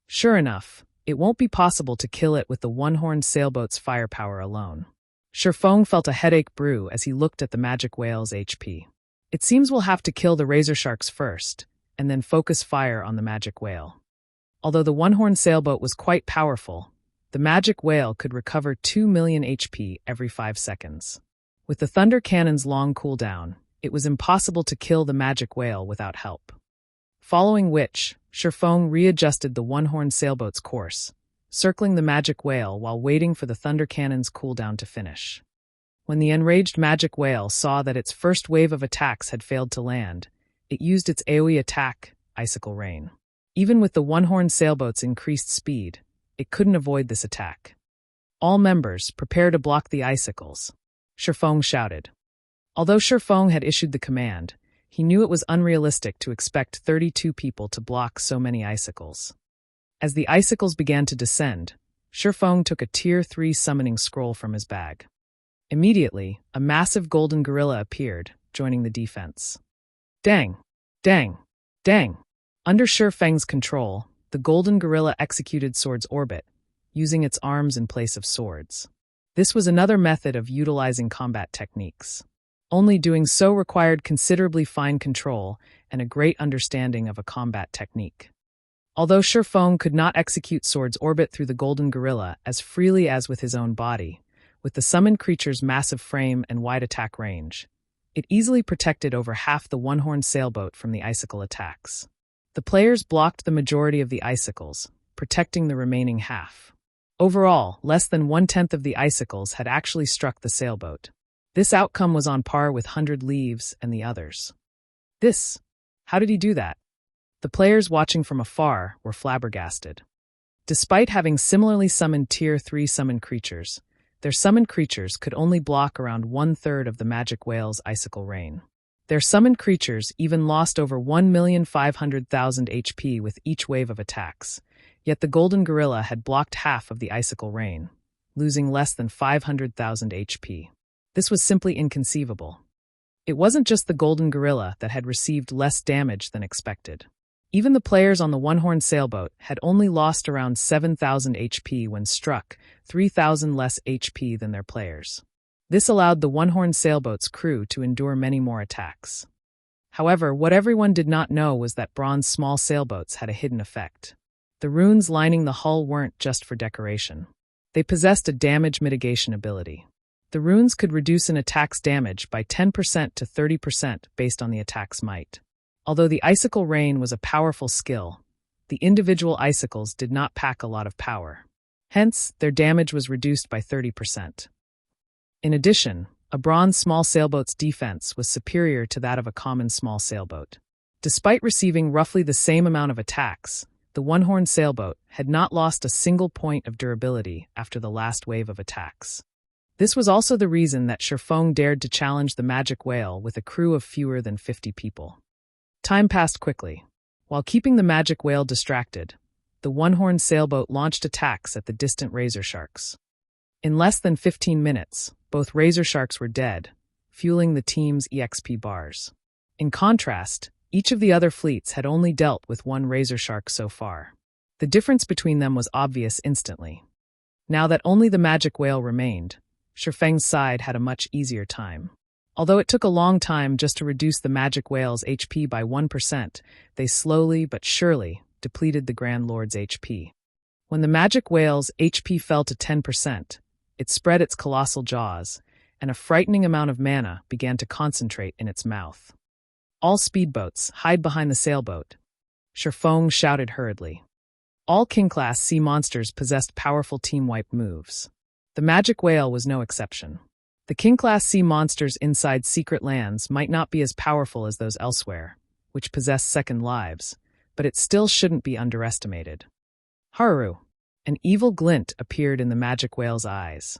Sure enough, it won't be possible to kill it with the one-horned sailboat's firepower alone. Sherfong felt a headache brew as he looked at the magic whale's HP. It seems we'll have to kill the razor sharks first, and then focus fire on the magic whale. Although the one-horned sailboat was quite powerful, the magic whale could recover 2 million HP every 5 seconds. With the thunder cannon's long cooldown, it was impossible to kill the magic whale without help. Following which, Sherfong readjusted the one-horned sailboat's course, circling the magic whale while waiting for the thunder cannon's cooldown to finish. When the enraged magic whale saw that its first wave of attacks had failed to land, it used its AoE attack, Icicle Rain. Even with the one-horned sailboat's increased speed, it couldn't avoid this attack. All members, prepare to block the icicles, Sherfong shouted. Although Sherfong had issued the command, he knew it was unrealistic to expect 32 people to block so many icicles. As the icicles began to descend, Sherfong took a Tier 3 summoning scroll from his bag. Immediately, a massive golden gorilla appeared, joining the defense. Dang! Dang! Dang! Under Sherfeng's control, the golden gorilla executed Sword's Orbit, using its arms in place of swords. This was another method of utilizing combat techniques. Only doing so required considerably fine control and a great understanding of a combat technique. Although Sherfong could not execute Sword's Orbit through the golden gorilla as freely as with his own body, with the summoned creature's massive frame and wide attack range, it easily protected over half the one-horned sailboat from the icicle attacks. The players blocked the majority of the icicles, protecting the remaining half. Overall, less than 1/10 of the icicles had actually struck the sailboat. This outcome was on par with 100 Leaves and the others. How did he do that? The players watching from afar were flabbergasted. Despite having similarly summoned Tier 3 summoned creatures, their summoned creatures could only block around 1/3 of the magic whale's icicle rain. Their summoned creatures even lost over 1,500,000 HP with each wave of attacks, yet the golden gorilla had blocked half of the icicle rain, losing less than 500,000 HP. This was simply inconceivable. It wasn't just the golden gorilla that had received less damage than expected. Even the players on the one-horned sailboat had only lost around 7,000 HP when struck, 3,000 less HP than their players. This allowed the one-horned sailboat's crew to endure many more attacks. However, what everyone did not know was that bronze small sailboats had a hidden effect. The runes lining the hull weren't just for decoration. They possessed a damage mitigation ability. The runes could reduce an attack's damage by 10% to 30% based on the attack's might. Although the icicle rain was a powerful skill, the individual icicles did not pack a lot of power. Hence, their damage was reduced by 30%. In addition, a bronze small sailboat's defense was superior to that of a common small sailboat. Despite receiving roughly the same amount of attacks, the one-horned sailboat had not lost a single point of durability after the last wave of attacks. This was also the reason that Sherfong dared to challenge the magic whale with a crew of fewer than 50 people. Time passed quickly. While keeping the magic whale distracted, the one-horned sailboat launched attacks at the distant razor sharks. In less than 15 minutes, both razor sharks were dead, fueling the team's EXP bars. In contrast, each of the other fleets had only dealt with one razor shark so far. The difference between them was obvious instantly. Now that only the magic whale remained, Sherfeng's side had a much easier time. Although it took a long time just to reduce the magic whale's HP by 1%, they slowly but surely depleted the Grand Lord's HP. When the magic whale's HP fell to 10%, It spread its colossal jaws, and a frightening amount of mana began to concentrate in its mouth. "All speedboats, hide behind the sailboat," Sherfong shouted hurriedly. All King-class sea monsters possessed powerful team-wipe moves. The magic whale was no exception. The King-class sea monsters inside secret lands might not be as powerful as those elsewhere, which possess second lives, but it still shouldn't be underestimated. Haru! An evil glint appeared in the magic whale's eyes.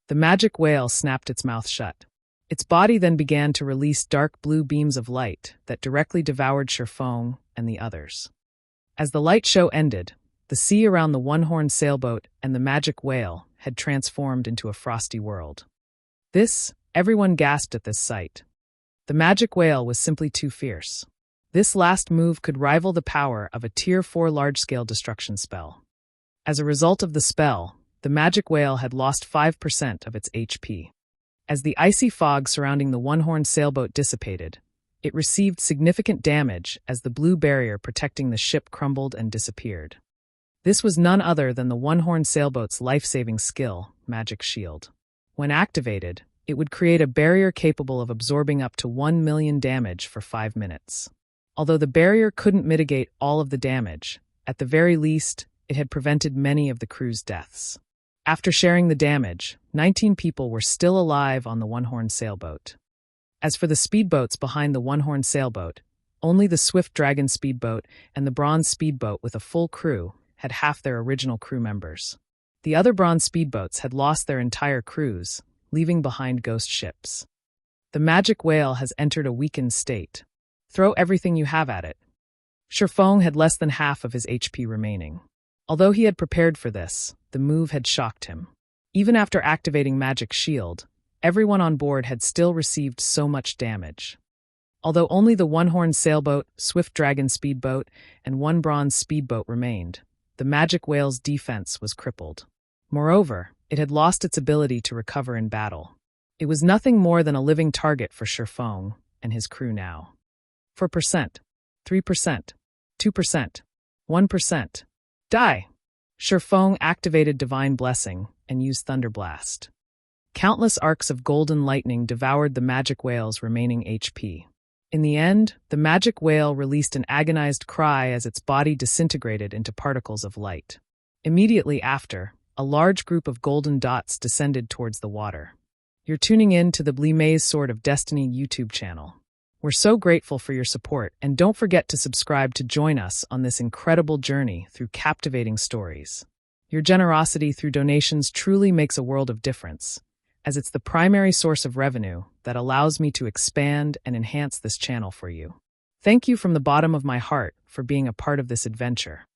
The magic whale snapped its mouth shut. Its body then began to release dark blue beams of light that directly devoured Sherfong and the others. As the light show ended, the sea around the one-horned sailboat and the magic whale had transformed into a frosty world. Everyone gasped at this sight. The magic whale was simply too fierce. This last move could rival the power of a Tier 4 large-scale destruction spell. As a result of the spell, the magic whale had lost 5% of its HP. As the icy fog surrounding the one-horned sailboat dissipated, it received significant damage as the blue barrier protecting the ship crumbled and disappeared. This was none other than the one-horned sailboat's life-saving skill, Magic Shield. When activated, it would create a barrier capable of absorbing up to 1 million damage for 5 minutes. Although the barrier couldn't mitigate all of the damage, at the very least, it had prevented many of the crew's deaths. After sharing the damage, 19 people were still alive on the one-horned sailboat. As for the speedboats behind the one-horned sailboat, only the Swift Dragon speedboat and the Bronze speedboat with a full crew had half their original crew members. The other Bronze speedboats had lost their entire crews, leaving behind ghost ships. The magic whale has entered a weakened state. Throw everything you have at it. Sherfong had less than half of his HP remaining. Although he had prepared for this, the move had shocked him. Even after activating Magic Shield, everyone on board had still received so much damage. Although only the one-horned sailboat, Swift Dragon speedboat, and one Bronze speedboat remained, the magic whale's defense was crippled. Moreover, it had lost its ability to recover in battle. It was nothing more than a living target for Sherfong and his crew now. 4%, 3%, 2%, 1%. Die! Sherfong activated Divine Blessing and used Thunderblast. Countless arcs of golden lightning devoured the magic whale's remaining HP. In the end, the magic whale released an agonized cry as its body disintegrated into particles of light. Immediately after, a large group of golden dots descended towards the water. You're tuning in to the Blimay's Sword of Destiny YouTube channel. We're so grateful for your support, and don't forget to subscribe to join us on this incredible journey through captivating stories. Your generosity through donations truly makes a world of difference, as it's the primary source of revenue that allows me to expand and enhance this channel for you. Thank you from the bottom of my heart for being a part of this adventure.